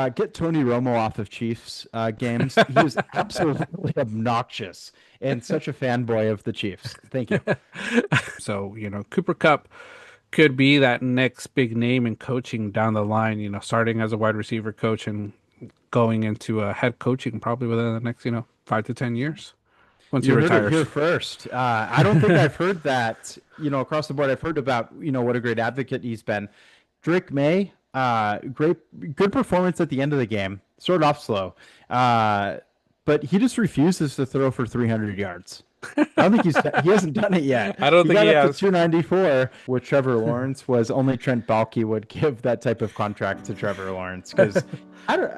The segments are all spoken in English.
Get Tony Romo off of Chiefs games. He was absolutely obnoxious and such a fanboy of the Chiefs. Thank you. So, Cooper Cup could be that next big name in coaching down the line, starting as a wide receiver coach and going into head coaching probably within the next, 5 to 10 years once he You heard it here retires. first. I don't think I've heard that, across the board. I've heard about, what a great advocate he's been. Drake May, good performance at the end of the game. Started off slow, but he just refuses to throw for 300 yards. I don't think he hasn't done it yet. I don't He think got he up to has. 294, which Trevor Lawrence was only Trent Baalke would give that type of contract to Trevor Lawrence because I don't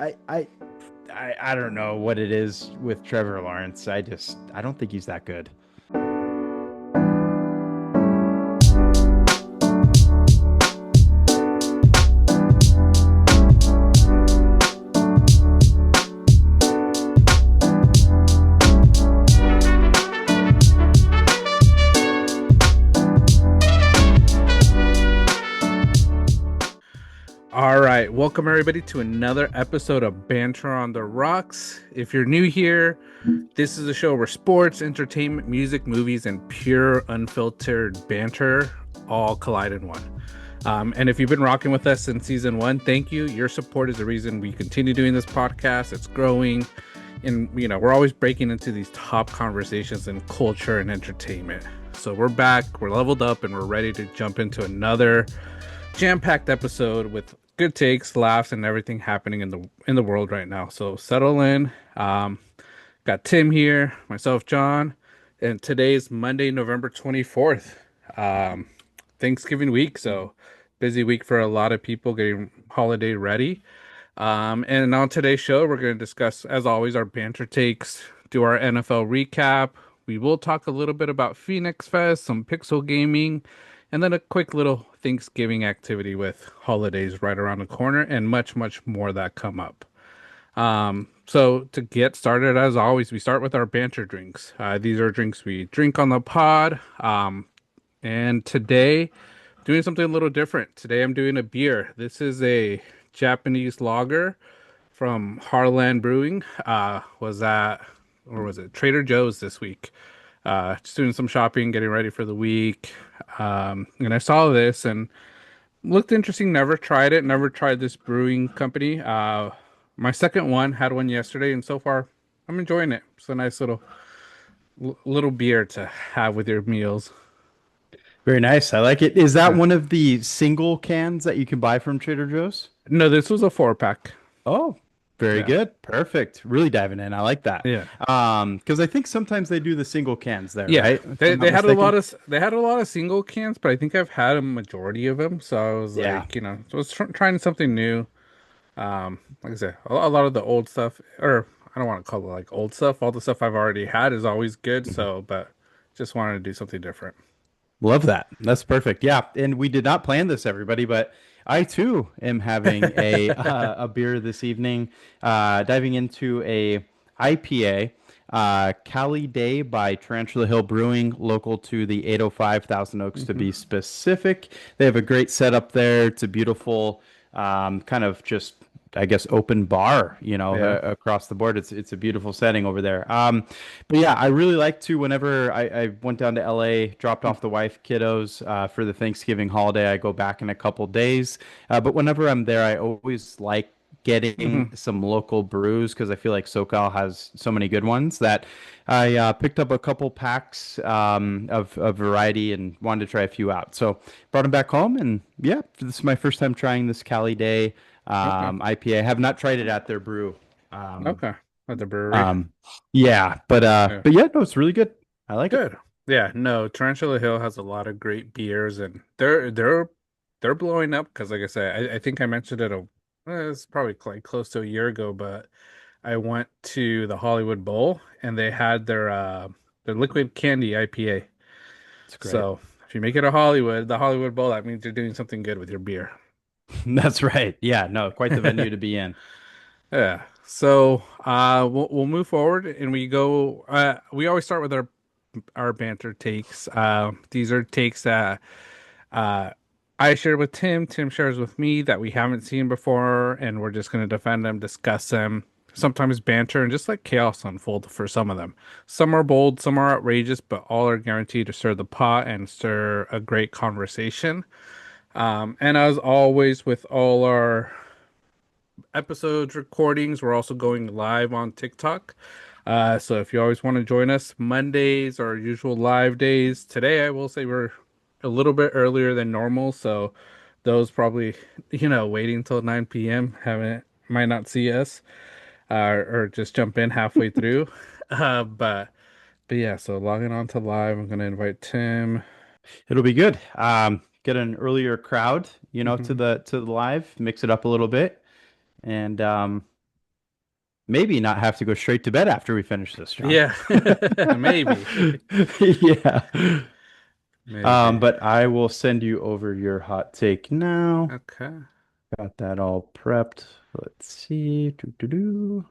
I don't know what it is with Trevor Lawrence. I don't think he's that good. All right, welcome everybody to another episode of Banter on the Rocks. If you're new here, this is a show where sports, entertainment, music, movies, and pure unfiltered banter all collide in one. And if you've been rocking with us since season one, thank you. Your support is the reason we continue doing this podcast. It's growing, and we're always breaking into these top conversations in culture and entertainment. So we're back, we're leveled up, and we're ready to jump into another jam-packed episode with good takes, laughs, and everything happening in the world right now. So settle in. Got Tim here, myself, John, and today's Monday, November 24th. Thanksgiving week, so busy week for a lot of people getting holiday ready. And on today's show, we're going to discuss, as always, our banter takes, do our NFL recap. We will talk a little bit about Phoenix Fest, some pixel gaming, and then a quick little Thanksgiving activity with holidays right around the corner and much, much more that come up. So to get started, as always, we start with our banter drinks. These are drinks we drink on the pod. And today, doing something a little different. Today, I'm doing a beer. This is a Japanese lager from Harland Brewing. Was at, or was it Trader Joe's this week? Just doing some shopping, getting ready for the week. And I saw this and looked interesting. Never tried it. Never tried this brewing company. My second one had one yesterday, and so far I'm enjoying it. It's a nice little beer to have with your meals. Very nice. I like it. Is that Yeah. one of the single cans that you can buy from Trader Joe's? No, this was a 4 pack. Oh, very Yeah. good. Perfect. Really diving in. I like that. Yeah. Because I think sometimes they do the single cans there, Yeah. right? If They I'm not they had a lot mistaken. of they had a lot of single cans, but I think I've had a majority of them. So I was Yeah. like, I was trying something new. Like I said, a lot of the old stuff, or I don't want to call it like old stuff. All the stuff I've already had is always good. Mhm. So, but just wanted to do something different. Love that. That's perfect. Yeah. And we did not plan this, everybody, but I too am having a beer this evening, diving into a IPA, Cali Day by Tarantula Hill Brewing, local to the 805 Thousand Oaks to Hmm. be specific. They have a great setup there. It's a beautiful, kind of just, I guess, open bar, Yeah. across the board. It's a beautiful setting over there. But yeah, I really like to, whenever I went down to LA, dropped off the wife, kiddos, for the Thanksgiving holiday, I go back in a couple days. But whenever I'm there, I always like getting Hmm. some local brews because I feel like SoCal has so many good ones that I picked up a couple packs of variety and wanted to try a few out. So brought them back home, and yeah, this is my first time trying this Cali Day Okay. IPA. Have not tried it at their brew. Um, Okay. At the brewery. um, yeah, Yeah. but yeah, no, it's really good. I like it. Good. Yeah. No, Tarantula Hill has a lot of great beers, and they're blowing up because, like I said, I think I mentioned it it's probably like close to a year ago, but I went to the Hollywood Bowl and they had their liquid candy IPA. It's great. So if you make it a Hollywood, the Hollywood Bowl, that means you're doing something good with your beer. That's right. Yeah, no, quite the venue to be in. Yeah. So we'll move forward and we always start with our banter takes. These are takes that I shared with Tim, Tim shares with me that we haven't seen before, and we're just going to defend them, discuss them, sometimes banter, and just let chaos unfold for some of them. Some are bold, some are outrageous, but all are guaranteed to stir the pot and stir a great conversation. And as always, with all our episodes, recordings, we're also going live on TikTok. So if you always want to join us, Mondays are our usual live days. Today, I will say we're a little bit earlier than normal, so those probably, waiting until 9 p.m. haven't might not see us, or just jump in halfway through. But yeah, so logging on to live, I'm gonna invite Tim. It'll be good. Get an earlier crowd, to Mhm. the live, mix it up a little bit, and maybe not have to go straight to bed after we finish this, John. Yeah, maybe, Yeah. maybe. But I will send you over your hot take now. Okay. Got that all prepped. Let's see. Doo-doo-doo.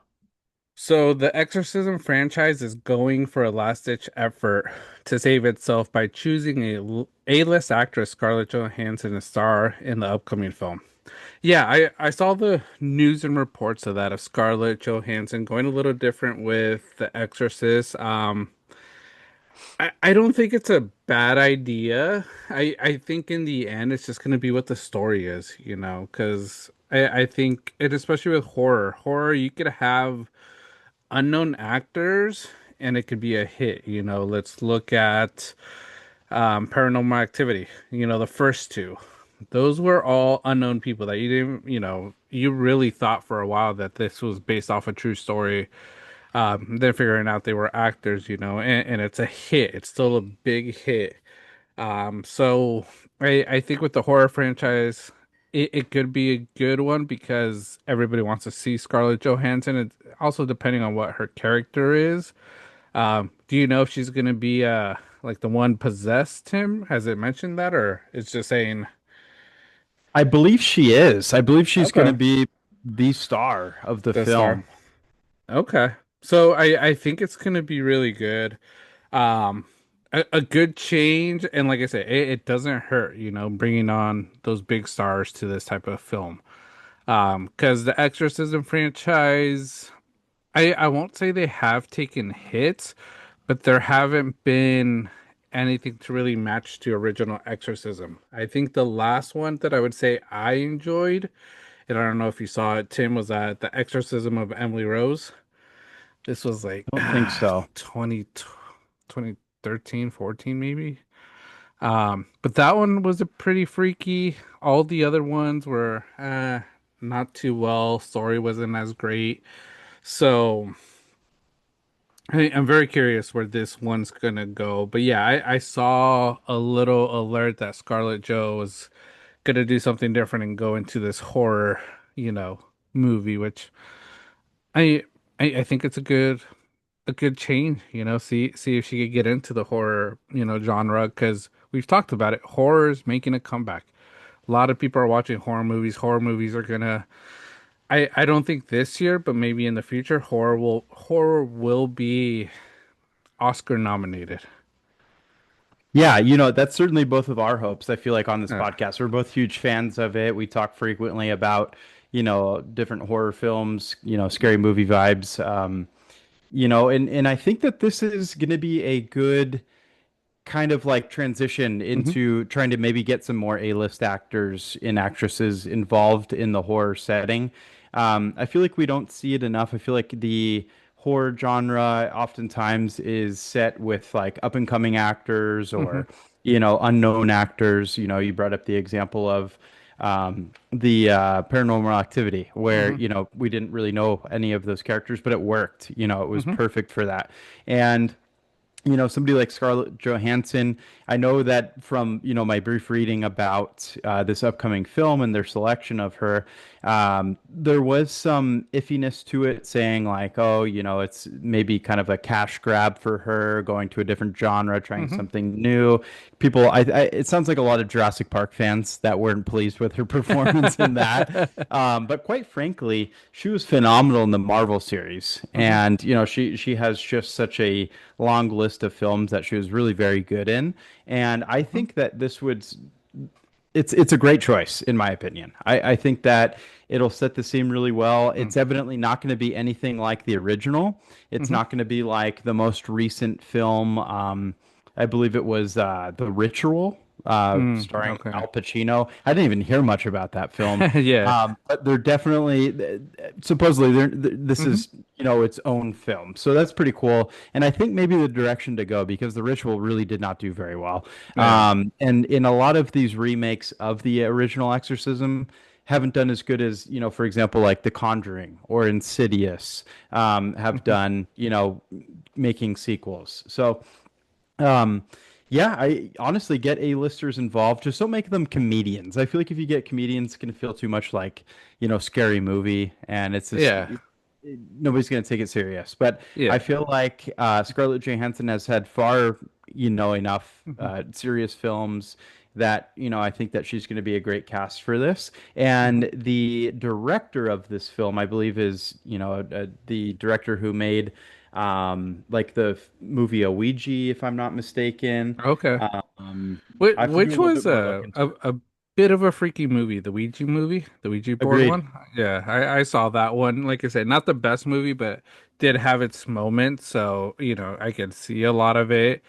So the Exorcism franchise is going for a last-ditch effort to save itself by choosing A-list actress Scarlett Johansson to star in the upcoming film. Yeah, I saw the news and reports of that of Scarlett Johansson going a little different with The Exorcist. I don't think it's a bad idea. I think in the end it's just going to be what the story is, because I think, and especially with horror, you could have unknown actors and it could be a hit. Let's look at Paranormal Activity, the first two. Those were all unknown people that you didn't, you really thought for a while that this was based off a true story. Then figuring out they were actors, and it's a hit. It's still a big hit. So I think with the horror franchise, it could be a good one because everybody wants to see Scarlett Johansson. It's also depending on what her character is. Do you know if she's gonna be like the one possessed him? Has it mentioned that, or it's just saying I believe she is. I believe she's going to okay, be the star of the the star? film. Okay. So I think it's gonna be really good. Um, a good change, and like I said, it doesn't hurt, bringing on those big stars to this type of film. Because the Exorcism franchise, I won't say they have taken hits, but there haven't been anything to really match to original Exorcism. I think the last one that I would say I enjoyed, and I don't know if you saw it, Tim, was that The Exorcism of Emily Rose. This was like I don't think so. 20, 2013, 14 maybe. But that one was a pretty freaky. All the other ones were not too well. Story wasn't as great. So I'm very curious where this one's gonna go. But yeah, I saw a little alert that Scarlett Joe was gonna do something different and go into this horror, you know, movie, which I I think it's a good change, see if she could get into the horror, genre, because we've talked about it. Horror is making a comeback. A lot of people are watching horror movies. Horror movies are gonna, I don't think this year, but maybe in the future, horror will be Oscar nominated. Yeah, that's certainly both of our hopes. I feel like on this Uh, podcast, we're both huge fans of it. We talk frequently about, different horror films, scary movie vibes. And I think that this is going to be a good kind of like transition mhm, into trying to maybe get some more A-list actors and actresses involved in the horror setting. I feel like we don't see it enough. I feel like the horror genre oftentimes is set with like up and coming actors mhm, or, unknown actors. You brought up the example of the Paranormal Activity, where, mhm, we didn't really know any of those characters, but it worked. It was mhm, perfect for that. And somebody like Scarlett Johansson, I know that from, my brief reading about this upcoming film and their selection of her, there was some iffiness to it saying like, oh, it's maybe kind of a cash grab for her going to a different genre, trying mhm. something new. It sounds like a lot of Jurassic Park fans that weren't pleased with her performance in that. But quite frankly, she was phenomenal in the Marvel series, Mhm, and she has just such a long list of films that she was really very good in. And I mhm. think that this would it's a great choice in my opinion. I think that it'll set the scene really well. Mm. It's evidently not going to be anything like the original. It's Hmm. not going to be like the most recent film. I believe it was The Ritual, starring Okay. Al Pacino. I didn't even hear much about that film. Yeah. But they're definitely supposedly this Hmm. is its own film, so that's pretty cool. And I think maybe the direction to go because The Ritual really did not do very well. Yeah. And in a lot of these remakes of the original Exorcism haven't done as good as, for example, like The Conjuring or Insidious, have Hmm. done, making sequels. So, um, yeah, I honestly get A-listers involved. Just don't make them comedians. I feel like if you get comedians, it's gonna feel too much like, Scary Movie, and it's just Yeah. nobody's gonna take it serious. But I Yeah. feel like Scarlett Johansson has had far, enough Hmm. serious films that, I think that she's going to be a great cast for this. And the director of this film, I believe, is, the director who made like the movie Ouija, if I'm not mistaken. Okay. Um, I have to do a Which little bit was more look into it. a bit of a freaky movie, the Ouija board Agreed. one. Yeah, I saw that one. Like I said, not the best movie, but did have its moments. So, I could see a lot of it.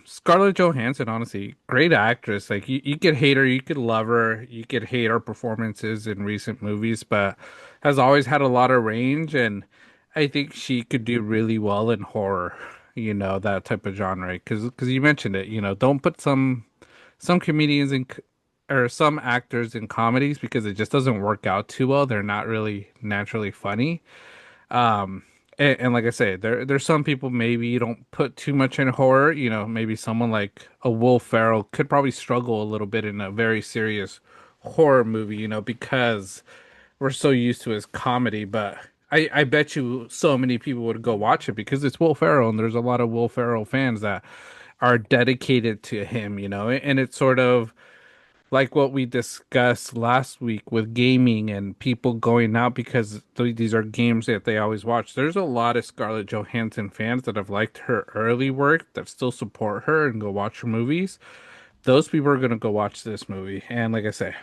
Scarlett Johansson, honestly, great actress. Like you could hate her, you could love her, you could hate her performances in recent movies, but has always had a lot of range, and I think she could do really well in horror, that type of genre. Because you mentioned it, don't put some comedians or some actors in comedies because it just doesn't work out too well. They're not really naturally funny. Um, and like I say, there's some people maybe you don't put too much in horror. Maybe someone like a Will Ferrell could probably struggle a little bit in a very serious horror movie, because we're so used to his comedy. But I bet you so many people would go watch it because it's Will Ferrell, and there's a lot of Will Ferrell fans that are dedicated to him, and it's sort of like what we discussed last week with gaming and people going out because these are games that they always watch. There's a lot of Scarlett Johansson fans that have liked her early work that still support her and go watch her movies. Those people are going to go watch this movie. And like I say,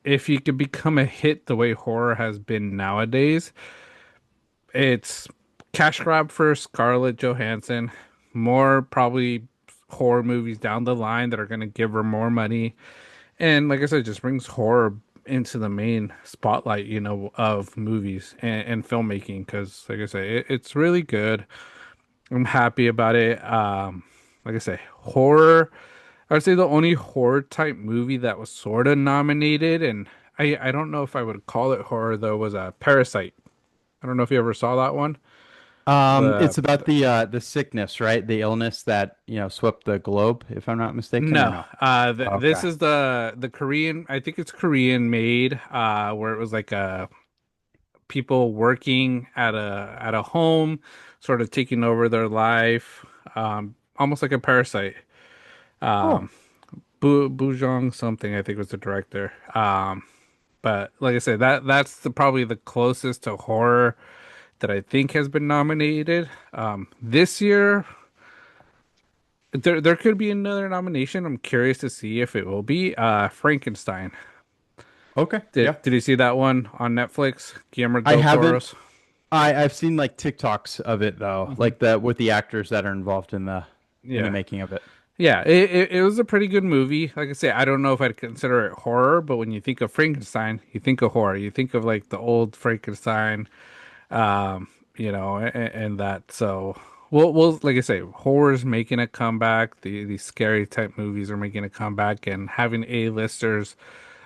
if you could become a hit the way horror has been nowadays, it's cash grab for Scarlett Johansson. More probably horror movies down the line that are going to give her more money, and like I said, it just brings horror into the main spotlight, of movies and filmmaking. Because, like I say, it's really good. I'm happy about it. Like I say, horror. I would say the only horror type movie that was sort of nominated, and I don't know if I would call it horror though, was a Parasite. I don't know if you ever saw that one. The It's about the sickness, right? The illness that, swept the globe, if I'm not mistaken, or No, no? this Okay. is the Korean. I think it's Korean made. Where it was like a people working at a home, sort of taking over their life, almost like a parasite. Oh, Um, Bujong something I think was the director. But like I said, that's probably the closest to horror that I think has been nominated. This year, there could be another nomination. I'm curious to see if it will be Frankenstein. okay. Yeah. Did you see that one on Netflix? Guillermo I del haven't. Toro's. I've seen like TikToks of it though, Hmm. like the with the actors that are involved in the Yeah. making of it. Yeah, it was a pretty good movie. Like I say, I don't know if I'd consider it horror, but when you think of Frankenstein, you think of horror. You think of like the old Frankenstein, um, and that. So, we'll like I say, horror's making a comeback. These scary type movies are making a comeback, and having A-listers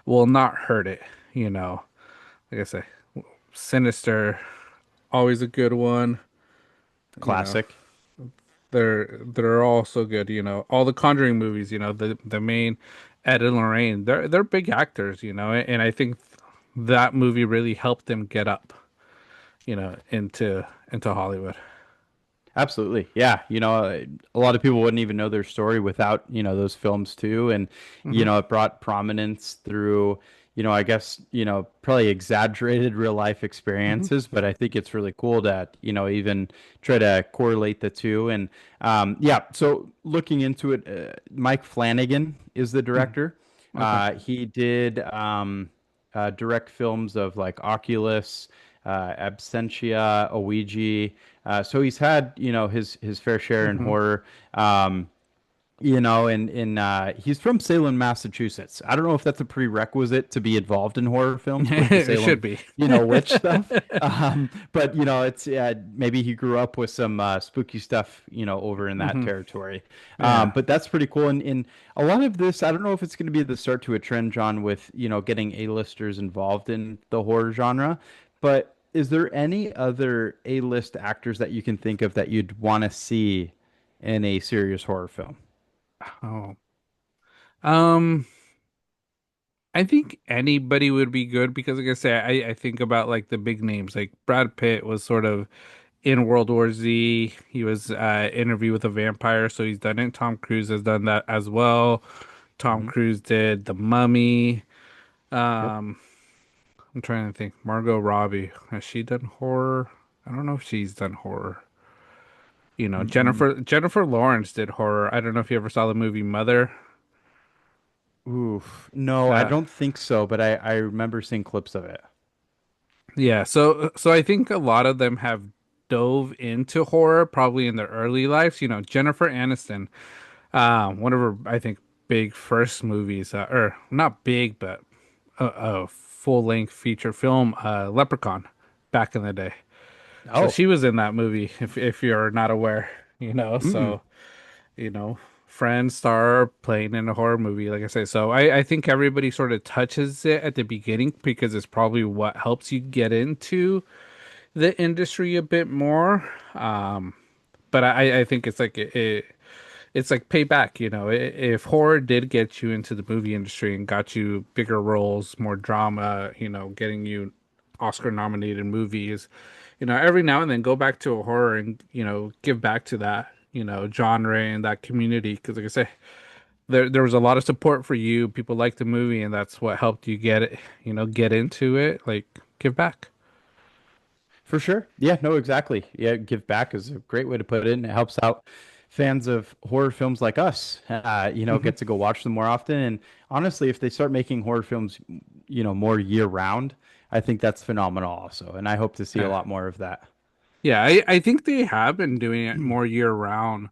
will not hurt it. You know, like I say, Sinister, always a good one. You know, Classic. they're all so good, all the Conjuring movies, the main Ed and Lorraine, they're big actors, and I think that movie really helped them get up, into Hollywood. Absolutely. Yeah. A lot of people wouldn't even know their story without, those films too. And, Hmm. it brought prominence through, I guess, probably exaggerated real life Hmm. experiences, but I think it's really cool to, even try to correlate the two. And yeah, so looking into it, Mike Flanagan is the director. Okay. He did direct films of like Oculus, Absentia, Ouija. So he's had, his fair share in Hmm. horror. Um, he's from Salem, Massachusetts. I don't know if that's a prerequisite to be involved in horror films with the It Salem, should be. witch stuff. But it's maybe he grew up with some spooky stuff, over in that Hmm. territory. Yeah. But that's pretty cool. And in a lot of this, I don't know if it's going to be the start to a trend, John, with getting A-listers involved in the horror genre. But is there any other A-list actors that you can think of that you'd want to see in a serious horror film? Oh. Um, I think anybody would be good because, like I say, I think about like the big names. Like Brad Pitt was sort of in World War Z. He was Interview with a Vampire, so he's done it. Tom Cruise has done that as well. Tom Hmm. Cruise did The Mummy. Yep. Um, I'm trying to think. Margot Robbie, has she done horror? I don't know if she's done horror. Mm-mm. Jennifer Lawrence did horror. I don't know if you ever saw the movie Mother. Oof. No, I Uh, don't think so, but I remember seeing clips of it. yeah, so I think a lot of them have dove into horror probably in their early lives. Jennifer Aniston, one of her I think big first movies, or not big, but a full length feature film, Leprechaun, back in the day. So Oh. she was in that movie. If you're not aware, Mm-mm. so you know, friend star playing in a horror movie, like I say. So I think everybody sort of touches it at the beginning because it's probably what helps you get into the industry a bit more. But I think it's like it's like payback, if horror did get you into the movie industry and got you bigger roles, more drama, getting you Oscar nominated movies, every now and then go back to a horror and, give back to that, genre and that community. Because like I say, there was a lot of support for you. People liked the movie and that's what helped you get it, get into it. Like give back. For sure. Yeah, no, exactly. Yeah, give back is a great way to put it, and it helps out fans of horror films like us. Hmm. Get to go watch them more often. And honestly, if they start making horror films, more year round, I think that's phenomenal also. And I hope to see a Yeah. lot more of that. Yeah, I think they have been doing it more year round.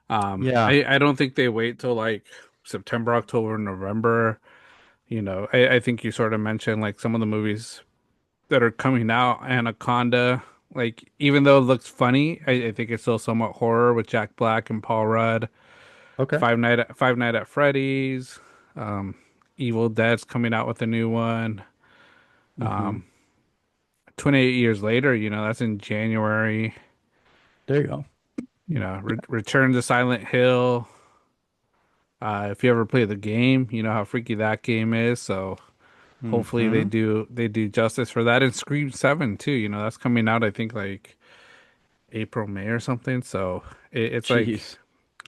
Yeah. I don't think they wait till like September, October, November. I think you sort of mentioned like some of the movies that are coming out, Anaconda. Like even though it looks funny, I think it's still somewhat horror with Jack Black and Paul Rudd. Okay. Five Night at Freddy's. Um, Evil Dead's coming out with a new one. Hmm. 28 years later, that's in January. There you go. Return to Silent Hill. If you ever play the game, you know how freaky that game is. So hopefully Hmm. they do justice for that. And Scream 7 too, that's coming out I think like April, May or something. So it's like Jeez.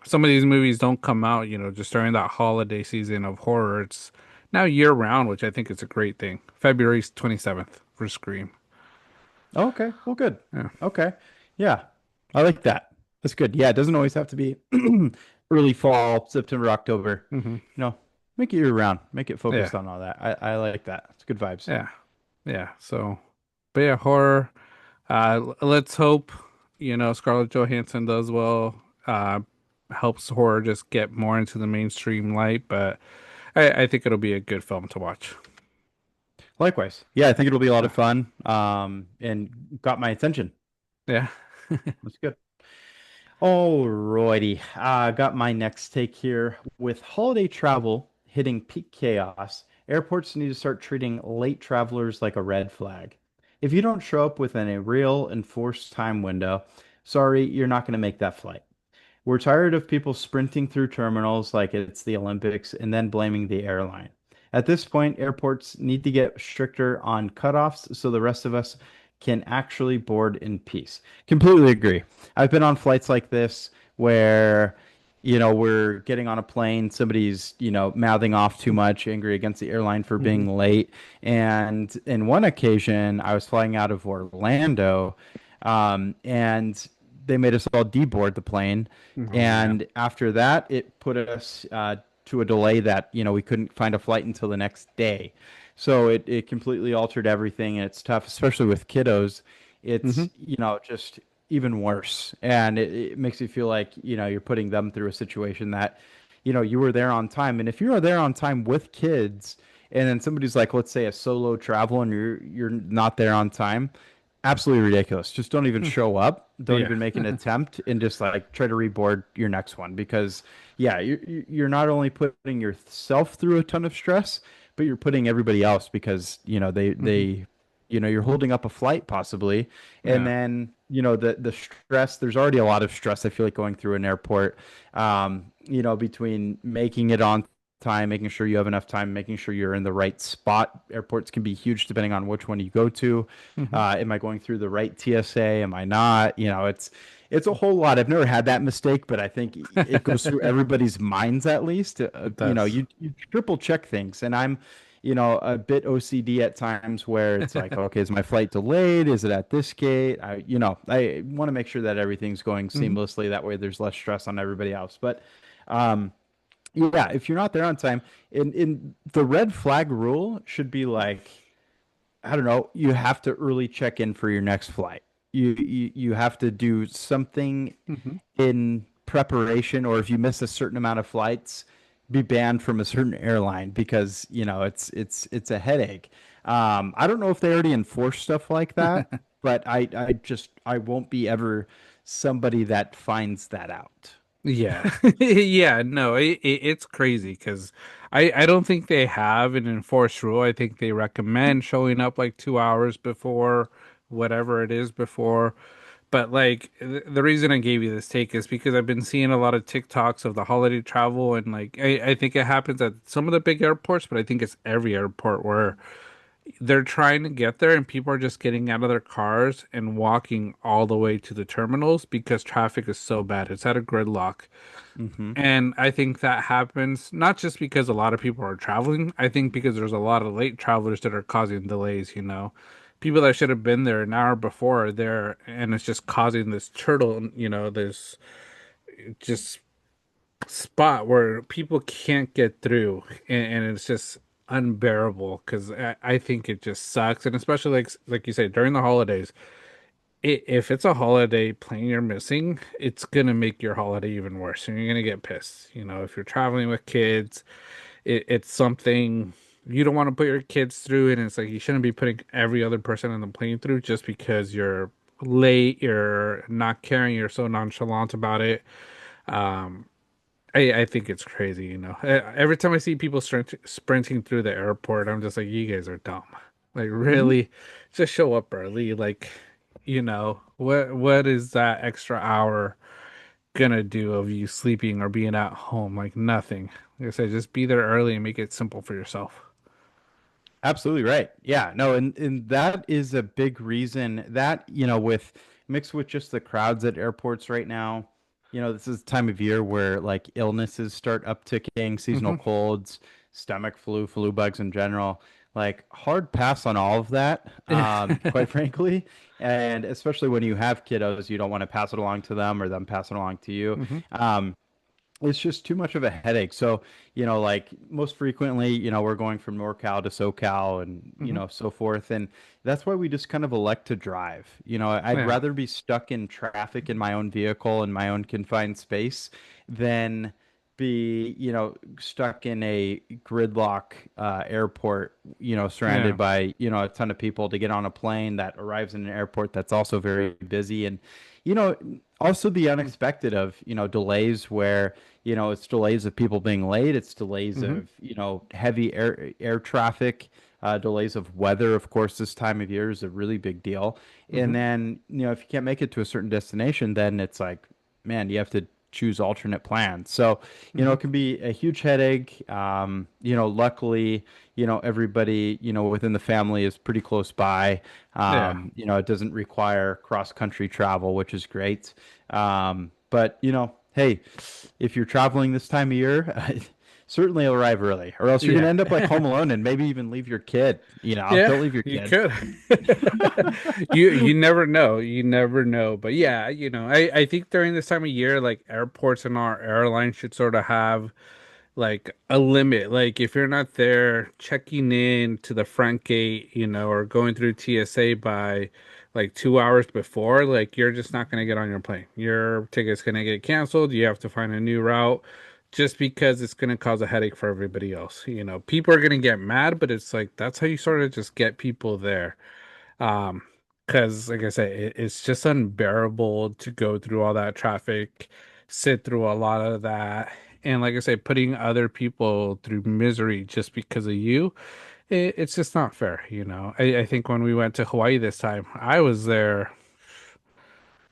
some of these movies don't come out, just during that holiday season of horror. It's now year round, which I think is a great thing. February 27th for Scream. Okay. Well, good. Yeah. Okay. Yeah. I like that. That's good. Yeah, it doesn't always have to be early fall, September, October. Hmm. Make it year round. Make it Yeah. focused on all that. I like that. It's good vibes. Yeah. Yeah. So, but yeah, horror. Let's hope, Scarlett Johansson does well. Uh, Helps horror just get more into the mainstream light, but I think it'll be a good film to watch. Likewise. Yeah, I think it'll be a lot of fun. And got my attention. Yeah. That's good. Alrighty. Got my next take here. With holiday travel hitting peak chaos, airports need to start treating late travelers like a red flag. If you don't show up within a real enforced time window, sorry, you're not going to make that flight. We're tired of people sprinting through terminals like it's the Olympics and then blaming the airline. At this point, airports need to get stricter on cutoffs so the rest of us can actually board in peace. Completely agree. I've been on flights like this where, we're getting on a plane, somebody's, mouthing off too much, angry against the airline for Hmm. being late. And in one occasion, I was flying out of Orlando, and they made us all deboard the plane. Oh man. And after that, it put us to a delay that, we couldn't find a flight until the next day. So it completely altered everything, and it's tough, especially with kiddos. Hmm. It's, just even worse. And it makes you feel like, you're putting them through a situation that, you were there on time. And if you are there on time with kids, and then somebody's like, let's say a solo travel, and you're not there on time, absolutely ridiculous. Just don't even show up. Don't Yeah. even make an attempt, and just like try to reboard your next one, because yeah, you're not only putting yourself through a ton of stress, but you're putting everybody else, because Hmm. you're holding up a flight possibly. And Yeah. then the stress, there's already a lot of stress, I feel like, going through an airport, between making it on time, making sure you have enough time, making sure you're in the right spot. Airports can be huge depending on which one you go to. Hmm. Am I going through the right TSA? Am I not? It's a whole lot. I've never had that mistake, but I think it goes through everybody's minds at least. It does. You triple check things, and I'm, a bit OCD at times, where it's like, okay, is my flight delayed? Is it at this gate? I want to make sure that everything's going Hmm. seamlessly. That way, there's less stress on everybody else. But um, yeah, if you're not there on time, in the red flag rule should be like, I don't know, you have to early check in for your next flight. You have to do something Hmm. in preparation, or if you miss a certain amount of flights, be banned from a certain airline, because it's a headache. I don't know if they already enforce stuff like that, but I won't be ever somebody that finds that out. Yeah. Yeah, no, it's crazy because I don't think they have an enforced rule. I think they recommend showing up like 2 hours before, whatever it is before. But like the reason I gave you this take is because I've been seeing a lot of TikToks of the holiday travel, and like I think it happens at some of the big airports, but I think it's every airport where they're trying to get there and people are just getting out of their cars and walking all the way to the terminals because traffic is so bad. It's at a gridlock. Hmm. And I think that happens not just because a lot of people are traveling. I think because there's a lot of late travelers that are causing delays, you know. People that should have been there an hour before are there, and it's just causing this turtle, you know, this just spot where people can't get through, and it's just unbearable because I think it just sucks, and especially like you say during the holidays, if it's a holiday plane you're missing, it's gonna make your holiday even worse, and you're gonna get pissed. You know, if you're traveling with kids, it's something you don't want to put your kids through, and it's like you shouldn't be putting every other person on the plane through just because you're late, you're not caring, you're so nonchalant about it. Um, I think it's crazy, you know. Every time I see people sprinting through the airport, I'm just like, you guys are dumb. Like, Hmm. really, just show up early. Like, you know, what is that extra hour gonna do of you sleeping or being at home? Like nothing. Like I said, just be there early and make it simple for yourself. Absolutely right. Yeah, no, and that is a big reason that, with mixed with just the crowds at airports right now, this is the time of year where like illnesses start upticking, seasonal Hmm. colds, stomach flu, flu bugs in general. Like, hard pass on all of that, Yeah. quite frankly. And especially when you have kiddos, you don't want to pass it along to them or them pass it along to you. Hmm. Um, it's just too much of a headache. So, like most frequently, we're going from NorCal to SoCal, and, Hmm. so forth. And that's why we just kind of elect to drive. I'd Yeah. rather be stuck in traffic in my own vehicle in my own confined space than be, stuck in a gridlock airport, surrounded Yeah. by, a ton of people to get on a plane that arrives in an airport that's also very busy. And, you know, also the unexpected of, delays where, it's delays of people being late. It's delays Hmm. of, heavy air traffic, delays of weather. Of course, this time of year is a really big deal. And Hmm. then, if you can't make it to a certain destination, then it's like, man, you have to choose alternate plans. So, Hmm. it can be a huge headache. Luckily, everybody, within the family is pretty close by. Yeah. It doesn't require cross-country travel, which is great. But, hey, if you're traveling this time of year, certainly arrive early, or else you're going to Yeah. end up like Home Alone and maybe even leave your kid. Yeah, Don't leave your you kid. could. You never know. You never know. But yeah, you know, I think during this time of year, like airports and our airlines should sort of have like a limit. Like if you're not there checking in to the front gate, or going through TSA by like 2 hours before, like you're just not going to get on your plane. Your ticket's going to get canceled. You have to find a new route just because it's going to cause a headache for everybody else. People are going to get mad, but it's like that's how you sort of just get people there. Um, because like I said, it's just unbearable to go through all that traffic, sit through a lot of that, and like I said, putting other people through misery just because of you, it's just not fair, I think when we went to Hawaii this time, I was there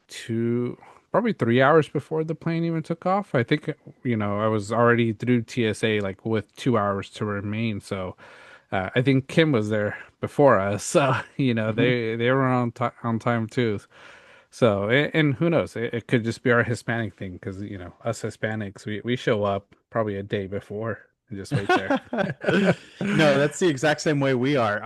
two, probably 3 hours before the plane even took off. I think, I was already through TSA like with 2 hours to remain. So I think Kim was there before us. So, Mhm. they were on time too. So, and who knows? It could just be our Hispanic thing because, us Hispanics, we show up probably a day before and just wait there. No, that's the exact same way we are.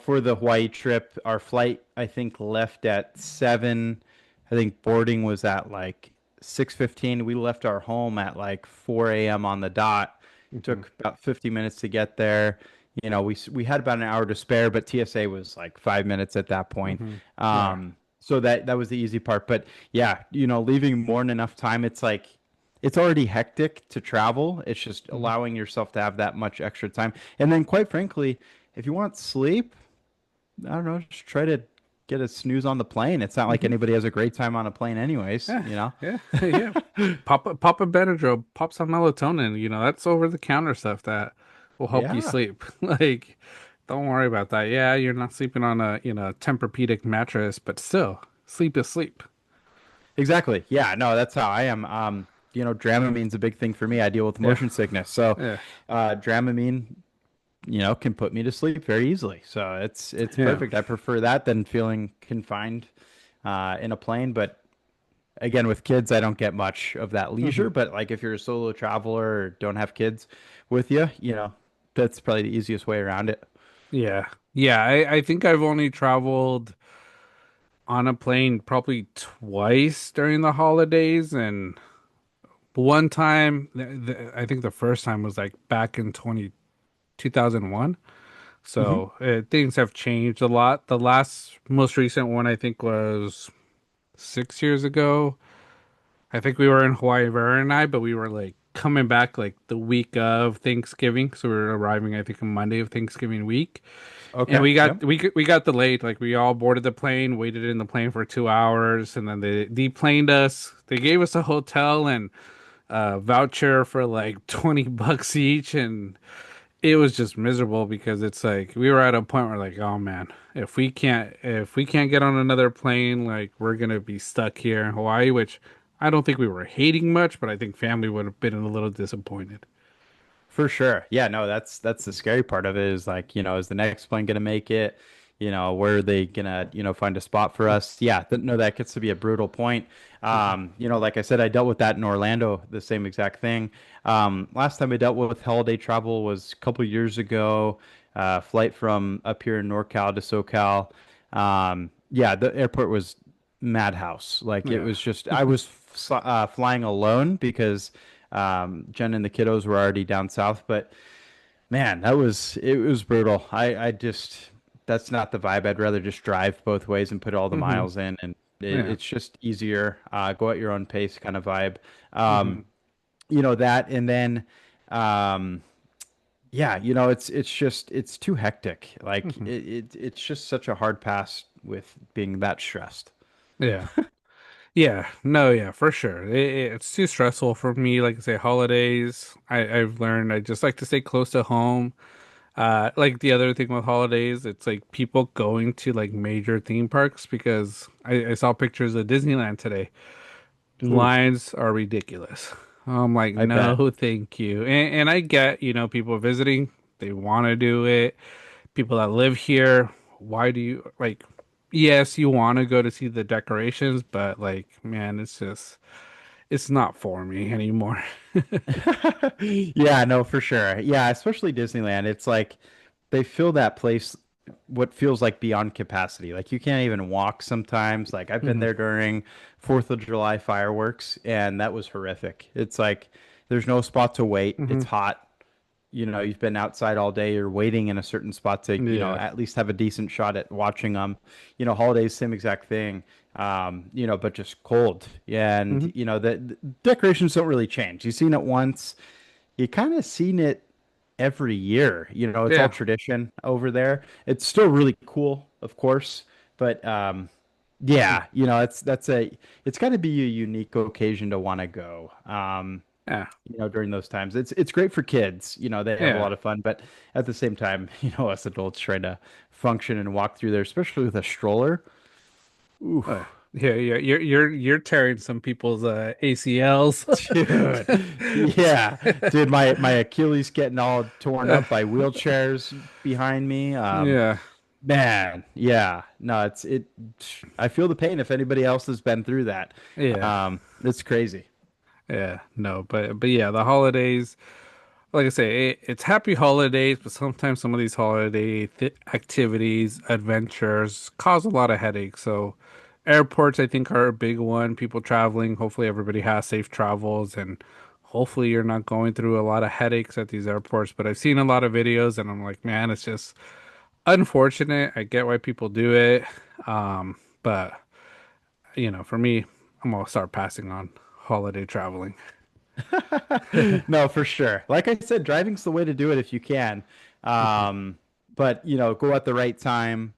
For the Hawaii trip, our flight, I think, left at 7. I think boarding was at like 6:15. We left our home at like 4 a.m. on the dot. Mhm. Took about 50 minutes to get there. We had about an hour to spare, but TSA was like 5 minutes at that point. Hmm. Yeah. So that was the easy part. But yeah, leaving more than enough time, it's like it's already hectic to travel. It's just Mhm. allowing yourself to have that much extra time. And then, quite frankly, if you want sleep, I don't know, just try to get a snooze on the plane. It's not like Mhm. anybody has a great time on a plane, anyways, Yeah, yeah, yeah. Pop a Benadryl, pop some melatonin. That's over the counter stuff that will help you Yeah, sleep. Like, don't worry about that. Yeah, you're not sleeping on a Tempur-Pedic mattress, but still, sleep is sleep. exactly. Yeah, no, that's how I am. Dramamine's a big thing for me. I deal with Yeah, motion sickness. So, yeah, Dramamine, can put me to sleep very easily. So it's yeah. perfect. I prefer that than feeling confined in a plane. But again, with kids, I don't get much of that Hmm. leisure. But like if you're a solo traveler or don't have kids with you, that's probably the easiest way around it. Yeah, yeah. I think I've only traveled on a plane probably twice during the holidays, and one time, I think the first time was like back in 2001. Hmm. So things have changed a lot. The most recent one, I think, was 6 years ago. I think we were in Hawaii, Vera and I, but we were like coming back like the week of Thanksgiving. So we were arriving, I think, on Monday of Thanksgiving week. And Okay. we got Yep. we got delayed. Like we all boarded the plane, waited in the plane for 2 hours, and then they deplaned us. They gave us a hotel and a voucher for like $20 each, and it was just miserable because it's like we were at a point where like, oh man, if we can't get on another plane, like we're gonna be stuck here in Hawaii, which I don't think we were hating much, but I think family would have been a little disappointed. For sure. Yeah, no, that's the scary part of it is like, is the next plane gonna make it? Where are they gonna, find a spot for us? Yeah, no, that gets to be a brutal point. Mhm. Like I said, I dealt with that in Orlando, the same exact thing. Last time I dealt with holiday travel was a couple years ago, flight from up here in NorCal to SoCal. Yeah, the airport was madhouse. Like it Yeah. was just, I was flying alone because Jen and the kiddos were already down south, but man, it was brutal. I just that's not the vibe. I'd rather just drive both ways and put all the Hmm. miles in, and Yeah. it's just easier. Go at your own pace kind of vibe. Hmm. Um, that, and then um, yeah, it's too hectic. Like Hmm. it's just such a hard pass with being that stressed. Yeah. Yeah, no, yeah, for sure. It's too stressful for me. Like I say, holidays. I've learned I just like to stay close to home. Like the other thing with holidays, it's like people going to like major theme parks because I saw pictures of Disneyland today. Ooh, Lines are ridiculous. I'm like, I bet. no, thank you. And I get, people visiting, they want to do it. People that live here, why do you like? Yes, you want to go to see the decorations, but like, man, it's not for me anymore. Yeah, no, for sure. Yeah, especially Disneyland. It's like they fill that place what feels like beyond capacity. Like you can't even walk sometimes. Like I've been Hmm. there during 4th of July fireworks and that was horrific. It's like There's no spot to wait. Hmm. It's hot. You've been outside all day. You're waiting in a certain spot to, Yeah. at least have a decent shot at watching them. Holidays, same exact thing. But just cold. Yeah, and Hmm. the decorations don't really change. You've seen it once. You kind of seen it every year. It's all Yeah. tradition over there. It's still really cool, of course, but yeah, it's got to be a unique occasion to want to go. Yeah. During those times, it's great for kids. They have a Yeah. lot of fun, but at the same time, us adults trying to function and walk through there, especially with a stroller. Ooh, Yeah, yeah, you're tearing some people's ACLs. dude, yeah, dude, my Achilles getting all torn up by wheelchairs behind me. Yeah, Man, yeah, no, it. I feel the pain if anybody else has been through that. yeah, It's crazy. yeah. No, but yeah, the holidays. Like I say, it's happy holidays, but sometimes some of these holiday activities, adventures, cause a lot of headaches. So, airports, I think, are a big one. People traveling, hopefully, everybody has safe travels, and hopefully, you're not going through a lot of headaches at these airports. But I've seen a lot of videos, and I'm like, man, it's just unfortunate. I get why people do it, but for me, I'm gonna start passing on holiday traveling. No, for sure. Like I said, driving's the way to do it if you can. Mhm. But go at the right time,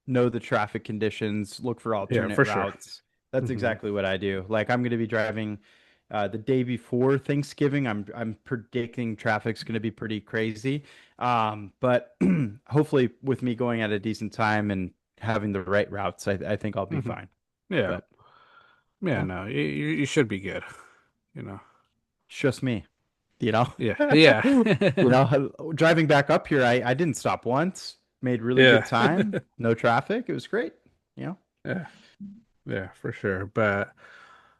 know the traffic conditions, look for Yeah, alternate for sure. routes. That's Hmm. exactly what I do. Like I'm going to be driving the day before Thanksgiving. I'm predicting traffic's going to be pretty crazy. But hopefully with me going at a decent time and having the right routes, I think I'll be Hmm. fine. Yeah. But Yeah, yeah, no, you should be good, you know. it's just me, you know. Yeah, yeah, Driving back up here, I didn't stop once, made really good yeah, time, no traffic. It was great, you know. yeah, yeah, for sure. But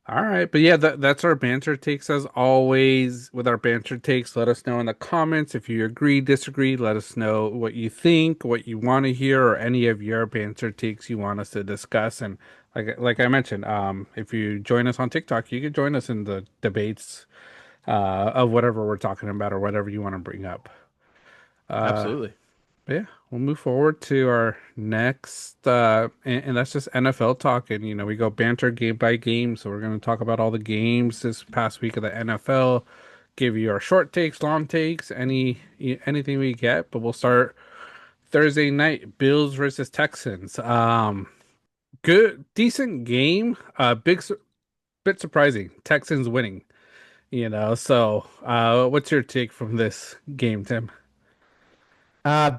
all right, but yeah, that's our banter takes as always. With our banter takes, let us know in the comments if you agree, disagree. Let us know what you think, what you want to hear, or any of your banter takes you want us to discuss. And like I mentioned, if you join us on TikTok, you can join us in the debates of whatever we're talking about or whatever you want to bring up. Uh, Absolutely. But yeah, we'll move forward to our next, and that's just NFL talk. And we go banter game by game. So we're going to talk about all the games this past week of the NFL, give you our short takes, long takes, anything we get. But we'll start Thursday night, Bills versus Texans. Good, decent game. Bit surprising, Texans winning. So what's your take from this game, Tim?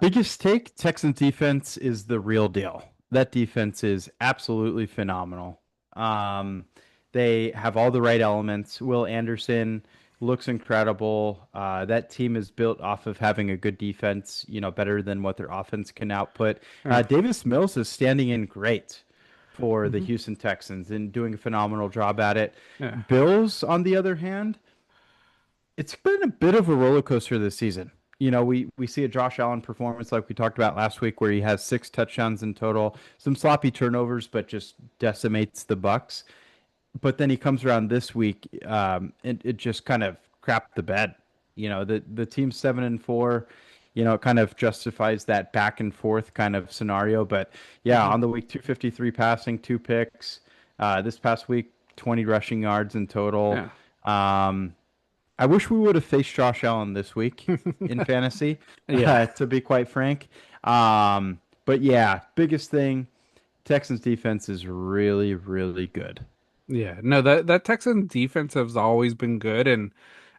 Biggest take, Texans defense is the real deal. That defense is absolutely phenomenal. Um, they have all the right elements. Will Anderson looks incredible. That team is built off of having a good defense, better than what their offense can output. Yeah. Davis Mills is standing in great for the Hmm. Houston Texans and doing a phenomenal job at it. Yeah. Bills, on the other hand, it's been a bit of a roller coaster this season. We see a Josh Allen performance like we talked about last week, where he has 6 touchdowns in total, some sloppy turnovers, but just decimates the Bucks. But then he comes around this week, and it just kind of crapped the bed. The team's 7-4. It kind of justifies that back and forth kind of scenario. But yeah, Hmm. on the week, 253 passing, 2 picks. This past week, 20 rushing yards in total. Yeah. Um, I wish we would have faced Josh Allen this week in fantasy, Yeah. to be quite frank. But yeah, biggest thing, Texans defense is really, really good. Yeah. No, that Texans defense has always been good, and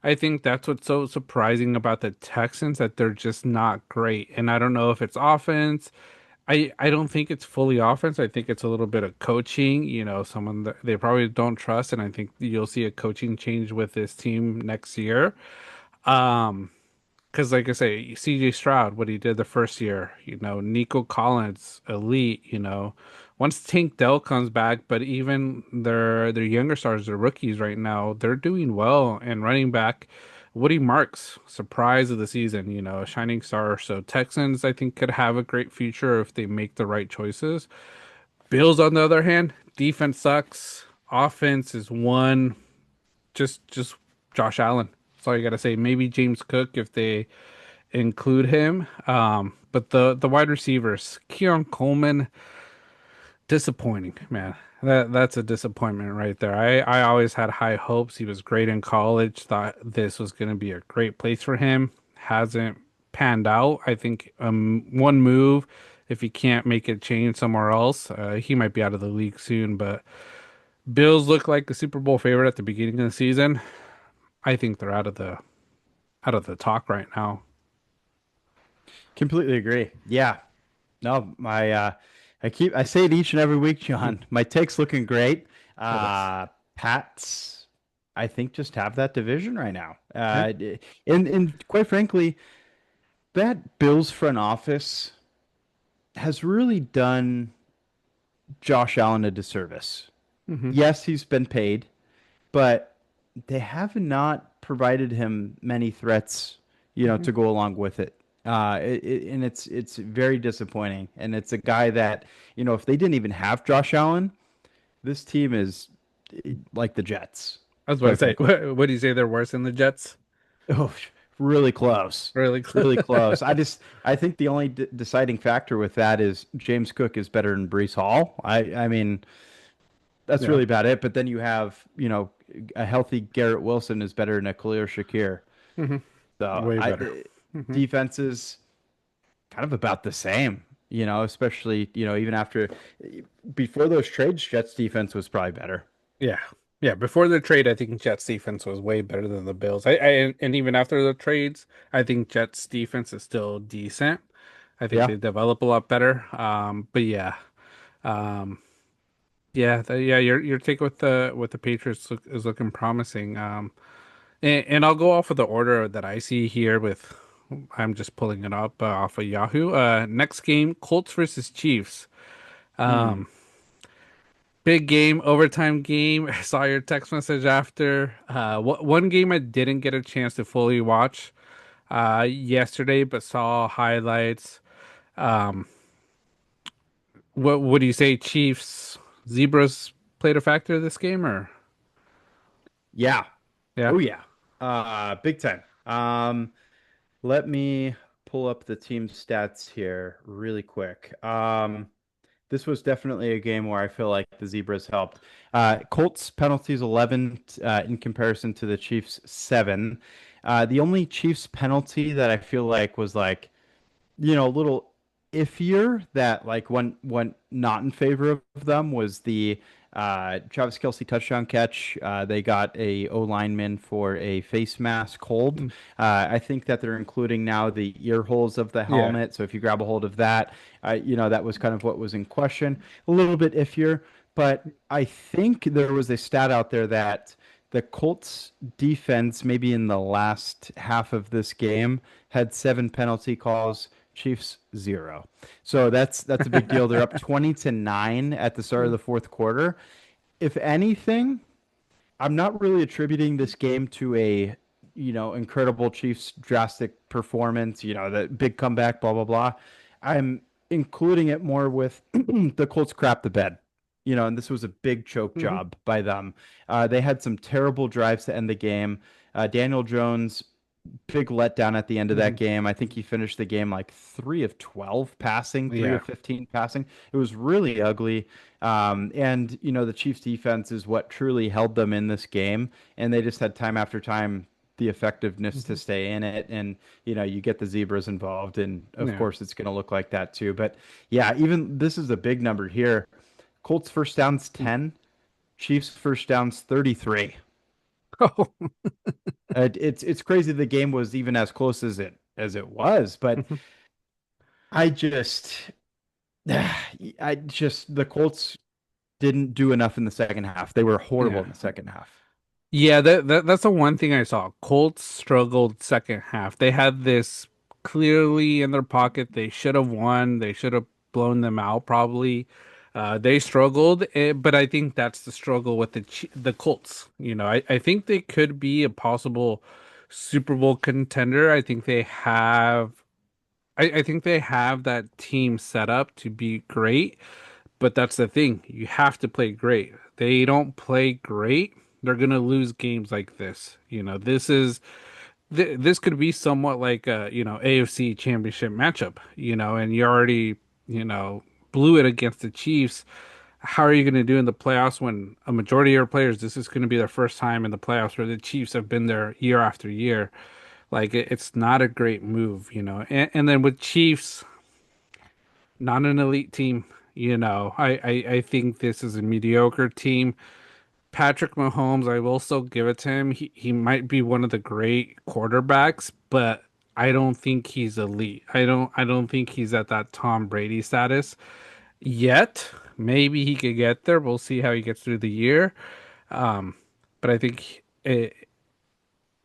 I think that's what's so surprising about the Texans, that they're just not great. And I don't know if it's offense. I don't think it's fully offense. I think it's a little bit of coaching, someone that they probably don't trust, and I think you'll see a coaching change with this team next year. Um, because like I say, CJ Stroud, what he did the first year, Nico Collins, elite, once Tank Dell comes back, but even their younger stars, their rookies right now, they're doing well. And running back, Woody Marks, surprise of the season, a shining star. So Texans, I think, could have a great future if they make the right choices. Bills, on the other hand, defense sucks. Offense is one, just Josh Allen. That's all you got to say. Maybe James Cook if they include him. But the wide receivers, Keon Coleman, disappointing, man. That's a disappointment right there. I always had high hopes. He was great in college. Thought this was going to be a great place for him. Hasn't panned out. I think one move, if he can't make a change somewhere else, he might be out of the league soon. But Bills look like a Super Bowl favorite at the beginning of the season. I think they're out of the talk right now. Completely agree. Yeah. No, I say it each and every week, Hmm. John. My take's looking great. Oh, that's Pats, I think, just have that division right now. yeah. And quite frankly, that Bills front office has really done Josh Allen a disservice. Hmm. Yes, he's been paid, but they have not provided him many threats, Hmm. to go along with it. And it's very disappointing. And it's a guy that, if they didn't even have Josh Allen, this team is like the Jets, I was about to quite say, frankly. what do you say? They're worse than the Jets? Oh, really close. Really close. Really close. I think the only deciding factor with that is James Cook is better than Brees Hall. I mean, that's Yeah. really about it. But then you have, a healthy Garrett Wilson is better than a Khalil Shakir. Hmm. So Way better. Hmm. defenses kind of about the same, especially, even before those trades, Jets defense was probably better. Yeah. Yeah. Before the trade, I think Jets defense was way better than the Bills. And even after the trades, I think Jets defense is still decent. I think Yeah. they develop a lot better. But yeah. Um, yeah, yeah, your take with the Patriots is looking promising. And I'll go off of the order that I see here with I'm just pulling it up off of Yahoo. Next game, Colts versus Chiefs. Hmm. Um, Big game, overtime game. I saw your text message after. One game I didn't get a chance to fully watch yesterday, but saw highlights. Um, what do you say, Chiefs, Zebras played a factor this game, or Yeah. yeah? Oh yeah. Big time. Let me pull up the team stats here really quick. This was definitely a game where I feel like the Zebras helped. Colts penalties 11 in comparison to the Chiefs 7. The only Chiefs penalty that I feel like was like, a little iffier that like went not in favor of them was the Travis Kelce touchdown catch. They got a O lineman for a face mask hold. Mm. I think that they're including now the ear holes of the Yeah. helmet. So if you grab a hold of that, that was kind of what was in question. A little bit iffier, but I think there was a stat out there that the Colts defense, maybe in the last half of this game, had 7 penalty calls. Chiefs 0. So that's a big deal. They're up 20-9 at the start of the fourth quarter. If anything, I'm not really attributing this game to a, incredible Chiefs drastic performance, the big comeback, blah, blah, blah. I'm including it more with the Colts crap the bed. And this was a big choke Hmm. job by them. They had some terrible drives to end the game. Daniel Jones, big letdown at the end of Hmm. that game. I think he finished the game like 3 of 12 passing, three Yeah. of 15 passing. It was really ugly. And, the Chiefs defense is what truly held them in this game. And they just had time after time the effectiveness to Hmm. stay in it. And, you get the Zebras involved. And of Yeah. course, it's going to look like that too. But yeah, even this is a big number here. Colts first downs 10, Chiefs first downs 33. Oh. It's crazy the game was even as close as it was, but I just the Colts didn't do enough in the second half. They were horrible Yeah. in the second half. Yeah, that's the one thing I saw. Colts struggled second half. They had this clearly in their pocket. They should have won. They should have blown them out probably. They struggled, but I think that's the struggle with the Colts. I think they could be a possible Super Bowl contender. I think they have that team set up to be great, but that's the thing. You have to play great. They don't play great. They're gonna lose games like this. This could be somewhat like a AFC Championship matchup. And you already blew it against the Chiefs. How are you going to do in the playoffs when a majority of your players, this is going to be their first time in the playoffs where the Chiefs have been there year after year? Like it's not a great move. And then with Chiefs, not an elite team. I think this is a mediocre team. Patrick Mahomes, I will still give it to him. He might be one of the great quarterbacks, but I don't think he's elite. I don't think he's at that Tom Brady status yet. Maybe he could get there. We'll see how he gets through the year. Um, but I think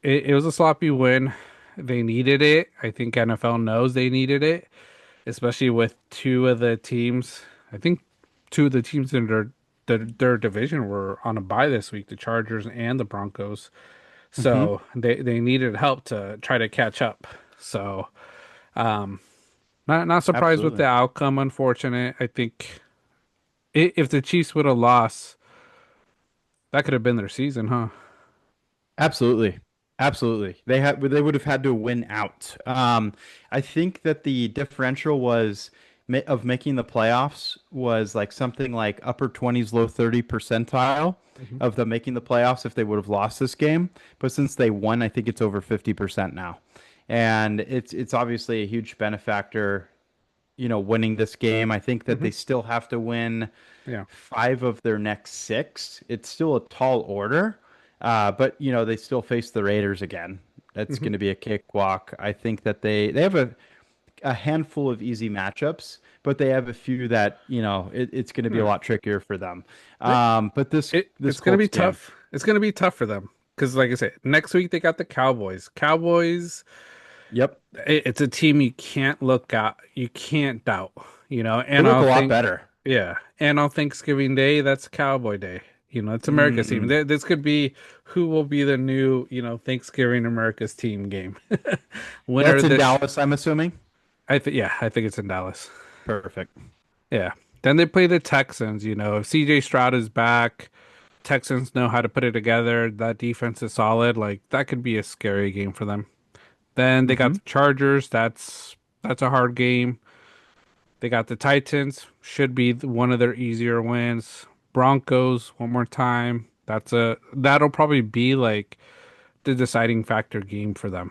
it was a sloppy win. They needed it. I think NFL knows they needed it, especially with two of the teams. I think two of the teams in their division were on a bye this week, the Chargers and the Broncos. Hmm. So they needed help to try to catch up. So um, not surprised with Absolutely. the outcome. Unfortunate. I think if the Chiefs would have lost, that could have been their season, huh? Absolutely. Absolutely. They would have had to win out. I think that the differential was of making the playoffs was like something like upper 20s, low 30 percentile Hmm. of them making the playoffs if they would have lost this game. But since they won, I think it's over 50% now. And it's obviously a huge benefactor, winning this game. I think that Hmm. they still have to win Yeah. five of their next six. It's still a tall order, but they still face the Raiders again. That's Hmm. going to be a cakewalk. I think that they have a handful of easy matchups, but they have a few that it's going to be a Yeah. lot trickier for them. It, But this it's gonna be Colts game, tough. It's gonna be tough for them because, like I said, next week they got the Cowboys. Cowboys, yep, it's a team you can't look at, you can't doubt. they And look I'll a lot think, better. yeah, and on Thanksgiving Day, that's Cowboy Day. It's America's team. Mm, This could be who will be the new, Thanksgiving America's team game. Winner that's of in this, Dallas, I'm assuming. I think it's in Dallas. Perfect. Yeah. Then they play the Texans. If CJ Stroud is back, Texans know how to put it together. That defense is solid. Like that could be a scary game for them. Then they got Hmm. the Chargers. That's a hard game. They got the Titans. Should be one of their easier wins. Broncos one more time. That'll probably be like the deciding factor game for them,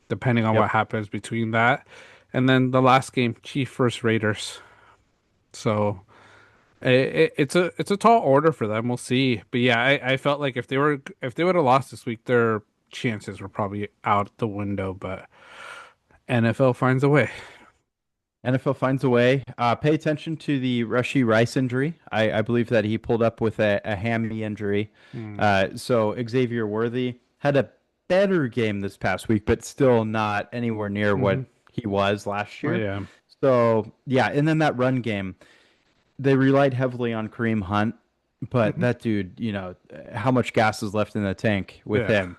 depending on what Yep. happens between that. And then the last game, Chiefs versus Raiders. So it's a tall order for them. We'll see. But yeah, I felt like if they would have lost this week, their chances were probably out the window. But NFL finds a way. NFL finds a way. Pay attention to the Rushy Rice injury. I believe that he pulled up with a hammy injury. Hmm. So Xavier Worthy had a better game this past week, but still not anywhere near Hmm. what he was last Oh year. yeah. So yeah, and then that run game, they relied heavily on Kareem Hunt, but Hmm. that dude, how much gas is left in the tank with Yeah. him?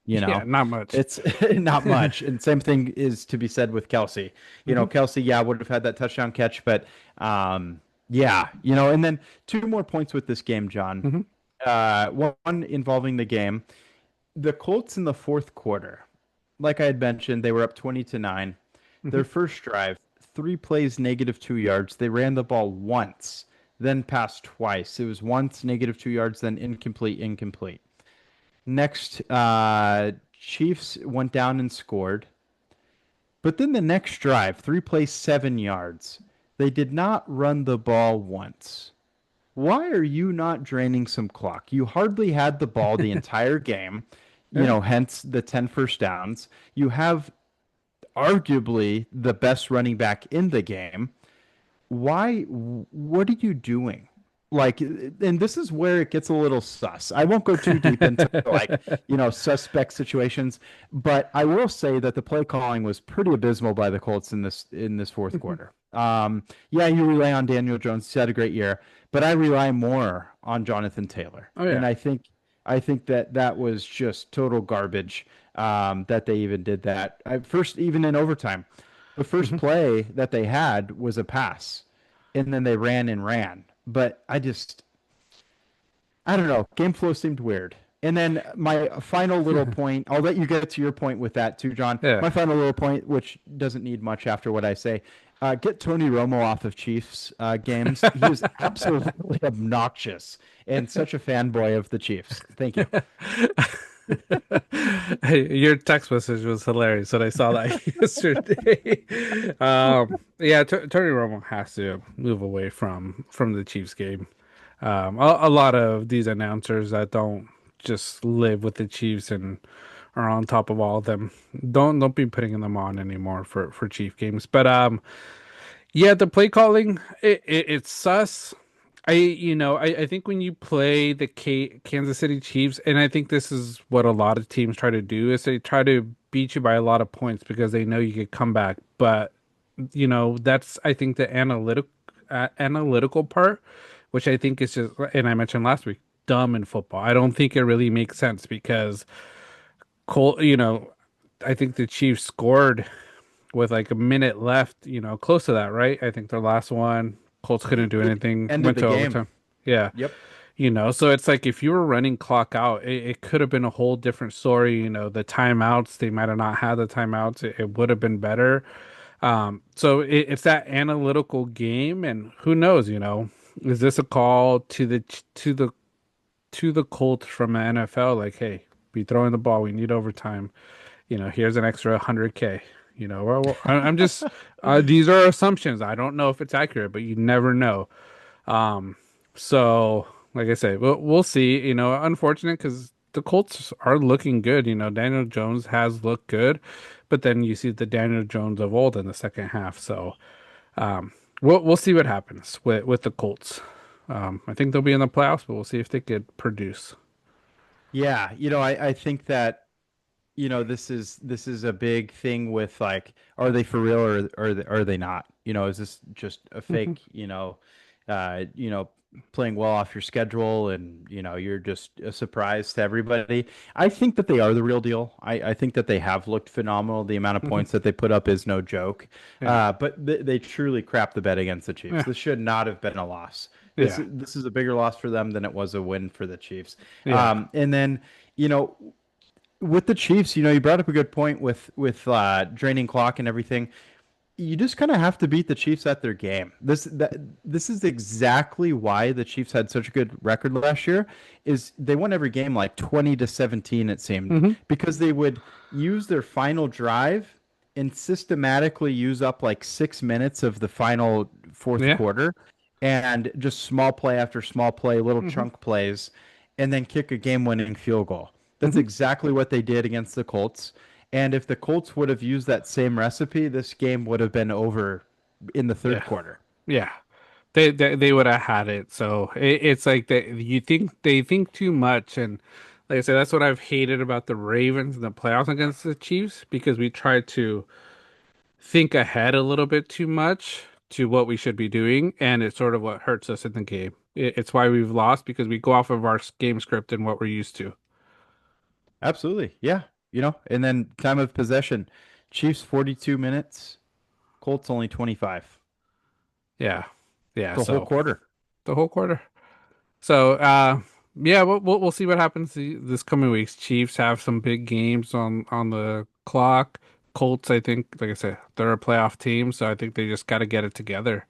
You Yeah. know, Not much. it's not much. And same thing is to be said with Kelsey. Hmm. Kelsey, yeah, would have had that touchdown catch, but yeah, and then two more points with this game, John. Hmm. One involving the game. The Colts in the fourth quarter, like I had mentioned, they were up 20-9. Hmm. Their first drive, 3 plays, -2 yards. They ran the ball once, then passed twice. It was once, -2 yards, then incomplete, incomplete. Next, Chiefs went down and scored. But then the next drive, 3 plays, 7 yards. They did not run the ball once. Why are you not draining some clock? You hardly had the ball the entire game, Yeah. hence the 10 first downs. You have arguably the best running back in the game. What are you doing? Like, and this is where it gets a little sus. I won't go too deep into like, suspect situations, but I will say that the play calling was pretty abysmal by the Colts in this fourth quarter. Yeah, you rely on Daniel Jones. He had a great year, but I rely more on Jonathan Taylor, Oh and yeah. I think that was just total garbage. That they even did that. First, even in overtime, the first Hmm. play that they had was a pass, and then they ran and ran. But I don't know. Game flow seemed weird. And then my final little point, I'll let you get to your point with that too, John. Yeah. My final little point, which doesn't need much after what I say, get Tony Romo off of Chiefs games. He is absolutely obnoxious and such a fanboy of the Chiefs. Thank you. Hey, your text message was hilarious when I saw that yesterday. Yeah, Tony Romo has to move away from the Chiefs game. A lot of these announcers that don't just live with the Chiefs and are on top of all of them don't be putting them on anymore for Chief games. But yeah, the play calling it's sus. I think when you play the Kansas City Chiefs, and I think this is what a lot of teams try to do, is they try to beat you by a lot of points because they know you could come back. But that's I think the analytical part, which I think is just, and I mentioned last week, dumb in football. I don't think it really makes sense because Cole, I think the Chiefs scored with like a minute left, close to that, right? I think their last one, Colts couldn't do anything, End of went the to game. overtime. Yeah. Yep. So it's like if you were running clock out, it could have been a whole different story. The timeouts, they might have not had the timeouts. It would have been better. So it's that analytical game, and who knows, is this a call to the Colts from the NFL? Like, hey, be throwing the ball. We need overtime. Here's an extra 100K. I'm just these are assumptions. I don't know if it's accurate, but you never know. So like I say, we'll see. Unfortunate because the Colts are looking good. Daniel Jones has looked good, but then you see the Daniel Jones of old in the second half. So we'll see what happens with the Colts. I think they'll be in the playoffs, but we'll see if they could produce. Yeah, I think that this is a big thing with like, are they for real or are they not? Is this just a Mhm. fake, uh, you know, playing well off your schedule and you're just a surprise to everybody. I think that they are the real deal. I think that they have looked phenomenal. The amount of Mhm. points that they put up is no joke. Yeah. But they truly crapped the bed against the Chiefs. Yeah. This should not have been a loss. This Yeah. this is a bigger loss for them than it was a win for the Chiefs. Yeah. And then you know with the Chiefs, you brought up a good point with draining clock and everything. You just kind of have to beat the Chiefs at their game. This is exactly why the Chiefs had such a good record last year. Is they won every game like 20-17 it seemed Hmm. because they would use their final drive and systematically use up like 6 minutes of the final fourth Yeah. quarter and just small play after small play, little Hmm. chunk plays, and then kick a game-winning field goal. That's Hmm. exactly what they did against the Colts. And if the Colts would have used that same recipe, this game would have been over in the third Yeah. quarter. Yeah. They would have had it. So it's like they think too much, and like I said, that's what I've hated about the Ravens in the playoffs against the Chiefs because we try to think ahead a little bit too much to what we should be doing, and it's sort of what hurts us in the game. It's why we've lost because we go off of our game script and what we're used to. Absolutely. Yeah. And then time of possession, Chiefs 42 minutes, Colts only 25. Yeah. Yeah. The whole So quarter. the whole quarter. So, yeah, we'll see what happens this coming weeks. Chiefs have some big games on the clock. Colts, I think, like I said, they're a playoff team, so I think they just got to get it together.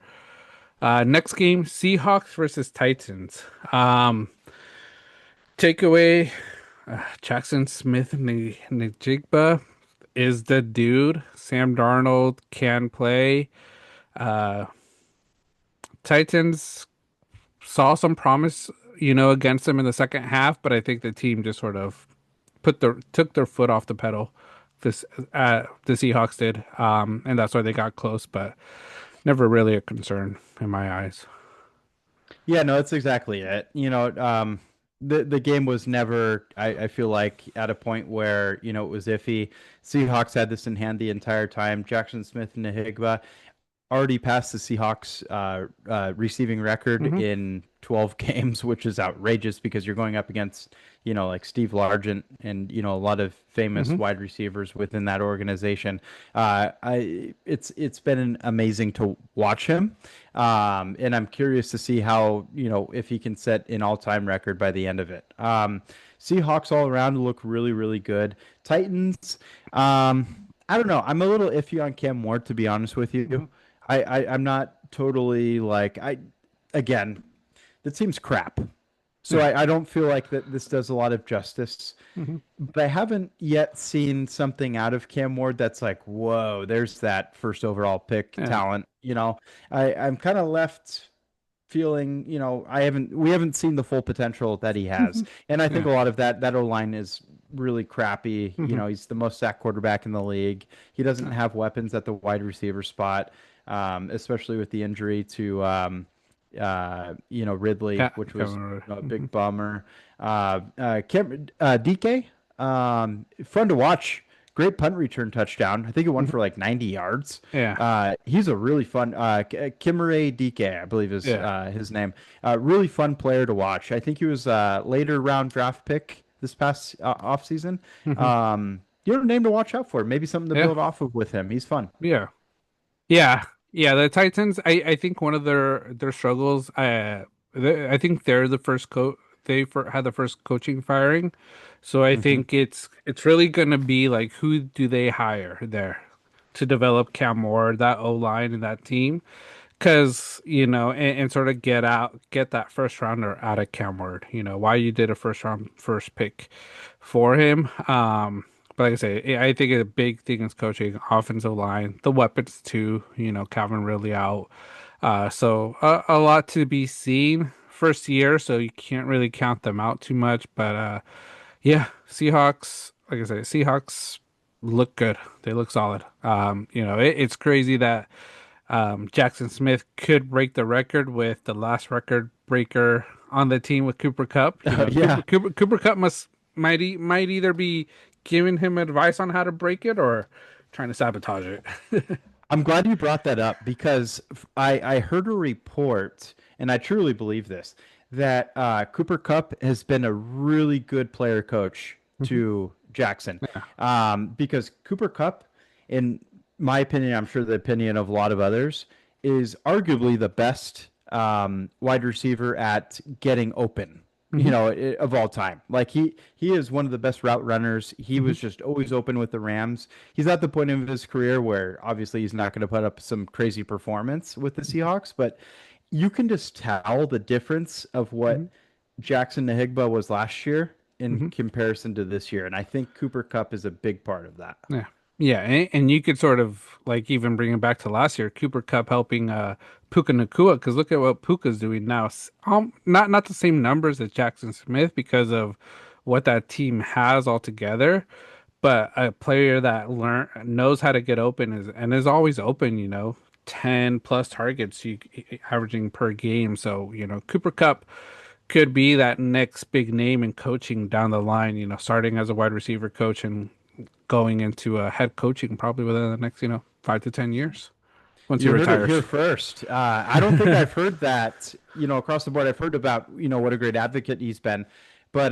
Next game, Seahawks versus Titans. Takeaway, Jackson Smith Njigba is the dude. Sam Darnold can play. Uh, Titans saw some promise, against them in the second half, but I think the team just sort of took their foot off the pedal. The Seahawks did, and that's why they got close, but never really a concern in my eyes. Yeah, no, that's exactly it. The game was never, I feel like, at a point where, it was iffy. Seahawks had this in hand the entire time. Jackson Smith and Nahigba. already passed the Seahawks receiving record Hmm. in 12 games, which is outrageous because you're going up against, like Steve Largent and, a lot of famous Hmm. wide receivers within that organization. It's been amazing to watch him. And I'm curious to see how, if he can set an all-time record by the end of it. Seahawks all around look really, really good. Titans, I don't know. I'm a little iffy on Cam Ward, to be honest with you. Hmm. I'm not totally like again, the team's crap. So Yeah. I don't feel like that this does a lot of justice. Hmm. But I haven't yet seen something out of Cam Ward that's like, whoa, there's that first overall pick Yeah. talent. I'm kind of left feeling, we haven't seen the full potential that he has. Hmm. And I think Yeah. a lot of that O-line is really crappy. Hmm. He's the most sacked quarterback in the league. He doesn't have weapons at the wide receiver spot, especially with the injury to Ridley, which was a Hmm. big bummer. DK, fun to watch. Great punt return touchdown. I think it went for like 90 yards. Yeah. He's a really fun Kimere DK, I believe is Yeah. his name. Really fun player to watch. I think he was later round draft pick this past off season. Hmm. A name to watch out for. Maybe something to Yeah. build off of with him. He's fun. Yeah. Yeah. Yeah. The Titans, I think one of their struggles, I think they're the first had the first coaching firing. So I Hmm. think it's really gonna be like who do they hire there to develop Cam Ward, that O line and that team. Because, and sort of get that first rounder out of Cam Ward, why you did a first pick for him. But like I say, I think a big thing is coaching, offensive line, the weapons too, Calvin really out. So a lot to be seen first year, so you can't really count them out too much. But yeah, Seahawks, like I say, Seahawks look good. They look solid. It's crazy that Jackson Smith could break the record with the last record breaker on the team with Cooper Cup. Yeah. Cooper Cup might either be giving him advice on how to break it or trying to sabotage it. I'm glad you brought that up because I heard a report, and I truly believe this, that Cooper Cup has been a really good player coach Mhm. to Jackson. Yeah. Because Cooper Cup, in my opinion, I'm sure the opinion of a lot of others, is arguably the best wide receiver at getting open, Hmm. of all time. Like he is one of the best route runners. He Hmm. was just always open with the Rams. He's at the point of his career where obviously he's not going to put up some crazy performance with the Seahawks, but you can just tell the difference of Hmm. what Jackson Nahigba was last year in Hmm. comparison to this year. And I think Cooper Cup is a big part of that. Yeah. Yeah, and you could sort of like even bring it back to last year, Cooper Cup helping Puka Nakua because look at what Puka's doing now. Not the same numbers as Jackson Smith because of what that team has altogether, but a player that knows how to get open is always open, 10 plus targets averaging per game. So, Cooper Cup could be that next big name in coaching down the line, starting as a wide receiver coach and going into head coaching probably within the next, 5 to 10 years once he You heard it here retires. first. I don't think I've heard that, across the board. I've heard about, what a great advocate he's been, but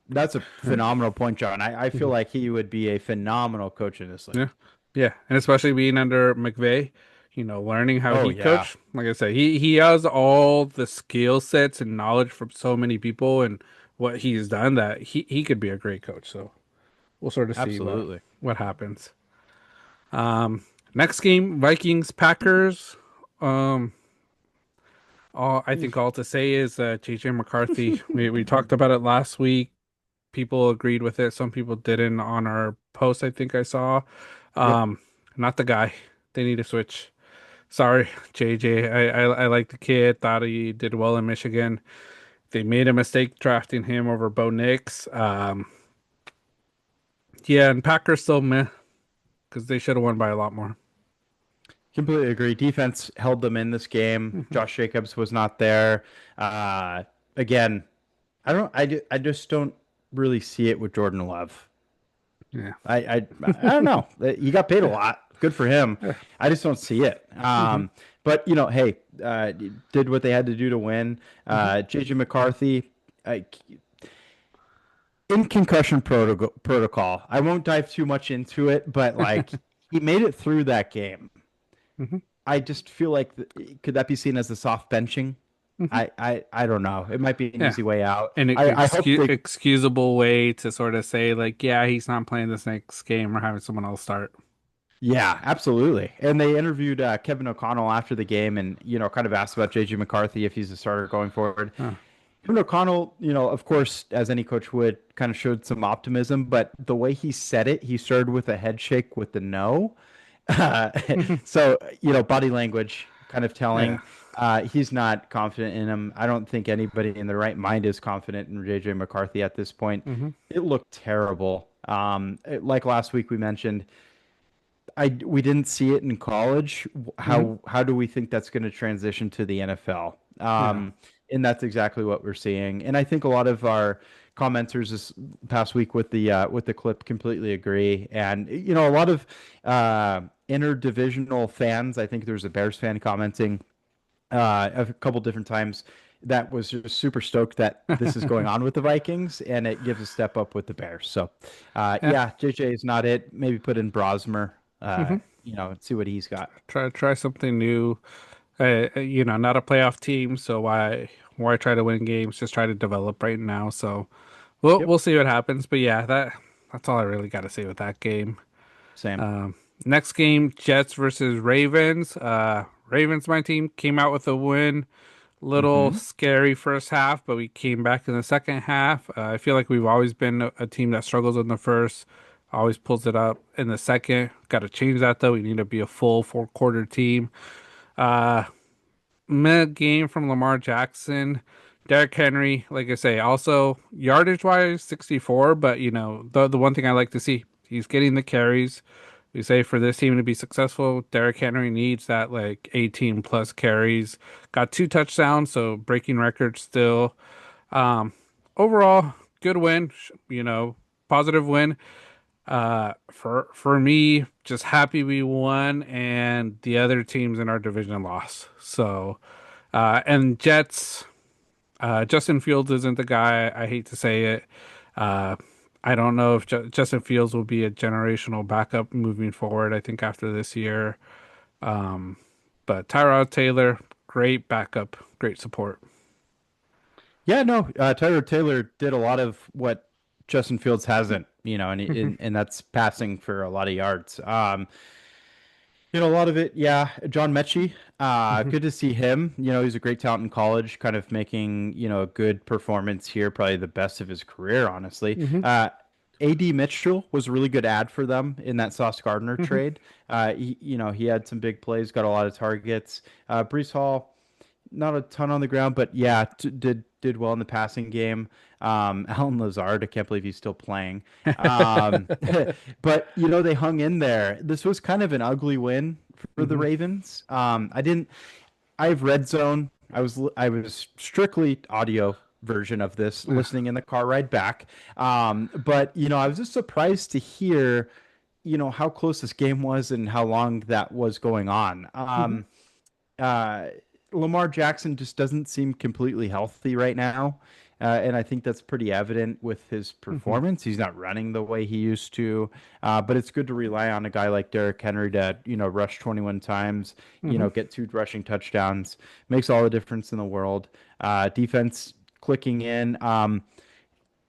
that's a phenomenal point, John. I feel Mhm. like he would be a phenomenal coach in this Yeah. league. Yeah. And especially being under McVay, learning how Oh he yeah, coached. Like I said, he has all the skill sets and knowledge from so many people and what he's done that he could be a great coach. So we'll sort of see absolutely. what happens. Next game, Vikings Packers. Um, all I think Oof. all to say is JJ McCarthy. We talked about it last week. People agreed with it. Some people didn't on our post, I think I saw. Yep. Um, Not the guy. They need to switch. Sorry, JJ. I like the kid. Thought he did well in Michigan. They made a mistake drafting him over Bo Nix. Yeah, and Packers still meh because they should have won by a lot more. Completely agree. Defense held them in this game. Mhm. Josh Jacobs was not there. Again, I just don't really see it with Jordan Love. Yeah. I don't know. He got paid a lot. good for him. Yeah. I just don't see it. Hmm. But hey, did what they had to do to win. Hmm. JJ McCarthy, uh, in concussion protocol. I won't dive too much into it, but like he made it through that game. Hmm. I just feel like could that be seen as a soft benching? Hmm. I don't know. It might be an Yeah. easy way out. An I hope they. excusable way to sort of say like, yeah, he's not playing this next game or having someone else start. Yeah, absolutely. And they interviewed Kevin O'Connell after the game, and kind of asked about JJ McCarthy if he's a starter going forward. Huh. Kevin O'Connell, of course, as any coach would, kind of showed some optimism, but the way he said it, he started with a head shake with the no. Uh, so, body language kind of Yeah. telling. He's not confident in him. I don't think anybody in their right mind is confident in JJ McCarthy at this point. Hmm. It looked terrible. Like last week we mentioned, we didn't see it in college. Hmm. How do we think that's going to transition to the NFL? Yeah. And that's exactly what we're seeing. And I think a lot of our commenters this past week with the clip completely agree. And a lot of interdivisional fans. I think there's a Bears fan commenting a couple different times that was just super stoked that this is going on with the Vikings, and it gives a step up with the Bears. So, Yeah. yeah, JJ is not it. Maybe put in Brosmer, Hmm. and see what he's got. Try something new. Not a playoff team, so why try to win games? Just try to develop right now. So Yep, we'll see what happens. But yeah, that's all I really got to say with that game. same. Um, Next game, Jets versus Ravens. Ravens, my team, came out with a win. Little Hmm. scary first half, but we came back in the second half. I feel like we've always been a team that struggles in the first, always pulls it up in the second. Got to change that though. We need to be a full four-quarter team. Uh, Mid game from Lamar Jackson. Derrick Henry, like I say, also yardage wise, 64. But the one thing I like to see, he's getting the carries. We say for this team to be successful, Derrick Henry needs that like 18 plus carries. Got 2 touchdowns, so breaking records still. Um, Overall, good win. Positive win. For me, just happy we won, and the other teams in our division lost. So, and Jets. Justin Fields isn't the guy. I hate to say it. Uh, I don't know if Justin Fields will be a generational backup moving forward. I think after this year. Um, but Tyrod Taylor, great backup, great support. Yeah, no, Tyler Taylor did a lot of what Justin Fields hasn't, and, Hmm. and that's passing for a lot of yards. A lot of it, yeah. John Mechie, Hmm. good to see him. He's a great talent in college, kind of making, a good performance here, probably the best of his career, honestly. Hmm. AD Mitchell was a really good ad for them in that Sauce Gardner Hmm. trade. He had some big plays, got a lot of targets. Brees Hall, not a ton on the ground, but yeah, did well in the passing game. Alan Lazard, I can't believe he's still playing. Um, but they hung in there. This was kind of an ugly win for the Hmm. Ravens. I have Red Zone. I was strictly audio version of this, Yeah. listening in the car ride back. But I was just surprised to hear how close this game was and how long that was going on. Hmm. Uh, Lamar Jackson just doesn't seem completely healthy right now. And I think that's pretty evident with his Hmm. performance. He's not running the way he used to. But it's good to rely on a guy like Derrick Henry to, rush 21 times, Hmm. get 2 rushing touchdowns. Makes all the difference in the world. Defense clicking in.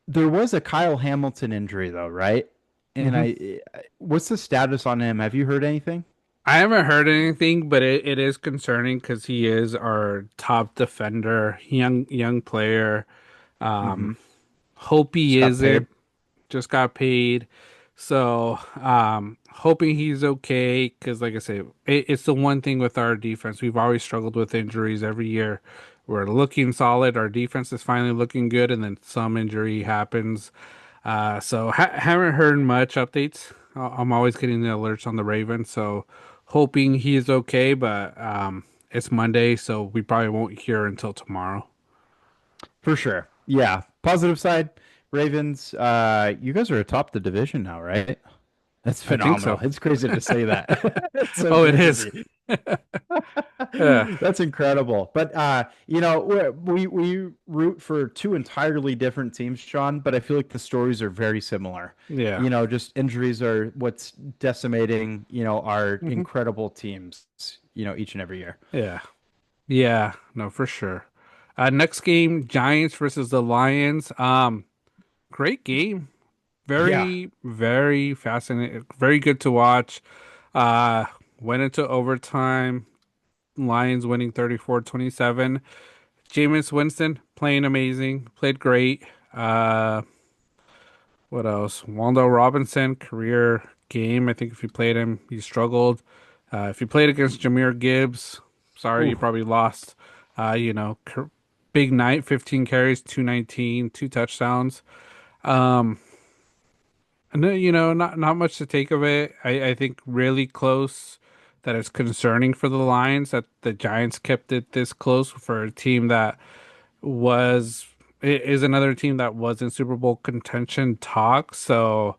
There was a Kyle Hamilton injury, though, right? And Hmm. what's the status on him? Have you heard anything? I haven't heard anything, but it is concerning because he is our top defender, young player. Mm-hmm. Um, Hope Just he got isn't. paid. Just got paid. So, hoping he's okay because, like I say, it's the one thing with our defense. We've always struggled with injuries every year. We're looking solid. Our defense is finally looking good, and then some injury happens. So haven't heard much updates. I'm always getting the alerts on the Ravens, so hoping he's okay. But it's Monday, so we probably won't hear until tomorrow. For sure. Yeah. Positive side, Ravens, you guys are atop the division now, right? That's I think phenomenal. so. It's crazy to say that. It's so Oh, it is. crazy. Yeah. That's incredible. But we root for two entirely different teams, Sean, but I feel like the stories are very similar. Yeah. Just injuries are what's decimating, our Hmm. incredible teams, each and every year. Yeah. Yeah. No, for sure. Next game, Giants versus the Lions. Great game. Yeah. Very, very fascinating. Very good to watch. Uh, Went into overtime. Lions winning 34-27. Jameis Winston playing amazing. Played great. Uh, what else? Wando Robinson, career game. I think if you played him, he struggled. If you played against Jameer Gibbs, sorry, you Ooh. probably lost. Uh, you know, big night, 15 carries, 219, two touchdowns. Um, and then, not much to take of it. I think really close. That is concerning for the Lions that the Giants kept it this close for a team that was is another team that was in Super Bowl contention talk. So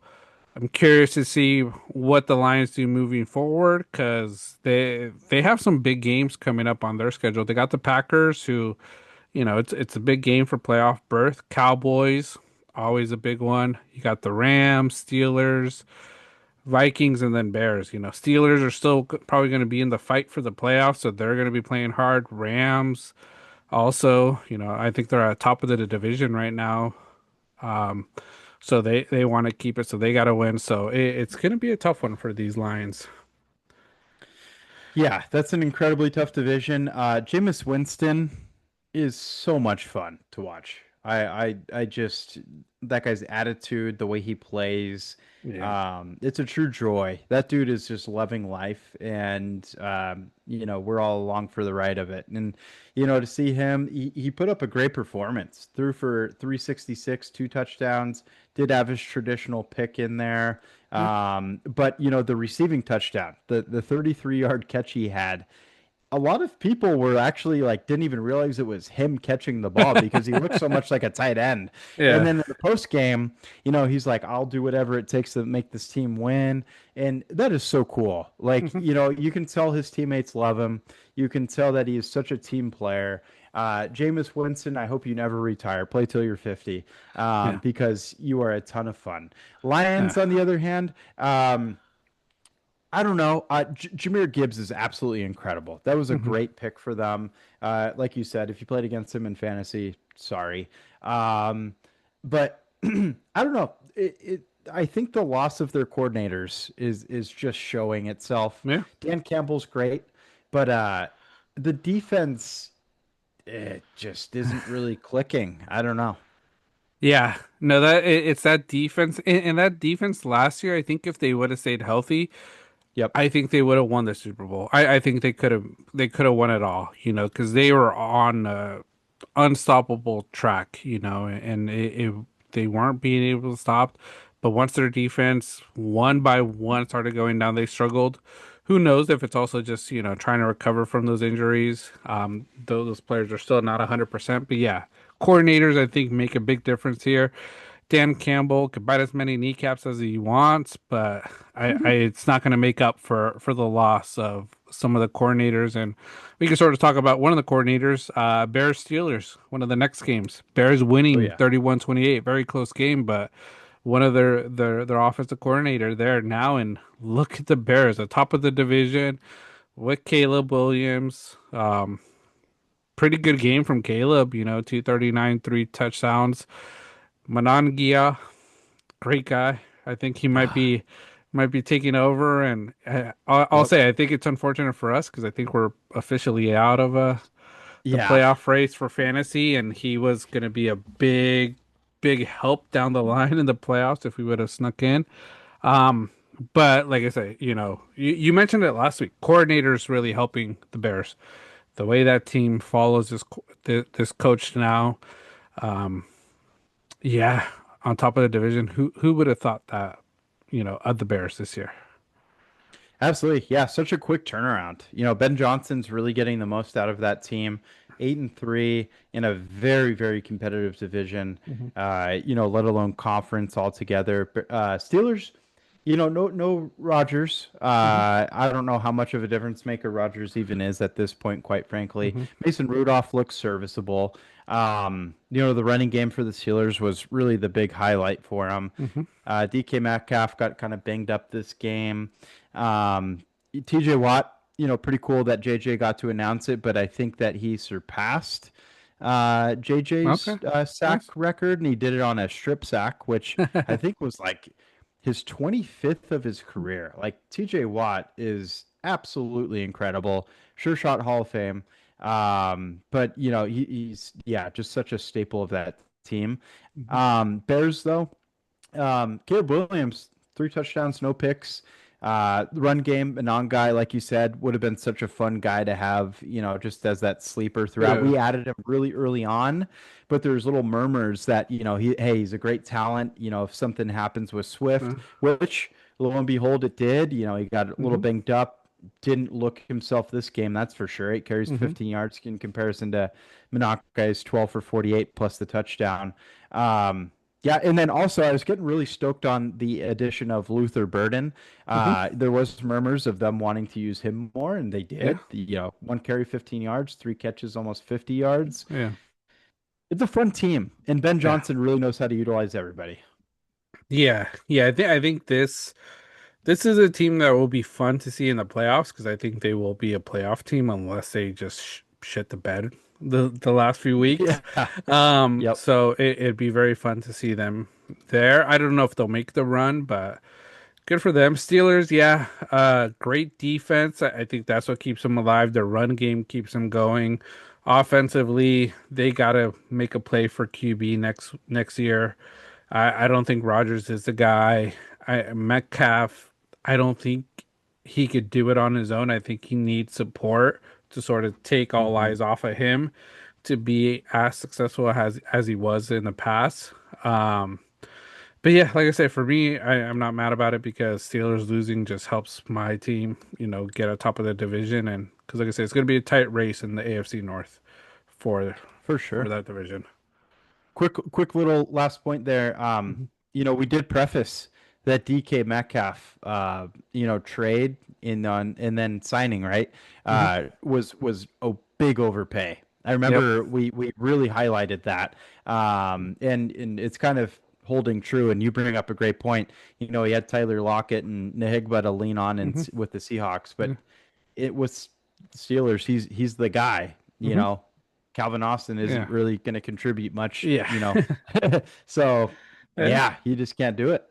I'm curious to see what the Lions do moving forward because they have some big games coming up on their schedule. They got the Packers, who it's a big game for playoff berth. Cowboys, always a big one. You got the Rams, Steelers, Vikings, and then Bears. Steelers are still probably going to be in the fight for the playoffs, so they're going to be playing hard. Rams also, I think they're at top of the division right now. Um, so they want to keep it, so they got to win. So it's going to be a tough one for these Lions. Yeah, that's an incredibly tough division. Jameis Winston is so much fun to watch. I just that guy's attitude, the way he plays, Yeah. it's a true joy. That dude is just loving life, and we're all along for the ride of it. And to see him, he put up a great performance. Threw for 366, two touchdowns. Did have his traditional pick in there. But the receiving touchdown, the 33-yard catch he had, a lot of people were actually like didn't even realize it was him catching the ball because he looked so much like a tight end. And Yeah. then in the post game, he's like, "I'll do whatever it takes to make this team win," and that is so cool. Like, Mhm. you can tell his teammates love him. You can tell that he is such a team player. Jameis Winston, I hope you never retire. Play till you're 50, Yeah. because you are a ton of fun. Yeah. Lions, on the other hand, I don't know. Jameer Gibbs is absolutely incredible. That was a Mhm. great pick for them. Like you said, if you played against him in fantasy, sorry. But I don't know. I think the loss of their coordinators is just showing itself. Yeah. Dan Campbell's great, but the defense, it just isn't really clicking. I don't know. Yeah. No, it's that defense, and that defense last year. I think if they would have stayed healthy, Yep. I think they would have won the Super Bowl. I think they could have won it all. Because they were on a unstoppable track. And they weren't being able to stop. But once their defense one by one started going down, they struggled. Who knows if it's also just trying to recover from those injuries. Those players are still not 100%. But yeah, coordinators I think make a big difference here. Dan Campbell could bite as many kneecaps as he wants, but it's not going to make up for the loss of some of the coordinators. And we can sort of talk about one of the coordinators, Bears Steelers, one of the next games. Bears Oh winning yeah. 31-28, very close game, but one of their offensive coordinator there now, and look at the Bears, the top of the division with Caleb Williams. Pretty good game from Caleb, 239, three touchdowns. Monangia, great guy. I think he might be taking over, and I'll Yep. say I think it's unfortunate for us because I think we're officially out of the Yeah. playoff race for fantasy, and he was going to be a big, big help down the line in the playoffs if we would have snuck in. Um, but like I say, you mentioned it last week. Coordinators really helping the Bears. The way that team follows this coach now, yeah, on top of the division. Who would have thought that, of the Bears this year? Absolutely. Yeah, such a quick turnaround. Ben Johnson's really getting the most out of that team. 8-3 in a very, very competitive division, Hmm. let alone conference altogether. Steelers, No Rodgers. Hmm. I don't know how much of a difference maker Rodgers even is at this point, quite frankly. Hmm. Mason Rudolph looks serviceable. The running game for the Steelers was really the big highlight for him. Hmm. DK Metcalf got kind of banged up this game. Um, TJ Watt, pretty cool that JJ got to announce it, but I think that he surpassed JJ's Okay, sack nice. record, and he did it on a strip sack, which I think was like his 25th of his career. Like TJ Watt is absolutely incredible. Sure shot Hall of Fame. But he's yeah, just such a staple of that team. Hmm. Bears though, Caleb Williams, 3 touchdowns, no picks. The run game, a non guy, like you said, would have been such a fun guy to have, just as that sleeper throughout. Yeah. We added him really early on, but there's little murmurs that, he's a great talent. If something happens with Swift, which lo and behold, it did. He got a little Hmm. banged up, didn't look himself this game, that's for sure. 8 carries, Hmm. 15 yards in comparison to Menakai's 12 for 48 plus the touchdown. Um, yeah, and then also I was getting really stoked on the addition of Luther Burden. Hmm. There was murmurs of them wanting to use him more, and they Yeah. did. 1 carry, 15 yards, 3 catches, almost 50 yards. Yeah. It's a fun team, and Ben Yeah. Johnson really knows how to utilize everybody. Yeah. Yeah. I think this is a team that will be fun to see in the playoffs because I think they will be a playoff team unless they just shit the bed the last few weeks. Yeah. Yep. So it'd be very fun to see them there. I don't know if they'll make the run, but good for them. Steelers, yeah, great defense. I think that's what keeps them alive. Their run game keeps them going. Offensively, they gotta make a play for QB next year. I don't think Rodgers is the guy. Metcalf, I don't think he could do it on his own. I think he needs support to sort of take all Hmm. eyes off of him to be as successful as he was in the past. Um, but yeah, like I said, for me, I'm not mad about it because Steelers losing just helps my team, get on top of the division, and because like I said, it's going to be a tight race in the AFC North for For for sure. that division. Quick little last point there. Hmm. We did preface that DK Metcalf, trade in on and then signing, right? Hmm. Was a big overpay. I Yep. remember we really highlighted that. And it's kind of holding true. And you bring up a great point. He had Tyler Lockett and Nahigba to lean on and Hmm. with the Seahawks, Yeah. but it was Steelers. He's the guy. Hmm. Calvin Austin isn't Yeah. really going to contribute much. Yeah. So Yeah. yeah, he just can't do it.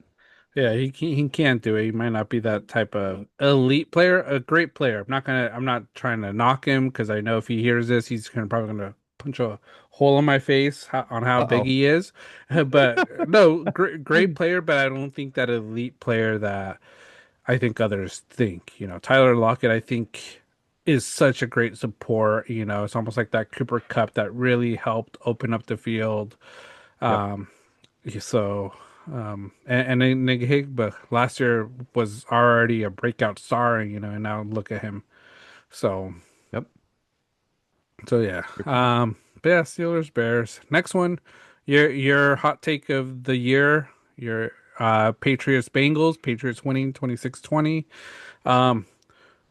Yeah, he can't do it. He might not be that type of elite player, a great player. I'm not trying to knock him because I know if he hears this, he's probably gonna punch a hole in my face on how big Uh-oh. he is. But no, great player, but I don't think that elite player that I think others think. Tyler Lockett, I think is such a great support. It's almost like that Cooper Cup that really helped open up the field. Yep. Um, so, and then Nick Higba last year was already a breakout star, and now look at him. So, Yep. so yeah. Good point. But yeah, Steelers, Bears. Next one, your hot take of the year, your Patriots, Bengals, Patriots winning 26-20. Um,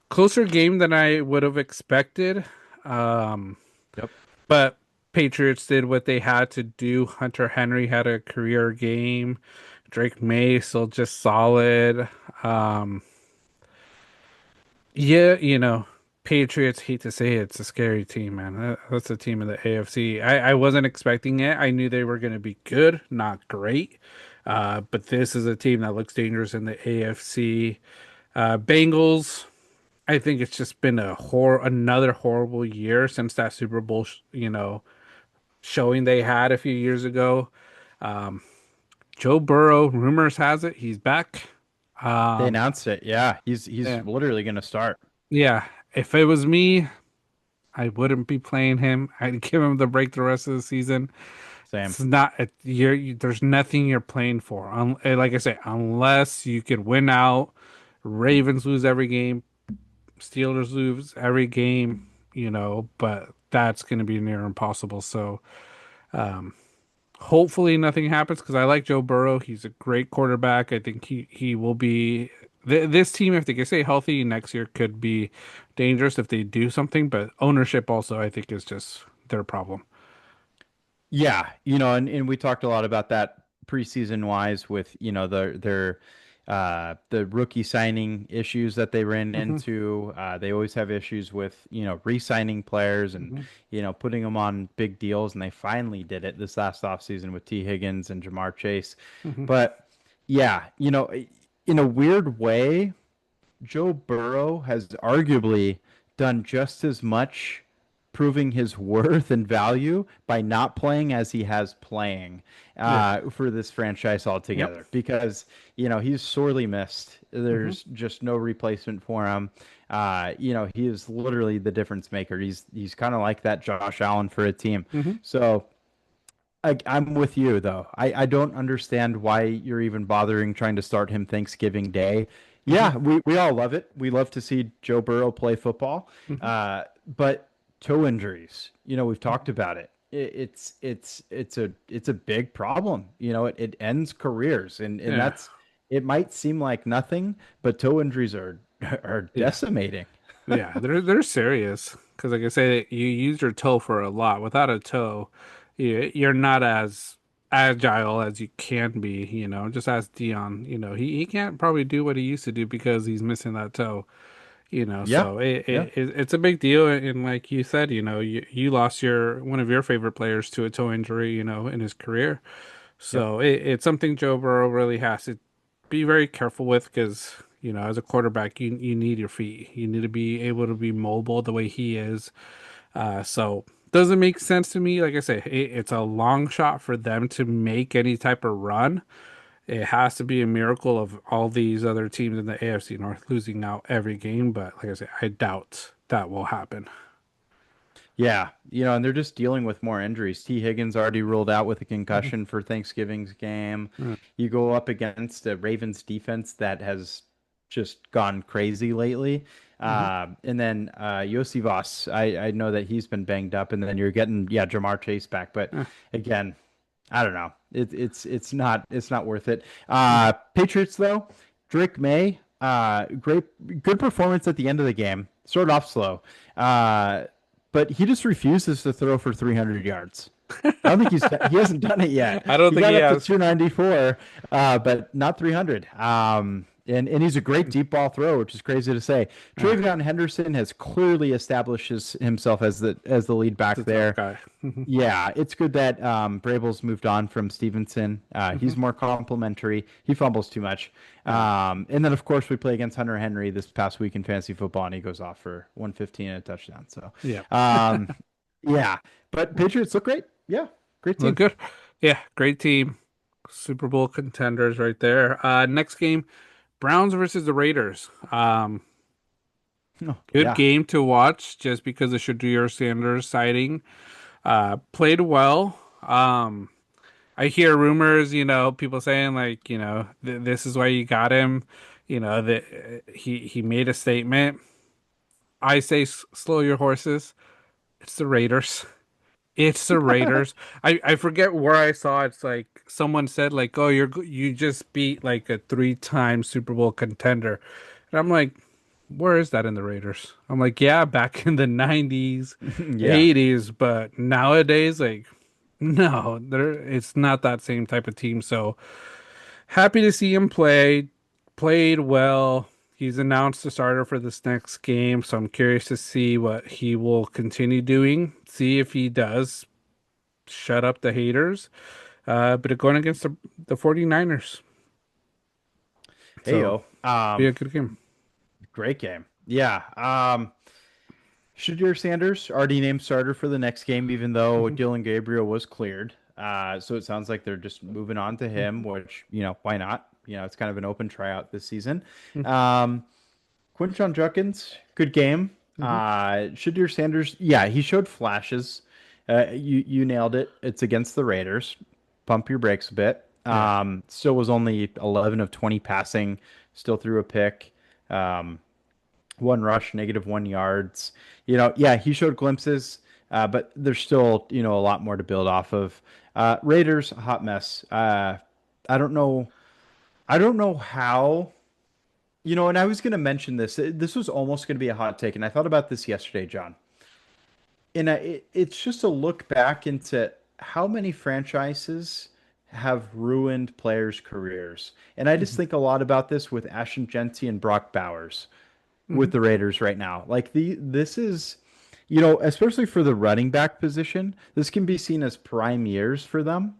Closer game than I would have expected. Um, Yep. but Patriots did what they had to do. Hunter Henry had a career game. Drake May still just solid. Um, yeah, Patriots, hate to say it, it's a scary team, man. That's a team in the AFC. I wasn't expecting it. I knew they were going to be good, not great. But this is a team that looks dangerous in the AFC. Bengals, I think it's just been another horrible year since that Super Bowl, showing they had a few years ago. Um, Joe Burrow, rumors has it he's back. They Um, announced it. Yeah, he's yeah, literally going to start. yeah. If it was me, I wouldn't be playing him. I'd give him the break the rest of the season. Same. It's not there's nothing you're playing for. Like I say, unless you could win out, Ravens lose every game, Steelers lose every game, but that's going to be near impossible. So, um, Hopefully nothing happens because I like Joe Burrow. He's a great quarterback. I think he will be this team, if they can stay healthy next year, could be dangerous if they do something. But ownership also, I think, is just their problem. Yeah, and we talked a lot about that preseason wise with, the rookie signing issues that they ran Hmm. into. They always have issues with, re-signing players and, Hmm. putting them on big deals, and they finally did it this last offseason with T. Higgins and Jamar Chase. Hmm. But yeah, in a weird way, Joe Burrow has arguably done just as much proving his worth and value by not playing as he has playing Yeah. for this franchise Yep. altogether because, he's sorely missed. Hmm. There's just no replacement for him. He is literally the difference maker. He's kind of like that Josh Allen for a team. Hmm. So I'm with you though. I don't understand why you're even bothering trying to start him Thanksgiving Day. Hmm. Yeah, we all love it. We love to see Joe Burrow play football. Hmm. But toe injuries, we've talked about it. It's a big problem. It ends careers, and Yeah. that's it might seem like nothing, but toe injuries are Yeah. decimating. Yeah. They're serious because, like I say, you use your toe for a lot. Without a toe, you're not as agile as you can be. Just ask Dion. He can't probably do what he used to do because he's missing that toe. Yeah, So yeah, it's a big deal. And like you said, you lost your one of your favorite players to a toe injury, in his career. yep. So it's something Joe Burrow really has to be very careful with because, as a quarterback, you need your feet. You need to be able to be mobile the way he is. So doesn't make sense to me. Like I say, it's a long shot for them to make any type of run. It has to be a miracle of all these other teams in the AFC North losing out every game. But like I say, I doubt that will happen. Yeah, and they're just dealing with more injuries. T. Higgins already ruled out with a Mhm. concussion for Thanksgiving's game. Mm. You go up against a Ravens defense that has just gone crazy lately. Mhm. And then Yossi Voss, I know that he's been banged up, and then you're getting Jamar Chase back. But Eh. again, I don't know. It's not worth it. Mhm. Patriots though, Drake May, good performance at the end of the game. Started off slow. But he just refuses to throw for 300 yards. I don't think he hasn't done it yet. I don't He think got he up to has. 294, but not 300. And he's a great deep ball thrower, which is crazy to say. Ah, Travion Henderson has clearly established himself as the lead it's back a tough there. guy. Mhm. Yeah, it's good that Brable's moved on from Stevenson. Mhm. He's more complimentary. He fumbles too much. Yeah. And then, of course, we play against Hunter Henry this past week in fantasy football, and he goes off for 115 and a touchdown. So, Yeah. um, yeah, but Patriots look great. Yeah, great Look team. good. Yeah. Great team. Super Bowl contenders right there. Next game, Browns versus the Raiders. Oh, Good yeah. game to watch just because of Shadur Sanders sighting. Played well. I hear rumors, people saying like, this is why you got him, that he made a statement. I say slow your horses. It's the Raiders. It's the Raiders. I forget where I saw it's like someone said like, "Oh, you just beat like a three-time Super Bowl contender." And I'm like, "Where is that in the Raiders?" I'm like, "Yeah, back in the 90s, Yeah. 80s, but nowadays like no, it's not that same type of team." So, happy to see him play. Played well. He's announced the starter for this next game, so I'm curious to see what he will continue doing. See if he does shut up the haters. But going against the 49ers. Hey, So yo. be a good game. Great game. Yeah. Shadir Sanders already named starter for the next game, even though Hmm. Dylan Gabriel was cleared. So it sounds like they're just moving on to him, which, why not? It's kind of an open tryout this season. Um, Quinshon Judkins, good game. Hmm. Shadir Sanders, yeah, he showed flashes. You nailed it. It's against the Raiders. Pump your brakes a bit. Yeah. Still was only 11 of 20 passing. Still threw a pick. Um, one rush, -1 yards. Yeah, he showed glimpses. but there's still, a lot more to build off of. Raiders, a hot mess. I don't know. I don't know how, and I was going to mention this. This was almost going to be a hot take, and I thought about this yesterday, John. And it's just a look back into how many franchises have ruined players' careers. And I just Mhm. think a lot about this with Ashton Genty and Brock Bowers with Mhm. the Raiders right now. Like this is, especially for the running back position, this can be seen as prime years for them.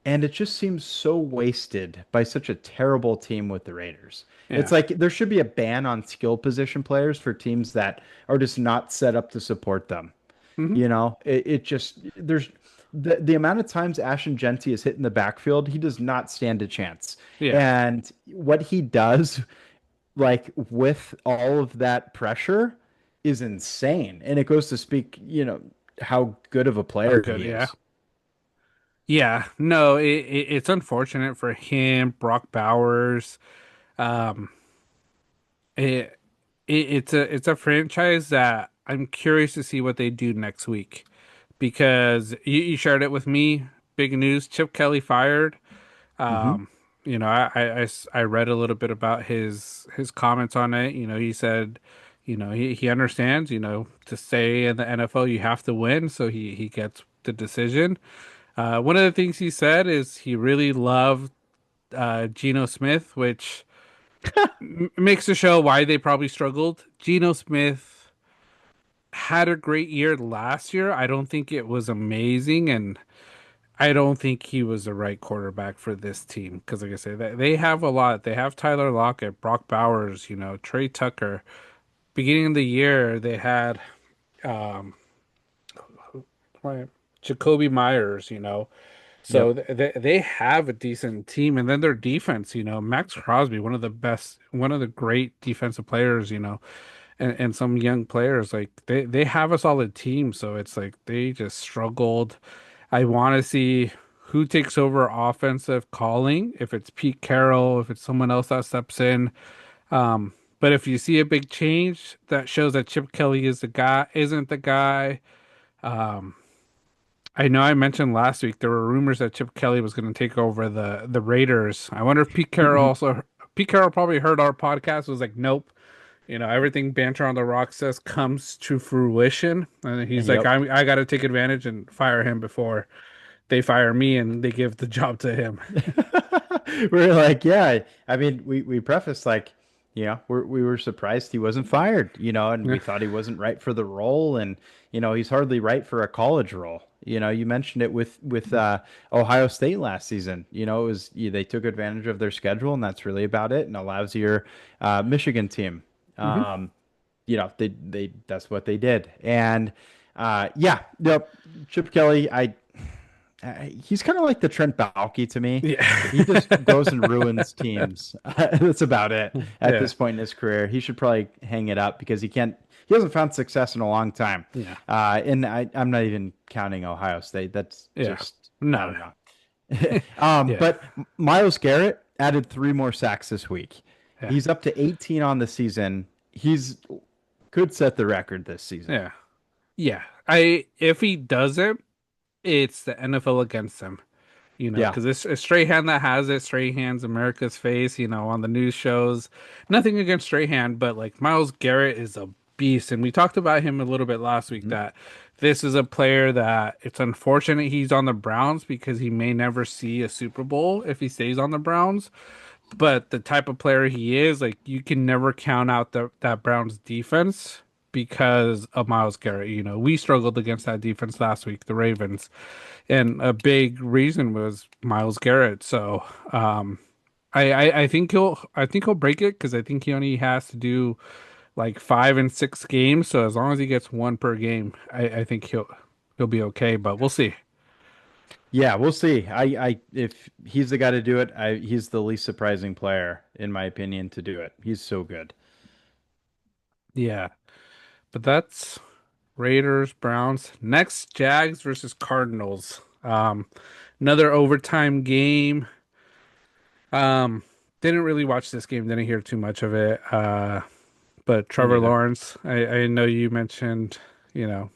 And it just seems so wasted by such a terrible team with the Raiders. It's Yeah. like there should be a ban on skill position players for teams that are just not set up to support them. Mhm. It just there's the amount of times Ashton Genty is hit in the backfield, he does not stand a chance. Yeah. And what he does, like with all of that pressure, is insane. And it goes to speak, how good of a Oh, player good. he Yeah. is. Yeah. No, it's unfortunate for him, Brock Bowers. Um, it, it's a franchise that I'm curious to see what they do next week because you shared it with me. Big news: Chip Kelly fired. Hmm. Um, I read a little bit about his comments on it. He said, he understands. To stay in the NFL, you have to win. So he gets the decision. One of the things he said is he really loved Geno Smith, which makes the show why they probably struggled. Geno Smith had a great year last year. I don't think it was amazing, and I don't think he was the right quarterback for this team because, like I say, they have a lot. They have Tyler Lockett, Brock Bowers, Trey Tucker. Beginning of the year, they had um, Jacoby Myers, So Yep. they have a decent team, and then their defense, Max Crosby, one of the best, one of the great defensive players, and some young players, like they have a solid team. So it's like they just struggled. I want to see who takes over offensive calling, if it's Pete Carroll, if it's someone else that steps in. But if you see a big change, that shows that Chip Kelly is the guy, isn't the guy. Um, I know I mentioned last week there were rumors that Chip Kelly was going to take over the Raiders. I wonder if Pete Carroll probably heard our podcast was like, nope. Everything Banter on the Rock says comes to fruition, and he's like, Yep. I got to take advantage and fire him before they fire me and they give the job to him. We're like, yeah. I mean, we prefaced like, we were surprised he wasn't fired, and Yeah. we thought he wasn't right for the role, and he's hardly right for a college role. You mentioned it with Ohio State last season. It was they took advantage of their schedule, and that's really about it. And a lousier Michigan team. Hmm. Um, they that's what they did, and yeah, Chip Kelly, he's kind of like the Trent Baalke to me. He just Yeah. goes and ruins teams. That's about it at Yeah. this point in his career. He should probably hang it up because he can't. He hasn't found success in a long time. Yeah. And I'm not even counting Ohio State. That's Yeah. just I No. don't know. Yeah. But Miles Garrett added 3 more sacks this week. Yeah. He's up to 18 on the season. He's could set the record this season. Yeah. Yeah. I if he doesn't, it's the NFL against him. Yeah. Because it's Strahan that has it. Strahan's America's face, on the news shows. Nothing against Strahan, but like Miles Garrett is a beast. And we talked about him a little bit last week Mhm. that this is a player that it's unfortunate he's on the Browns because he may never see a Super Bowl if he stays on the Browns. But the type of player he is, like you can never count out that Browns defense because of Miles Garrett. We struggled against that defense last week, the Ravens, and a big reason was Miles Garrett. So I think he'll break it because I think he only has to do like 5 and 6 games. So as long as he gets one per game, I think he'll be okay. But we'll see. Yeah, we'll see. If he's the guy to do it, he's the least surprising player, in my opinion, to do it. He's so good. Yeah, but that's Raiders, Browns. Next, Jags versus Cardinals. Another overtime game. Um, didn't really watch this game, didn't hear too much of it. But Me Trevor neither. Lawrence, I know you mentioned, you know,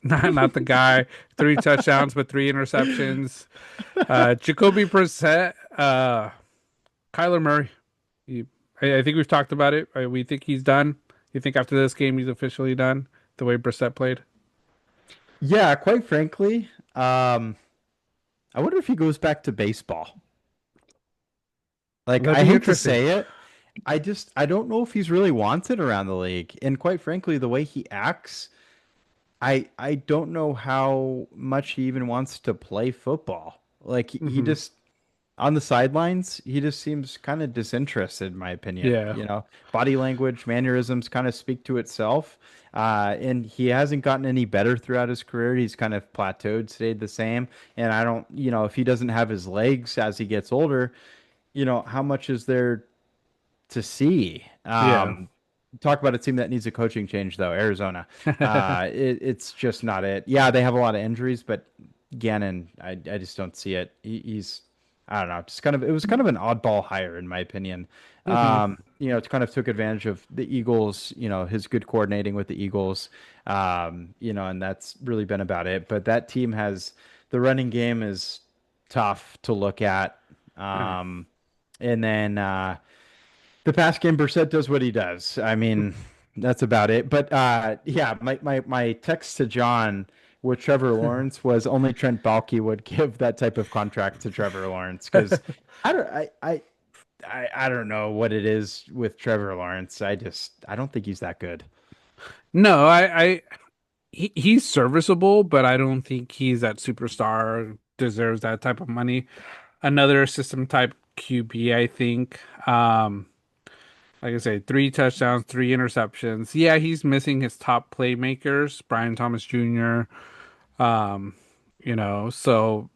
not the guy. 3 touchdowns, but 3 interceptions. Jacoby Brissett, Kyler Murray. He, I think we've talked about it. We think he's done. You think after this game he's officially done the way Brissett played? Yeah, quite frankly, I wonder if he goes back to baseball. Like, That'd I be hate to interesting. say it, I don't know if he's really wanted around the league. And quite frankly, the way he acts, I don't know how much he even wants to play football. Like he Hmm. just on the sidelines, he just seems kind of disinterested, in my opinion. Yeah. Body language, mannerisms kind of speak to itself. And he hasn't gotten any better throughout his career. He's kind of plateaued, stayed the same. And I don't, if he doesn't have his legs as he gets older, how much is there to see? Yeah. Talk about a team that needs a coaching change, though. Arizona. It's just not it. Yeah, they have a lot of injuries, but Gannon, I just don't see it. He's, I don't know, just kind of, it was kind of an oddball hire, in my opinion. Hmm. It kind of took advantage of the Eagles, his good coordinating with the Eagles, and that's really been about it. But that team the running game is tough to look at. Yeah. And then, the pass game, Brissett does what he does. I mean, that's about it. But yeah, my text to John with Trevor Lawrence was only Trent Baalke would give that type of contract to Trevor Lawrence because I don't I don't know what it is with Trevor Lawrence. I don't think he's that good. No, he's serviceable, but I don't think he's that superstar, deserves that type of money. Another system type QB, I think. Like I say, 3 touchdowns, 3 interceptions. Yeah, he's missing his top playmakers, Brian Thomas Jr. Um, so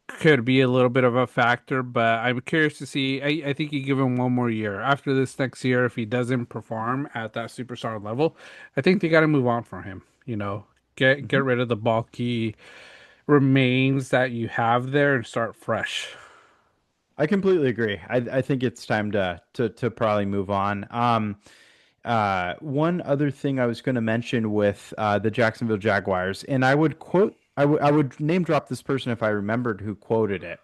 could be a little bit of a factor, but I'm curious to see. I think you give him 1 more year. After this next year, if he doesn't perform at that superstar level, I think they got to move on from him. Get Mhm. rid of the bulky remains that you have there and start fresh. I completely agree. I think it's time to probably move on. One other thing I was going to mention with the Jacksonville Jaguars, and I would name drop this person if I remembered who quoted it,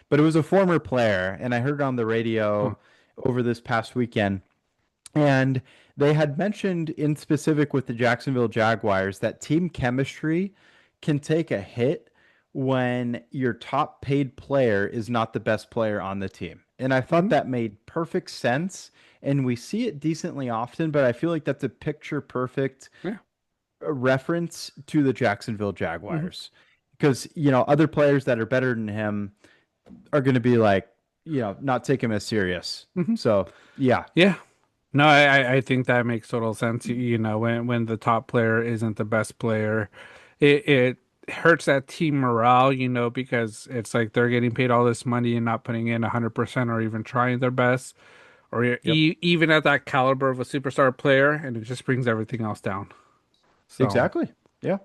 but it was a former player, and I heard it on the Huh. radio over this past weekend, and they had mentioned in specific with the Jacksonville Jaguars that team chemistry can take a hit when your top paid player is not the best player on the team. And I thought Hmm. that made perfect sense. And we see it decently often, but I feel like that's a picture perfect Yeah. reference to the Jacksonville Hmm. Jaguars. Because, other players that are better than him are going to be like, not take him as serious. Hmm. So, yeah, Yeah. No, I think that makes total sense. When the top player isn't the best player, it hurts that team morale, because it's like they're getting paid all this money and not putting in 100% or even trying their best, or yep, even at that caliber of a superstar player, and it just brings everything else down. So exactly. Yeah.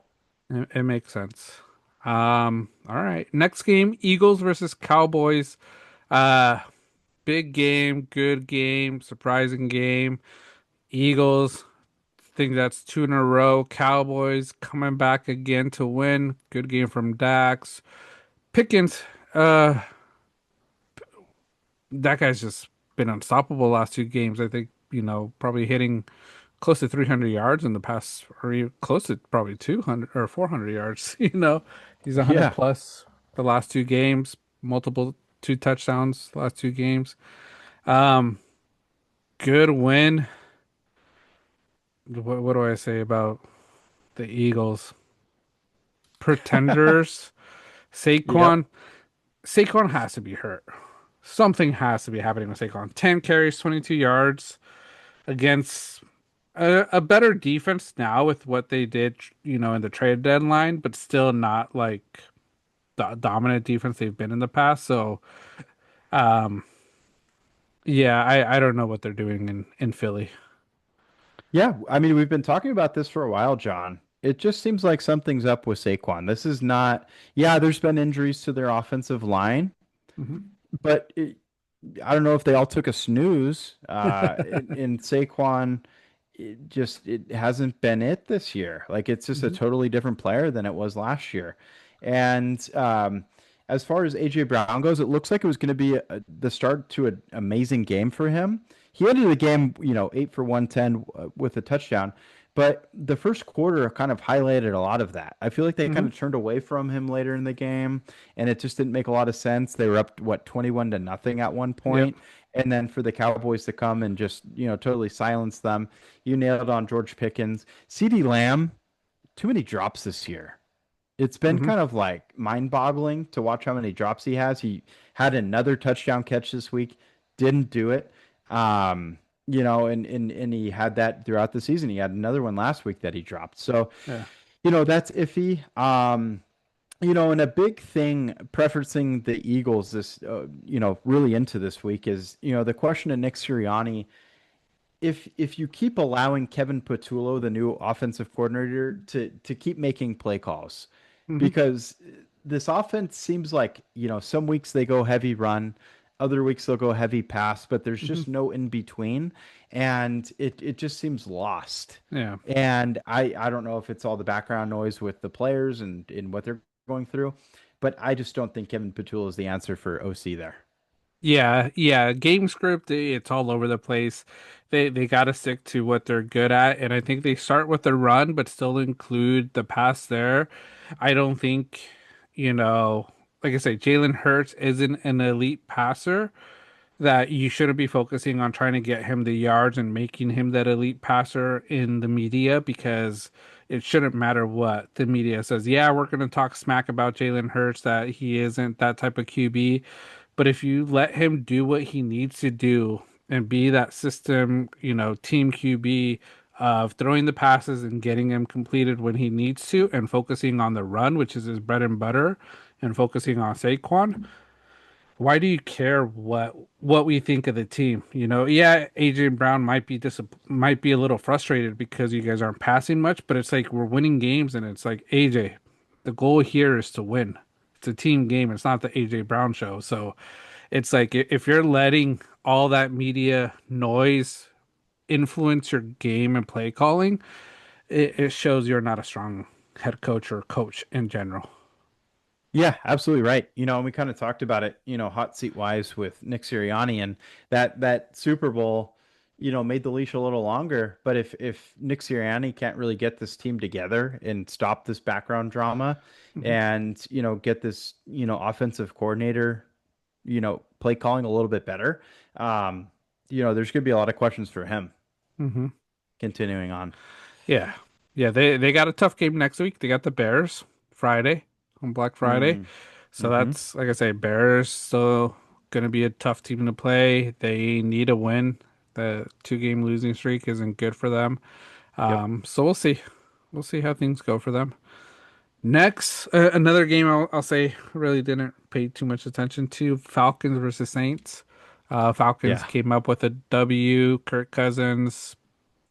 it makes sense. All right. Next game, Eagles versus Cowboys. Uh, Big game, good game, surprising game. Eagles, think that's 2 in a row. Cowboys coming back again to win. Good game from Dax. Pickens, uh, that guy's just been unstoppable last 2 games. I think, probably hitting close to 300 yards in the past, or even close to probably 200 or 400 yards. He's 100 Yeah. plus the last 2 games, multiple 2 touchdowns last 2 games. Um, Good win. What do I say about the Eagles? Pretenders. Yep. Saquon. Saquon has to be hurt. Something has to be happening with Saquon. 10 carries, 22 yards against a better defense now with what they did, in the trade deadline, but still not like the dominant defense they've been in the past. So, um, yeah, I don't know what they're doing in Philly. Yeah. I mean, we've been talking about this for a while, John. It just seems like something's up with Saquon. This is not, yeah, there's been injuries to their offensive line, Hmm. but I don't know if they all took a snooze in Saquon. it hasn't been it this year. Like it's just a Hmm. totally different player than it was last year. And as far as AJ Brown goes, it looks like it was going to be the start to an amazing game for him. He ended the game, 8 for 110 with a touchdown. But the first quarter kind of highlighted a lot of that. I feel like they kind Hmm. of turned away from him later in the game, and it just didn't make a lot of sense. They were up, what, 21 to nothing at one Yep. point, and then for the Cowboys to come and just, totally silence them. You nailed on George Pickens. CeeDee Lamb, too many drops this year. It's been Hmm. kind of like mind-boggling to watch how many drops he has. He had another touchdown catch this week, didn't do it. Um, and he had that throughout the season. He had another one last week that he dropped. So, Yeah. that's iffy. And a big thing preferencing the Eagles this, really into this week is, the question of Nick Sirianni, if you keep allowing Kevin Patullo, the new offensive coordinator, to keep making play calls, Hmm. because this offense seems like, some weeks they go heavy run, other weeks they'll go heavy pass, but there's Hmm. just no in between, and it just seems lost. Yeah. And I don't know if it's all the background noise with the players and what they're going through, but I just don't think Kevin Patullo is the answer for OC there. Yeah, yeah. Game script, it's all over the place. They got to stick to what they're good at, and I think they start with the run, but still include the pass there. I don't think, you know, like I say, Jalen Hurts isn't an elite passer that you shouldn't be focusing on trying to get him the yards and making him that elite passer in the media because it shouldn't matter what the media says. Yeah, we're going to talk smack about Jalen Hurts that he isn't that type of QB. But if you let him do what he needs to do and be that system, team QB of throwing the passes and getting them completed when he needs to and focusing on the run, which is his bread and butter, and focusing on Saquon, why do you care what we think of the team? Yeah, AJ Brown might be a little frustrated because you guys aren't passing much, but it's like we're winning games and it's like AJ, the goal here is to win. It's a team game. It's not the AJ Brown show. So it's like if you're letting all that media noise influence your game and play calling, it shows you're not a strong head coach or coach in general. Yeah, absolutely right. And we kind of talked about it, hot seat wise with Nick Sirianni, and that Super Bowl, made the leash a little longer. But if Nick Sirianni can't really get this team together and stop this background drama Hmm. and, get this, offensive coordinator, play calling a little bit better, there's going to be a lot of questions for him Hmm. continuing on. Yeah. Yeah, they got a tough game next week. They got the Bears Friday on Black Friday. Mm, So hmm. that's like I say, Bears still gonna be a tough team to play. They need a win. The 2-game losing streak isn't good for them. Yep. So we'll see. We'll see how things go for them. Next, another game I'll say really didn't pay too much attention to, Falcons versus Saints. Falcons Yeah. came up with a W. Kirk Cousins,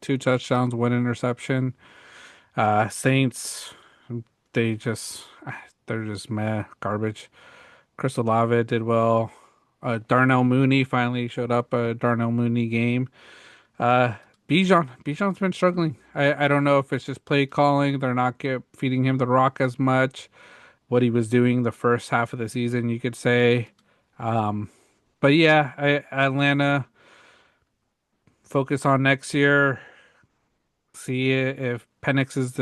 2 touchdowns, 1 interception. Saints, they just they're just meh garbage. Chris Olave did well. Darnell Mooney finally showed up a Darnell Mooney game. Uh, Bijan's been struggling. I don't know if it's just play calling. They're not feeding him the rock as much. What he was doing the first half of the season, you could say. Um, but yeah, Atlanta focus on next year. See if Penix is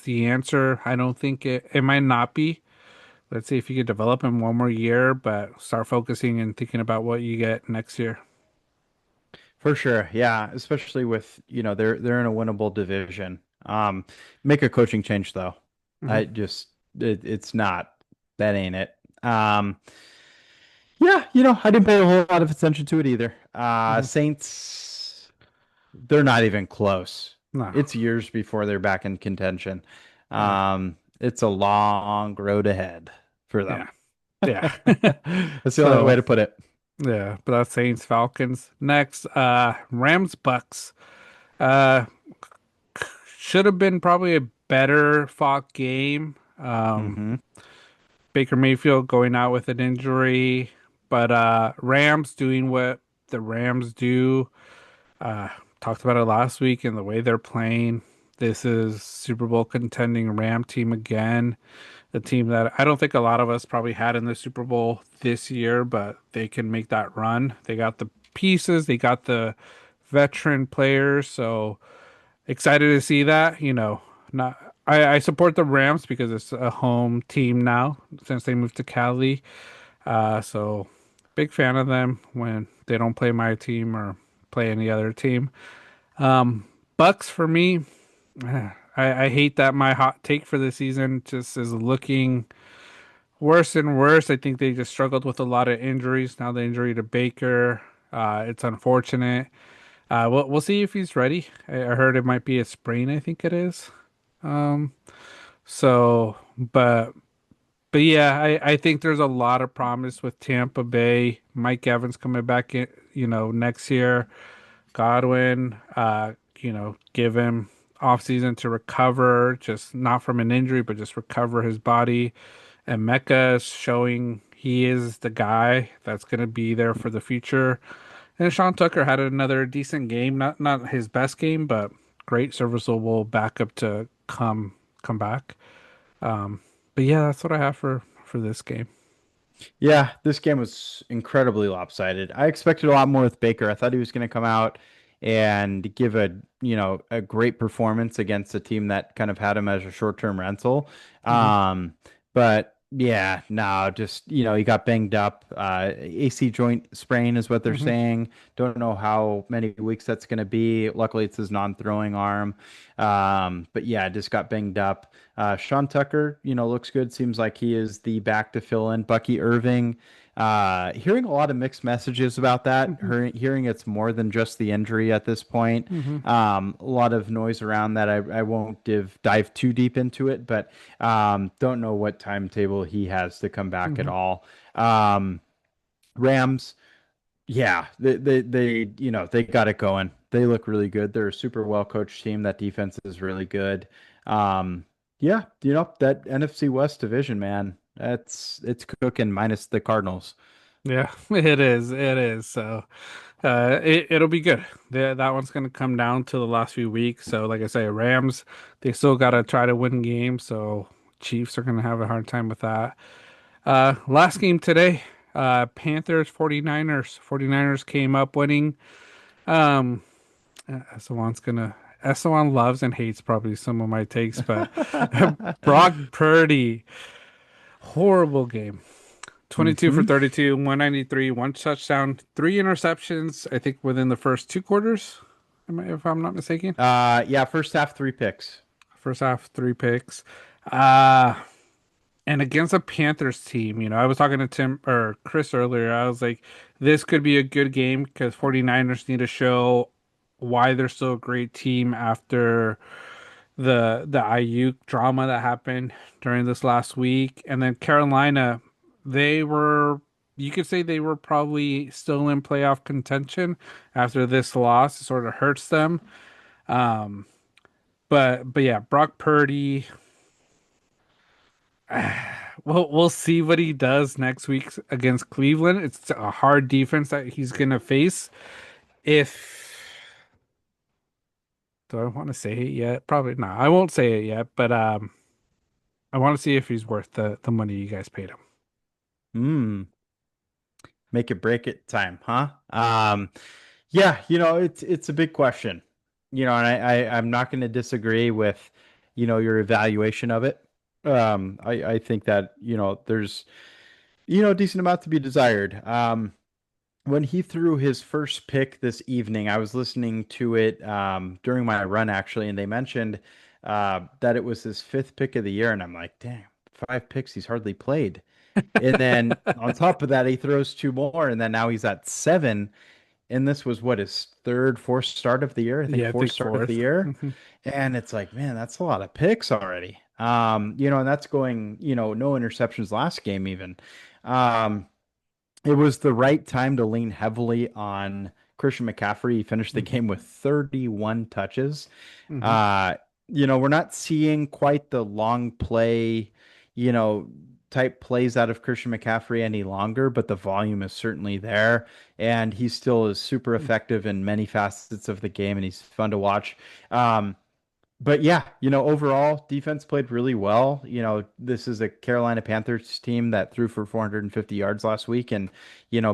the answer. I don't think it might not be. Let's see if you could develop him one more year, but start focusing and thinking about what you get next year. For sure. Yeah, especially with, they're in a winnable division. Make a coaching change though. Hmm. I just it's not that ain't it. Um, yeah, I didn't pay a whole lot of attention to it either. Hmm. Saints, they're not even close. No. It's years before they're back in contention. Yeah. It's a long road ahead for Yeah. them. Yeah. That's the only So way to put it. yeah, but that's Saints Falcons. Next, Rams Bucks. Uh should have been probably a better fought game. Hmm. Baker Mayfield going out with an injury, but Rams doing what the Rams do. talked about it last week and the way they're playing. This is Super Bowl contending Ram team again. The team that I don't think a lot of us probably had in the Super Bowl this year, but they can make that run. They got the pieces, they got the veteran players, so excited to see that. Not I support the Rams because it's a home team now since they moved to Cali. So big fan of them when they don't play my team or play any other team. Bucks for me, I hate that my hot take for the season just is looking worse and worse. I think they just struggled with a lot of injuries. Now the injury to Baker, it's unfortunate. We'll see if he's ready. I heard it might be a sprain. I think it is. Um, but yeah, I think there's a lot of promise with Tampa Bay. Mike Evans coming back in, next year. Godwin, give him off season to recover, just not from an injury, but just recover his body. And Mecca is showing he is the guy that's going to be there for the future. And Sean Tucker had another decent game, not his best game, but great serviceable backup to come back. But yeah, that's what I have for this game. Yeah, this game was incredibly lopsided. I expected a lot more with Baker. I thought he was going to come out and give a great performance against a team that kind of had him as a short-term rental. Hmm. But yeah, no, just, he got banged up. AC joint sprain is what they're Hmm. saying. Don't know how many weeks that's going to be. Luckily, it's his non-throwing arm. But yeah, just got banged up. Sean Tucker, looks good. Seems like he is the back to fill in. Bucky Irving, hearing a lot of mixed messages about that. Hmm. Hearing it's more than just the injury at this point. Hmm. A lot of noise around that. I won't dive too deep into it, but don't know what timetable he has to come back at Hmm. all. Rams, yeah, they got it going. They look really good. They're a super well coached team. That defense is really good. Um, yeah, that NFC West division, man, it's cooking minus the Cardinals. Yeah, it is. It is. So, it'll be good. That one's going to come down to the last few weeks. So, like I say, Rams, they still got to try to win games. So, Chiefs are going to have a hard time with that. Last game today, Panthers 49ers. 49ers came up winning. Um, Esteban's gonna Esteban loves and hates probably some of my takes, but Brock Purdy, horrible game. 22 for Hmm. 32, 193, one touchdown, three interceptions, I think within the first two quarters, if I'm not mistaken. Yeah, first half 3 picks. First half, three picks. Uh, and against a Panthers team, I was talking to Tim or Chris earlier. I was like, this could be a good game because 49ers need to show why they're still a great team after the IU drama that happened during this last week. And then Carolina, they were you could say they were probably still in playoff contention after this loss. It sort of hurts them. Um, but yeah, Brock Purdy, we'll see what he does next week against Cleveland. It's a hard defense that he's gonna face. If do I want to say it yet? Probably not. I won't say it yet, but I want to see if he's worth the money you guys paid him. Hmm. Make it break it time, huh? Yeah, it's a big question. And I'm not going to disagree with, your evaluation of it. I think that, there's, a decent amount to be desired. When he threw his first pick this evening, I was listening to it during my run actually, and they mentioned that it was his fifth pick of the year, and I'm like, damn, 5 picks, he's hardly played. And then on top of that, he throws two more, and then now he's at seven. And this was what his third, fourth start of the year. I think Yeah, I fourth think start of the fourth. year. Hmm. And it's like, man, that's a lot of picks already. And that's going, no interceptions last game even. Um, it was the right time to lean heavily on Christian McCaffrey. He finished the Hmm. game with 31 touches. Hmm. Uh, we're not seeing quite the long play, you know, type plays out of Christian McCaffrey any longer, but the volume is certainly there, and he still is super effective in many facets of the game, and he's fun to watch. Um, but yeah, overall defense played really well. This is a Carolina Panthers team that threw for 450 yards last week, and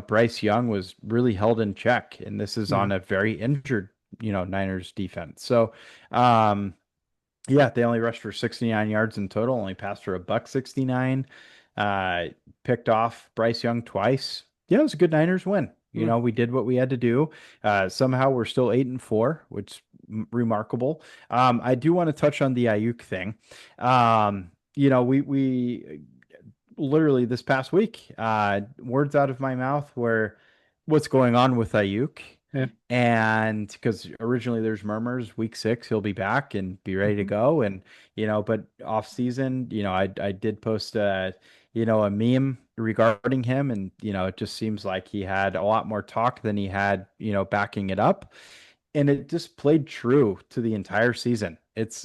Bryce Young was really held in check, and this is Yeah. on a very injured, Niners defense. So, yeah, they only rushed for 69 yards in total, only passed for a buck 69. Uh, Picked off Bryce Young twice. Yeah, it was a good Niners win. Mm. We did what we had to do. Somehow we're still 8-4, which remarkable. I do want to touch on the Ayuk thing. We literally this past week, words out of my mouth were what's going on with Ayuk. Yeah. And because originally there's murmurs, week 6 he'll be back and be ready to Mhm. go. And but off season, I did post a meme regarding him, and it just seems like he had a lot more talk than he had backing it up, and it just played true to the entire season.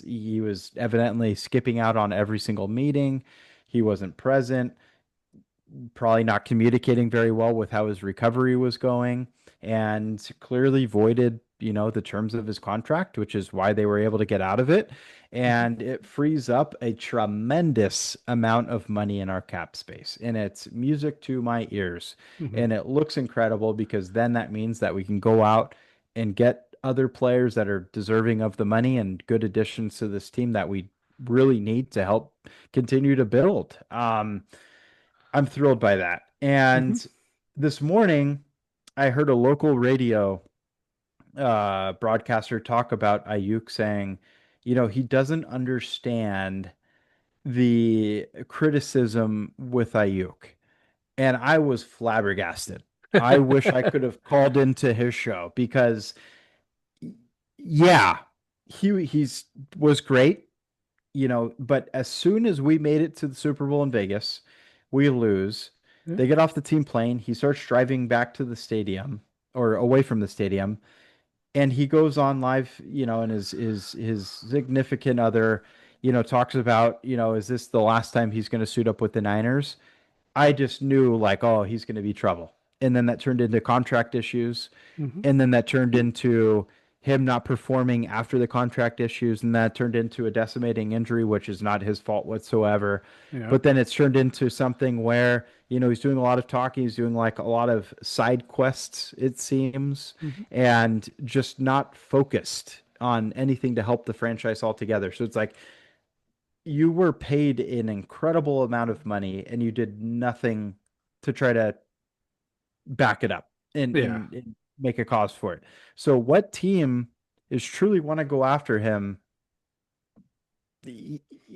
He was evidently skipping out on every single meeting. He wasn't present, probably not communicating very well with how his recovery was going, and clearly voided, the terms of his contract, which is why they were able to get out of it. Mhm. And it frees up a tremendous amount of money in our cap space. And it's music to my ears. Mhm. And it looks incredible because then that means that we can go out and get other players that are deserving of the money and good additions to this team that we really need to help continue to build. I'm thrilled by that. Mhm. And this morning, I heard a local radio broadcaster talk about Ayuk saying, he doesn't understand the criticism with Ayuk. And I was flabbergasted. I wish I could have called into his show because, yeah, he's was great, but as soon as we made it to the Super Bowl in Vegas, we lose. Yeah. They get off the team plane. He starts driving back to the stadium or away from the stadium, and he goes on live, and his significant other, talks about, is this the last time he's going to suit up with the Niners? I just knew like, oh, he's going to be trouble. And then that turned into contract issues. Mhm. And then that turned into him not performing after the contract issues. And that turned into a decimating injury, which is not his fault whatsoever. Yeah. But then it's turned into something where, he's doing a lot of talking. He's doing like a lot of side quests, it seems, Mhm. and just not focused on anything to help the franchise altogether. So it's like, you were paid an incredible amount of money and you did nothing to try to back it up Yeah. and make a cause for it. So what team is truly want to go after him?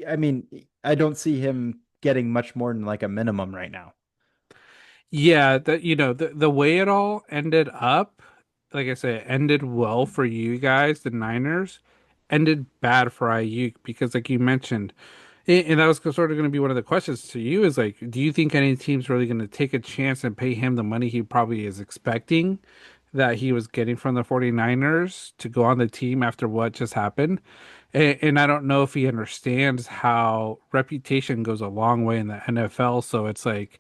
I mean, I don't see him getting much more than like a minimum right now. Yeah, the way it all ended up, like I said, it ended well for you guys, the Niners, ended bad for Ayuk because like you mentioned, and that was sort of going to be one of the questions to you is like, do you think any team's really going to take a chance and pay him the money he probably is expecting that he was getting from the 49ers to go on the team after what just happened? And I don't know if he understands how reputation goes a long way in the NFL. So it's like,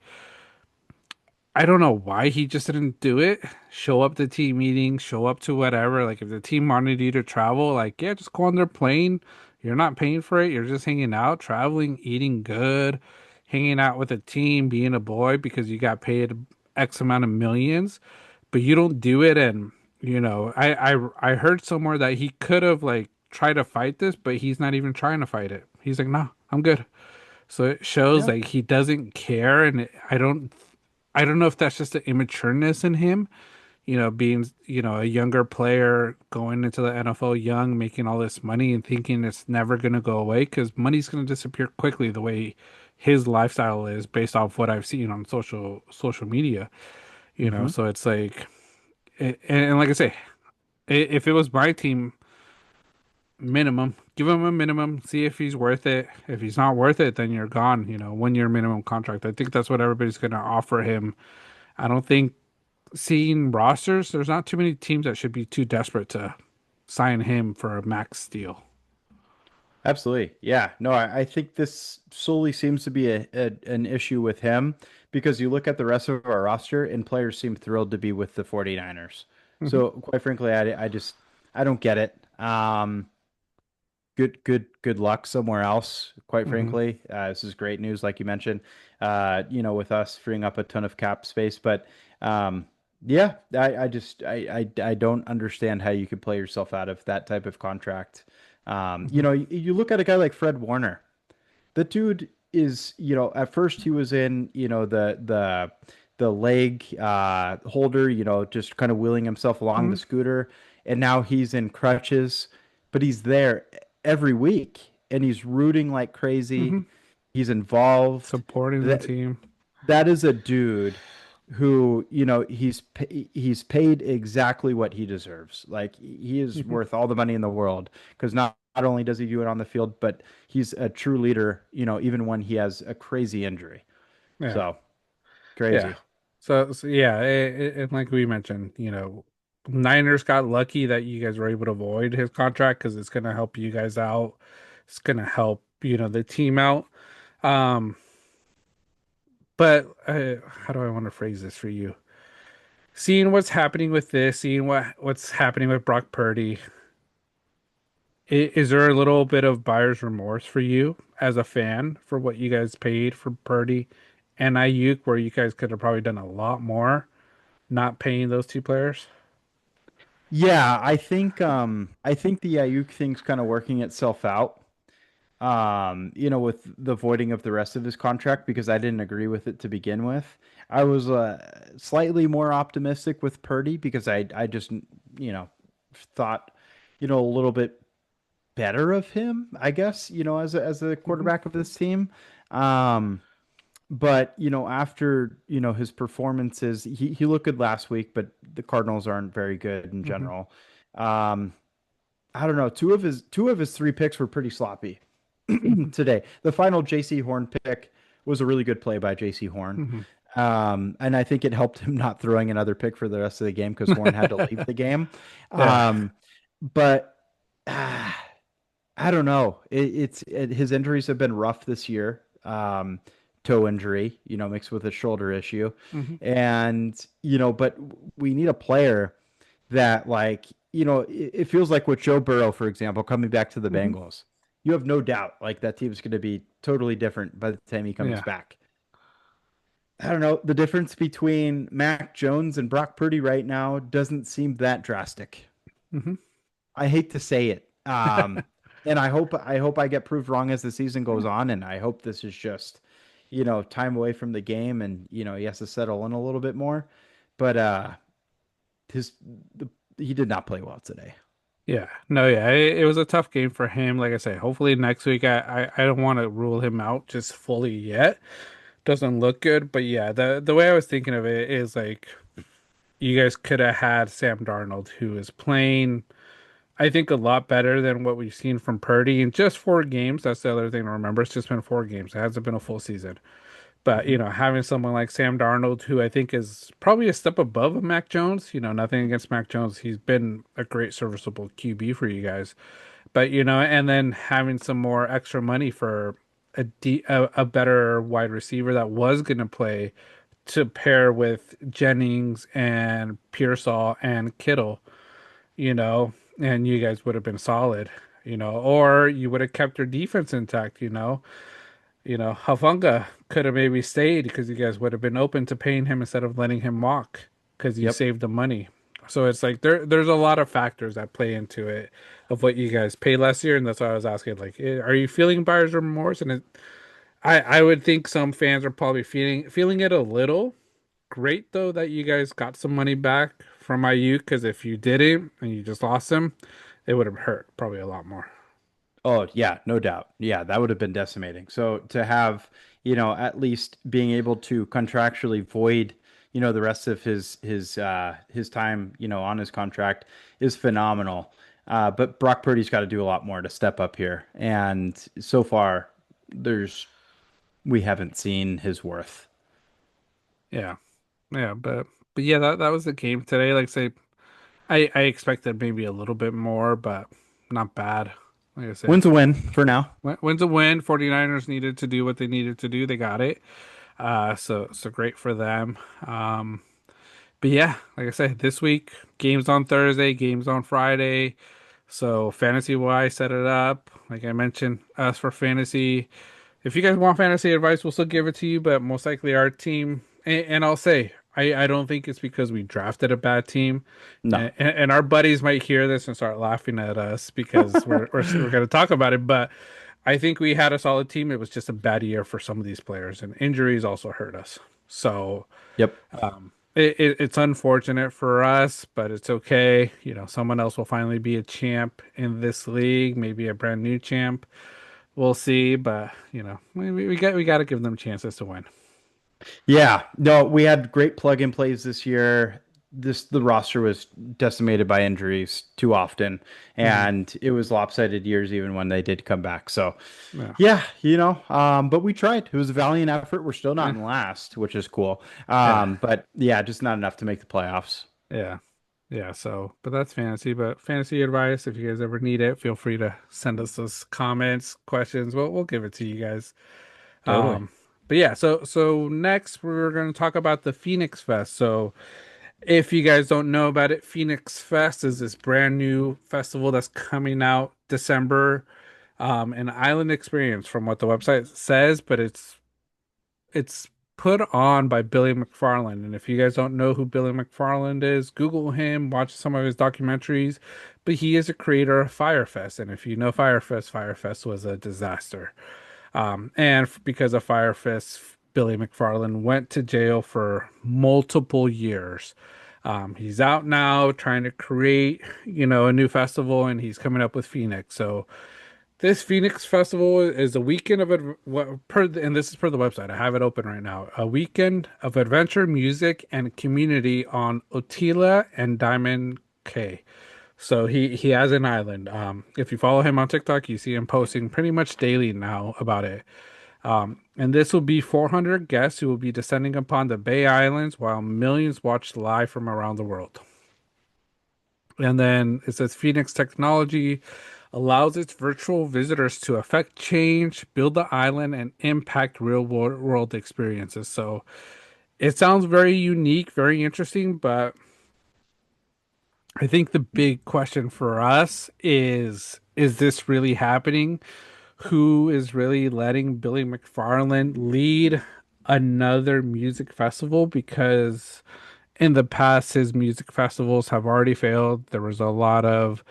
I don't know why he just didn't do it. Show up to team meetings, show up to whatever. Like if the team wanted you to travel, like yeah, just go on their plane. You're not paying for it. You're just hanging out, traveling, eating good, hanging out with a team, being a boy because you got paid X amount of millions, but you don't do it. And I heard somewhere that he could have like tried to fight this, but he's not even trying to fight it. He's like, no, I'm good. So it shows Yeah. like he doesn't care, and I don't know if that's just the immatureness in him, being, a younger player going into the NFL young, making all this money and thinking it's never going to go away because money's going to disappear quickly the way his lifestyle is based off what I've seen on social media, Hmm. so it's like, and like I say, if it was my team, minimum, give him a minimum, see if he's worth it. If he's not worth it, then you're gone, 1 year minimum contract. I think that's what everybody's going to offer him. I don't think seeing rosters, there's not too many teams that should be too desperate to sign him for a max deal. Absolutely. Yeah. No, I think this solely seems to be an issue with him because you look at the rest of our roster and players seem thrilled to be with the 49ers. Hmm. So quite frankly, I just I don't get it. Good luck somewhere else, quite Hmm. frankly. This is great news, like you mentioned, with us freeing up a ton of cap space. But yeah, I don't understand how you could play yourself out of that type of contract. Hmm. You look at a guy like Fred Warner. The dude is, at first he was in, the leg holder, just kind of wheeling himself along Hmm. the scooter, and now he's in crutches, but he's there every week and he's rooting like crazy. Hmm. He's involved. Supporting the That team. that is a dude who, he's paid exactly what he deserves. Like he is Hmm. worth all the money in the world because not only does he do it on the field, but he's a true leader, even when he has a crazy injury. Yeah. So Yeah. crazy. So yeah, and like we mentioned, Niners got lucky that you guys were able to avoid his contract because it's gonna help you guys out. It's gonna help, the team out. Um, but how do I want to phrase this for you? Seeing what's happening with this, seeing what's happening with Brock Purdy, is there a little bit of buyer's remorse for you as a fan for what you guys paid for Purdy and Ayuk, where you guys could have probably done a lot more not paying those two players? Yeah, I think the Ayuk thing's kind of working itself out. With the voiding of the rest of his contract because I didn't agree with it to begin with. I was slightly more optimistic with Purdy because I just thought a little bit better of him, I guess, as a Hmm. quarterback of this team. Um, but after his performances, he looked good last week, but the Cardinals aren't very good in Hmm. general. Um, I don't know. Two of his three picks were pretty sloppy Hmm. today. The final JC Horn pick was a really good play by JC Horn. Hmm. And I think it helped him not throwing another pick for the rest of the game because Horn had to leave the game. Yeah. But uh, I don't know. His injuries have been rough this year. Toe injury, mixed with a shoulder issue. Hmm. And, but we need a player that like, it feels like with Joe Burrow, for example, coming back to the Hmm. Bengals, you have no doubt like that team's going to be totally different by the time he comes Yeah. back. I don't know. The difference between Mac Jones and Brock Purdy right now doesn't seem that drastic. Hmm. I hate to say it. And I hope I get proved wrong as the season goes on, and I hope this is just, time away from the game and, he has to settle in a little bit more. But his the, he did not play well today. Yeah. No, yeah. It was a tough game for him. Like I say, hopefully next week I don't want to rule him out just fully yet. Doesn't look good, but yeah, the way I was thinking of it is like you guys could have had Sam Darnold, who is playing, I think, a lot better than what we've seen from Purdy in just 4 games. That's the other thing to remember. It's just been 4 games. It hasn't been a full season. But, Hmm. having someone like Sam Darnold, who I think is probably a step above of Mac Jones, nothing against Mac Jones. He's been a great serviceable QB for you guys. But, and then having some more extra money for a better wide receiver that was going to play to pair with Jennings and Pearsall and Kittle, and you guys would have been solid, or you would have kept your defense intact, Hafunga could have maybe stayed because you guys would have been open to paying him instead of letting him walk because you Yep. saved the money. So it's like there's a lot of factors that play into it of what you guys paid last year, and that's why I was asking, like, are you feeling buyer's remorse? And I would think some fans are probably feeling it a little. Great though that you guys got some money back from IU because if you didn't and you just lost him, it would have hurt probably a lot more. Oh, yeah, no doubt. Yeah, that would have been decimating. So to have, at least being able to contractually void, the rest of his time, on his contract is phenomenal. But Brock Purdy's got to do a lot more to step up here. And so far, there's we haven't seen his worth. Yeah, yeah, but yeah, that was the game today. Like I say, I expected maybe a little bit more, but not bad. like I said, Wins a win for now. wins a win. 49ers needed to do what they needed to do. They got it. So great for them. But yeah, like I said, this week games on Thursday, games on Friday. So fantasy wise, set it up. Like I mentioned, us for fantasy. If you guys want fantasy advice, we'll still give it to you. But most likely our team, and I'll say, I don't think it's because we drafted a bad team, No. and our buddies might hear this and start laughing at us because we're going to talk about it. But I think we had a solid team. It was just a bad year for some of these players, and injuries also hurt us. So Yep. it's unfortunate for us, but it's okay. You know, someone else will finally be a champ in this league, maybe a brand new champ. We'll see, but you know, we got to give them chances to win. Yeah, no, we had great plug-in plays this year. The roster was decimated by injuries too often, Hmm. and it was lopsided years even when they did come back. So, Yeah. yeah, but we tried. It was a valiant effort. We're still not Yeah. in last, which is cool. Yeah. But yeah, just not enough to make the playoffs. Yeah. Yeah. So, but that's fantasy. But fantasy advice, if you guys ever need it, feel free to send us those comments, questions. We'll give it to you guys. Totally. Um, but yeah, so next we're going to talk about the Phoenix Fest. So if you guys don't know about it, Phoenix Fest is this brand new festival that's coming out December. An island experience from what the website says, but it's put on by Billy McFarland. And if you guys don't know who Billy McFarland is, Google him, watch some of his documentaries. But he is a creator of Firefest. And if you know Firefest, Firefest was a disaster. And because of Firefest, Billy McFarland went to jail for multiple years. He's out now trying to create, a new festival, and he's coming up with Phoenix. So this Phoenix Festival is a weekend of and this is per the website. I have it open right now. A weekend of adventure, music, and community on Otila and Diamond K. So he has an island. If you follow him on TikTok, you see him posting pretty much daily now about it. And this will be 400 guests who will be descending upon the Bay Islands while millions watch live from around the world. And then it says Phoenix technology allows its virtual visitors to affect change, build the island, and impact real world experiences. So it sounds very unique, very interesting, but I think the big question for us is this really happening? Who is really letting Billy McFarland lead another music festival? Because in the past, his music festivals have already failed. There was a lot of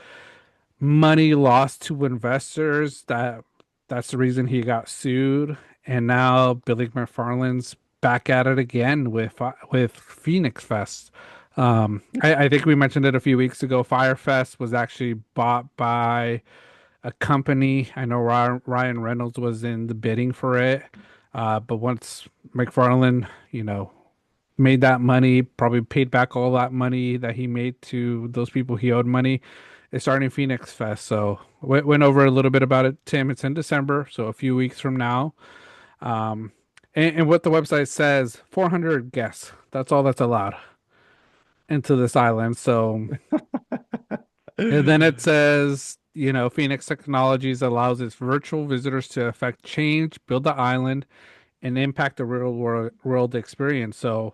money lost to investors. That's the reason he got sued. And now Billy McFarland's back at it again with Phoenix Fest. I think we mentioned it a few weeks ago. Firefest was actually bought by a company. I know Ryan Reynolds was in the bidding for it. But once McFarland, made that money, probably paid back all that money that he made to those people he owed money, it's starting Phoenix Fest. So went over a little bit about it, Tim. It's in December, so a few weeks from now. Um, and what the website says, 400 guests. That's all that's allowed into this island. So, and then it says, Phoenix Technologies allows its virtual visitors to affect change, build the island, and impact the real world experience. So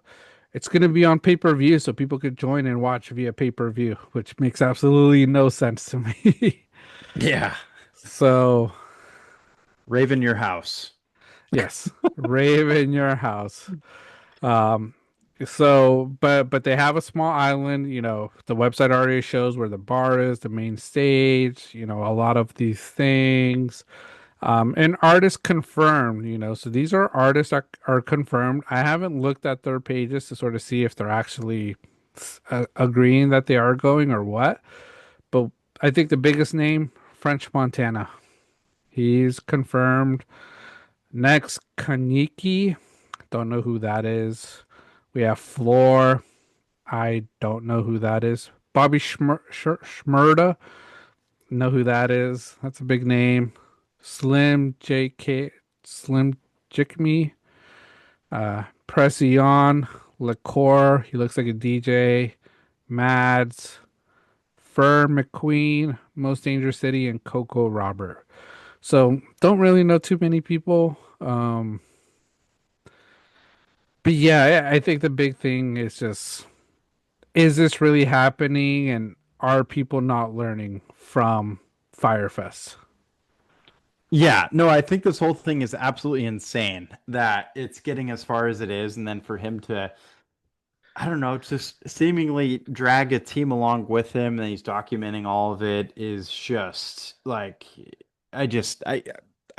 it's going to be on pay-per-view, so people could join and watch via pay-per-view, which makes absolutely no sense to me. Yeah. So, Raven your house. yes, rave in your house. Um, but they have a small island. The website already shows where the bar is, the main stage. A lot of these things. And artists confirmed. So these are artists that are confirmed. I haven't looked at their pages to sort of see if they're actually agreeing that they are going or what. But I think the biggest name, French Montana. He's confirmed. Next, Kaniki. Don't know who that is. We have Floor. I don't know who that is. Bobby Shmurda. Know who that is. That's a big name. Slim JK. Slim Jikme. Pression. Liqueur. He looks like a DJ. Mads. Fur McQueen, Most Dangerous City, and Coco Robert. So don't really know too many people. But yeah, I think the big thing is just, is this really happening, and are people not learning from Firefest? Yeah, no, I think this whole thing is absolutely insane that it's getting as far as it is, and then for him to, I don't know, just seemingly drag a team along with him, and he's documenting all of it is just like, I just, I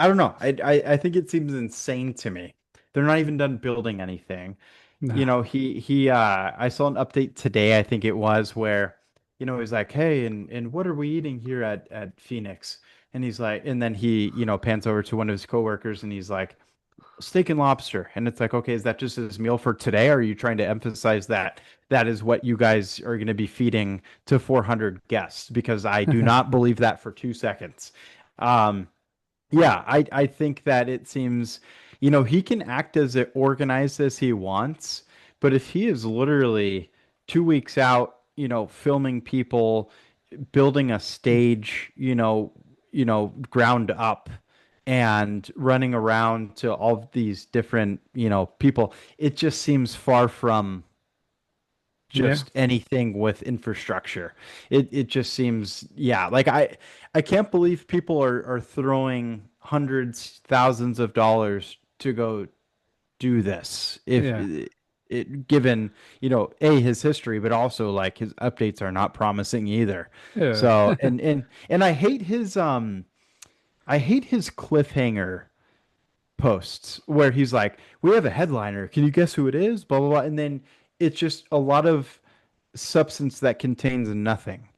don't know. I think it seems insane to me. They're not even done building anything. No. You know, I saw an update today, I think it was, where, he's like, "Hey, and what are we eating here at Phoenix?" And he's like, and then he, pans over to one of his coworkers and he's like, "Steak and lobster." And it's like, okay, is that just his meal for today? Or are you trying to emphasize that that is what you guys are going to be feeding to 400 guests? Because I do not believe that for 2 seconds. Um, yeah, I think that it seems, he can act as organized as he wants, but if he is literally 2 weeks out, filming people, building a stage, ground up and running around to all of these different, people, it just seems far from Yeah. just anything with infrastructure. It just seems, yeah, like I can't believe people are throwing hundreds, thousands of dollars to go do this. If Yeah. given, A, his history, but also like his updates are not promising either. Yeah. So, and I hate his cliffhanger posts where he's like, "We have a headliner. Can you guess who it is?" Blah blah blah. And then it's just a lot of substance that contains nothing.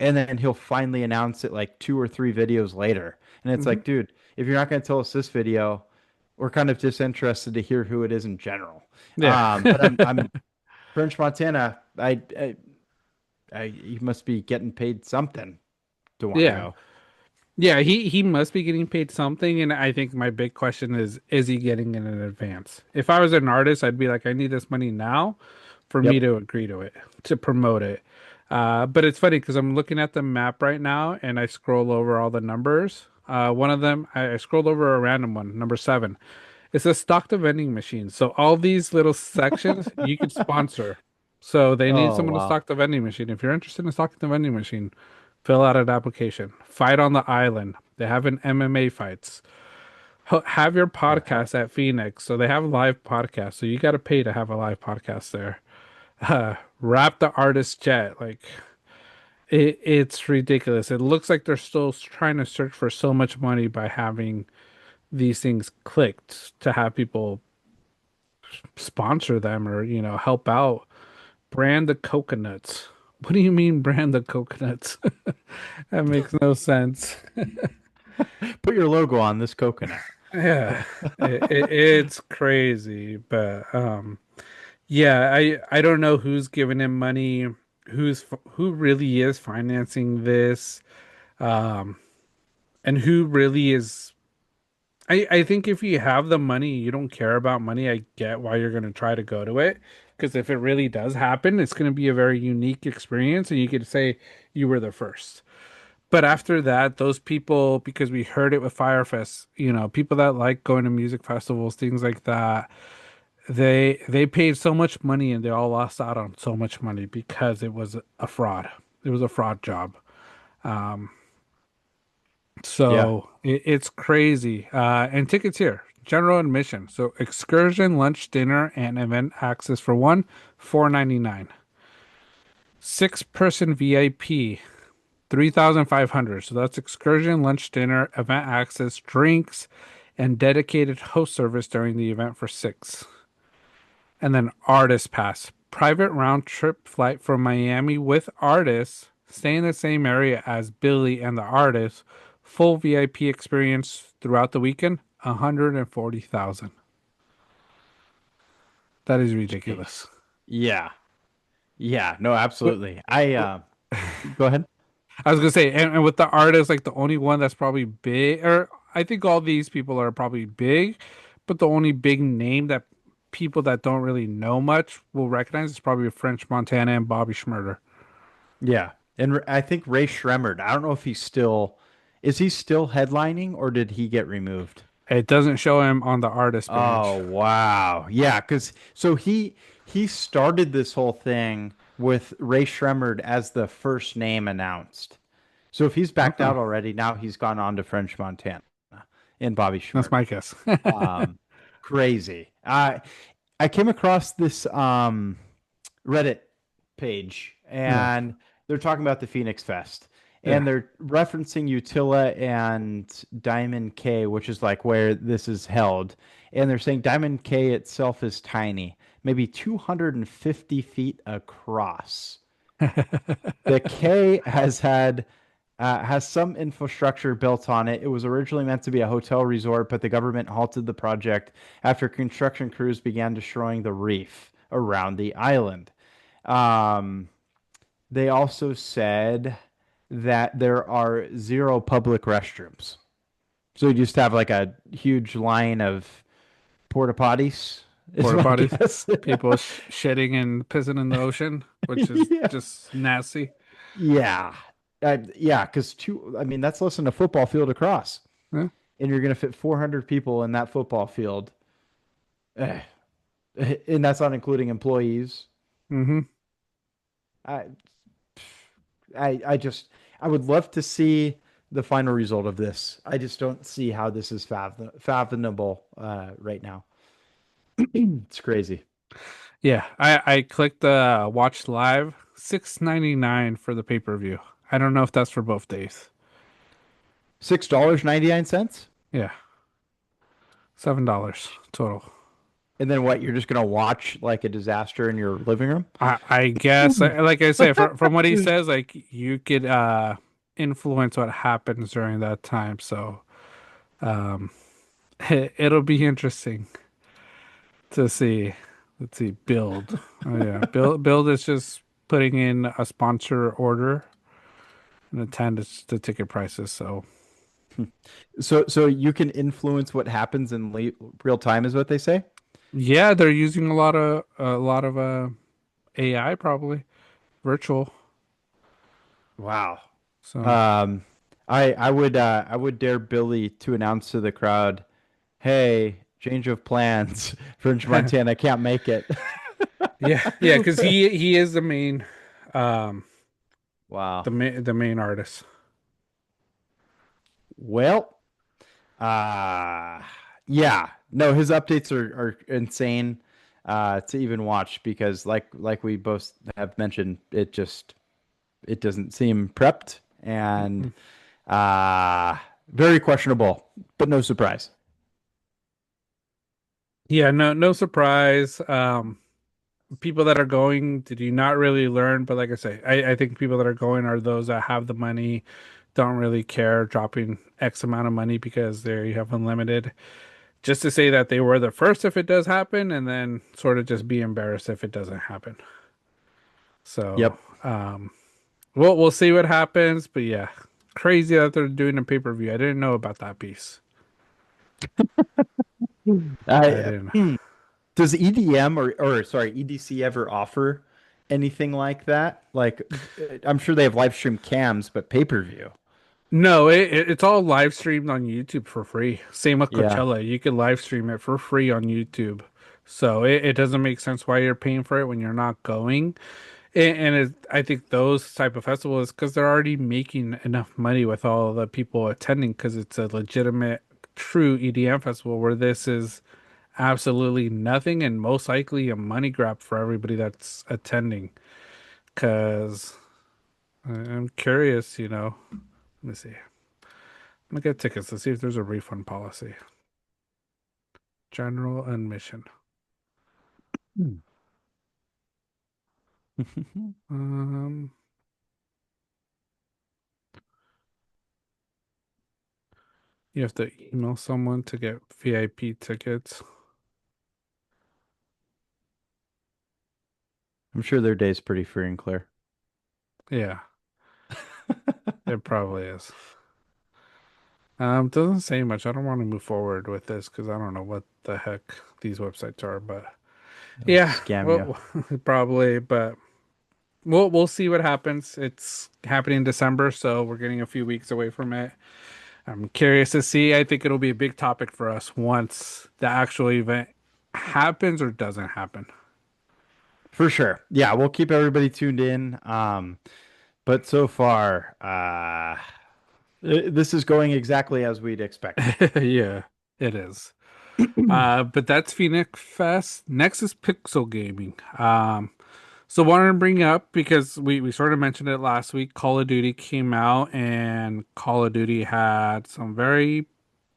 And then he'll finally announce it like 2 or 3 videos later. And it's Hmm. like, dude, if you're not going to tell us this video, we're kind of disinterested to hear who it is in general. Yeah. But I'm French Montana. He must be getting paid something to want to Yeah. go. Yeah, he must be getting paid something, and I think my big question is he getting it in advance? If I was an artist, I'd be like, I need this money now for me Yep. to agree to it, to promote it. But it's funny because I'm looking at the map right now and I scroll over all the numbers. One of them, I scrolled over a random one, number 7. It's a stock to vending machine. So all these little sections you could sponsor. So they need Oh someone to wow. stock the vending machine. If you're interested in stocking the vending machine, fill out an application. Fight on the island. They have an MMA fights. Have your podcast at Phoenix. So they have live podcasts. So you got to pay to have a live podcast there. Wrap the artist jet. Like it's ridiculous. It looks like they're still trying to search for so much money by having these things clicked to have people sponsor them or help out. Brand the coconuts. What do you mean brand the coconuts? That makes no sense. Put your logo on this coconut. Yeah, it's crazy, but yeah, I don't know who's giving him money, who really is financing this, um, and who really is. I think if you have the money, you don't care about money. I get why you're going to try to go to it, because if it really does happen, it's going to be a very unique experience, and you could say you were the first. But after that, those people, because we heard it with Firefest, people that like going to music festivals, things like that, they paid so much money and they all lost out on so much money because it was a fraud. It was a fraud job. Um, Yeah. so it's crazy. And tickets here, general admission. So excursion, lunch, dinner, and event access for one, 499. 6-person VIP, 3,500. So that's excursion, lunch, dinner, event access, drinks, and dedicated host service during the event for 6. And then artist pass, private round trip flight from Miami with artists, stay in the same area as Billy and the artist, full VIP experience throughout the weekend, 140,000. That is Jeez. ridiculous. Yeah. Yeah. No, But absolutely. Go ahead. I was gonna say, and with the artist, like the only one that's probably big, or I think all these people are probably big, but the only big name that people that don't really know much will recognize is probably French Montana and Bobby Schmurder. Yeah. And I think Ray Shremmerd, I don't know if is he still headlining or did he get removed? It doesn't show him on the artist Oh, page. wow. Yeah, because so he started this whole thing with Ray Shremmerd as the first name announced. So if he's backed Okay, out already, now he's gone on to French Montana and Bobby that's Schmurda. my guess. Um, Crazy. I came across this Reddit page, Yeah. and they're talking about the Phoenix Fest, Yeah. and they're referencing Utila and Diamond K, which is like where this is held. And they're saying Diamond K itself is tiny, maybe 250 feet across. The K has some infrastructure built on it. It was originally meant to be a hotel resort, but the government halted the project after construction crews began destroying the reef around the island. Um, they also said that there are zero public restrooms. So you just have like a huge line of porta potties, is Porta my potties, guess. people shitting and pissing in the ocean, which is Yeah. just nasty. Yeah. Yeah, because I mean, that's less than a football field across. Yeah. And you're going to fit 400 people in that football field. Eh, and that's not including employees. Mm-hmm. I, I just, I would love to see the final result of this. I just don't see how this is fathomable right now. It's crazy. Yeah, I clicked watch live, 6.99 for the pay-per-view. I don't know if that's for both days. $6.99. Yeah, $7 total. And then what? You're just gonna watch like a disaster in your living room? I guess like I say from what he says, like you could influence what happens during that time. So um it'll be interesting to see. Let's see, build. Oh yeah, build is just putting in a sponsor order, and attend is the ticket prices. So So you can influence what happens in real time, is what they say? yeah, they're using a lot of AI probably virtual. Wow. So Um, I would dare Billy to announce to the crowd, "Hey, change of plans. Fringe Montana can't make it." yeah, because he is the main um Wow. the main artist. Well, uh yeah. No, his updates are insane to even watch because like we both have mentioned, it doesn't seem prepped and Mhm. uh very questionable, but no surprise. Yeah, no surprise. People that are going, did you not really learn? But like I say, I think people that are going are those that have the money, don't really care dropping X amount of money because there you have unlimited. Just to say that they were the first if it does happen, and then sort of just be embarrassed if it doesn't happen. So, Yep. we'll see what happens. But yeah, crazy that they're doing a pay-per-view. I didn't know about that piece. I I didn't. Does EDM or sorry, EDC ever offer anything like that? Like, I'm sure they have live stream cams, but pay-per-view. No, it's all live streamed on YouTube for free. Same with Yeah. Coachella. You can live stream it for free on YouTube. So it doesn't make sense why you're paying for it when you're not going. I think those type of festivals, because they're already making enough money with all the people attending, because it's a legitimate, true EDM festival where this is absolutely nothing and most likely a money grab for everybody that's attending. Because I'm curious, let me see. I'm gonna get tickets to see if there's a refund policy. General admission. Hmm. Um, you have to email someone to get VIP tickets. I'm sure their day's pretty free and clear. Yeah, it probably is. Doesn't say much. I don't want to move forward with this because I don't know what the heck these websites are, but They'll yeah, scam you. well, probably, but we'll see what happens. It's happening in December, so we're getting a few weeks away from it. I'm curious to see. I think it'll be a big topic for us once the actual event happens or doesn't happen. For sure. Yeah, we'll keep everybody tuned in. But so far, this is going exactly as we'd expected. Yeah, it is. But that's Phoenix Fest. Next is Pixel Gaming. So wanted to bring up because we sort of mentioned it last week. Call of Duty came out and Call of Duty had some very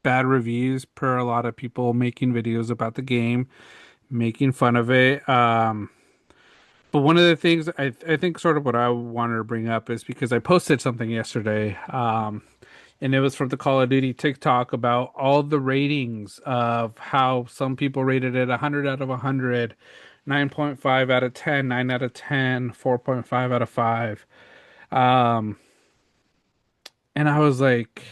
bad reviews per a lot of people making videos about the game, making fun of it. But one of the things I think sort of what I wanted to bring up is because I posted something yesterday, and it was from the Call of Duty TikTok about all the ratings of how some people rated it 100 out of 100, 9.5 out of 10, 9 out of 10, 4.5 out of 5. Um, and I was like,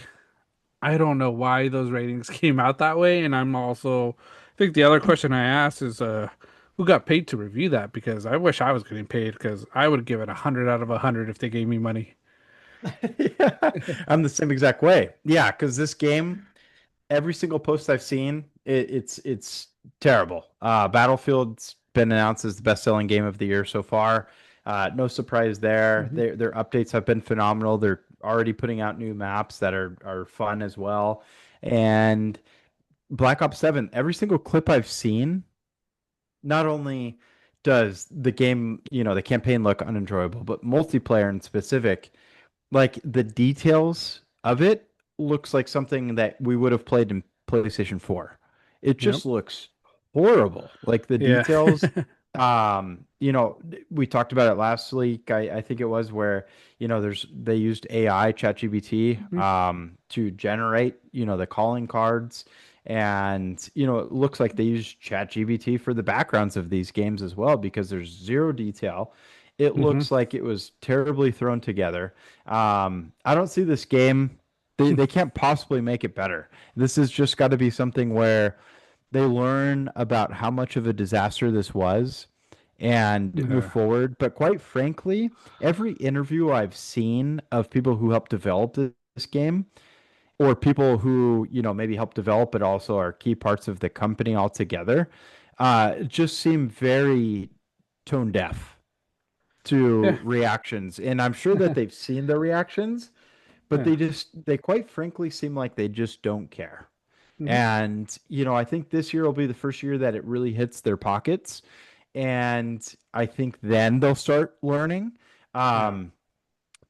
I don't know why those ratings came out that way. And I'm also, I think the other question I asked is, who got paid to review that? Because I wish I was getting paid because I would give it 100 out of 100 if they gave me money. Yeah, I'm the same exact way. Yeah, because this game, every single post I've seen, it's terrible. Battlefield's been announced as the best-selling game of the year so far. No surprise there. Hmm. Their updates have been phenomenal. They're already putting out new maps that are fun as well. And Black Ops 7, every single clip I've seen, not only does the game, the campaign look unenjoyable, but multiplayer in specific, like the details of it looks like something that we would have played in PlayStation 4. It Yep. just looks horrible. Like the Yeah. details, we talked about it last week. I think it was where, they used AI, ChatGPT, Mhm. to generate, the calling cards. And, it looks like they use ChatGPT for the backgrounds of these games as well because there's zero detail. It Hmm. looks like it was terribly thrown together. I don't see this game. They can't possibly make it better. This has just got to be something where they learn about how much of a disaster this was and move Yeah. forward. But quite frankly, every interview I've seen of people who helped develop this game or people who, maybe help develop but also are key parts of the company altogether, just seem very tone deaf Yeah. to reactions. And I'm sure that they've seen the reactions, but Yeah. they quite frankly seem like they just don't care. Hmm. And, I think this year will be the first year that it really hits their pockets. And I think then they'll start learning. Yeah. Um,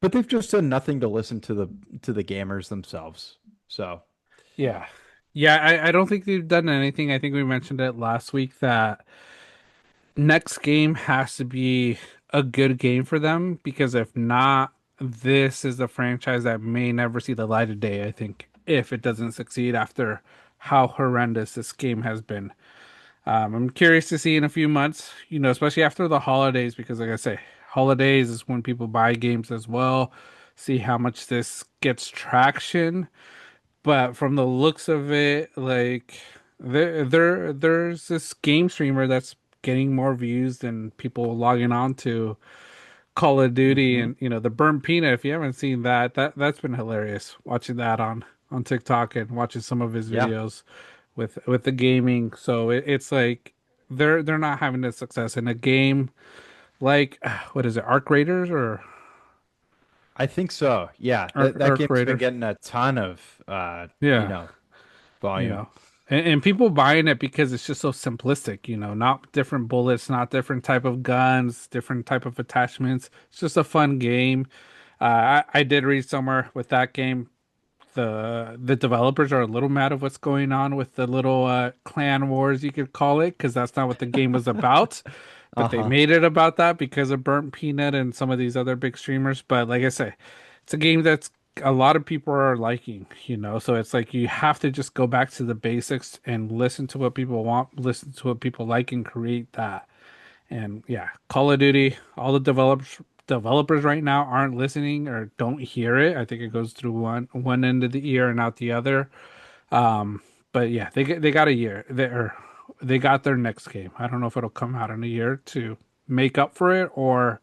but they've just done nothing to listen to the gamers themselves. So, Yeah. Yeah. I don't think they've done anything. I think we mentioned it last week that next game has to be a good game for them because if not, this is the franchise that may never see the light of day, I think, if it doesn't succeed after how horrendous this game has been. I'm curious to see in a few months, especially after the holidays, because like I say, holidays is when people buy games as well, see how much this gets traction. But from the looks of it, like there's this game streamer that's getting more views than people logging on to Call of Duty mhm. and the burnt peanut. If you haven't seen that's been hilarious watching that on TikTok and watching some of his Yeah, videos with the gaming. So it's like they're not having the success in a game like what is it, Arc Raiders or I think so. Yeah, that Arc game's been Raiders? getting a ton of, Yeah. you volume. know and people buying it because it's just so simplistic, not different bullets, not different type of guns, different type of attachments. It's just a fun game. I did read somewhere with that game the developers are a little mad of what's going on with the little clan wars, you could call it, because that's not what the game was about, but they Uh-huh. made it about that because of Burnt Peanut and some of these other big streamers. But like I say, it's a game that's a lot of people are liking, so it's like you have to just go back to the basics and listen to what people want, listen to what people like, and create that. And yeah, Call of Duty, all the developers right now aren't listening or don't hear it. I think it goes through one end of the ear and out the other. Um, but yeah, they got a year. They got their next game. I don't know if it'll come out in a year to make up for it or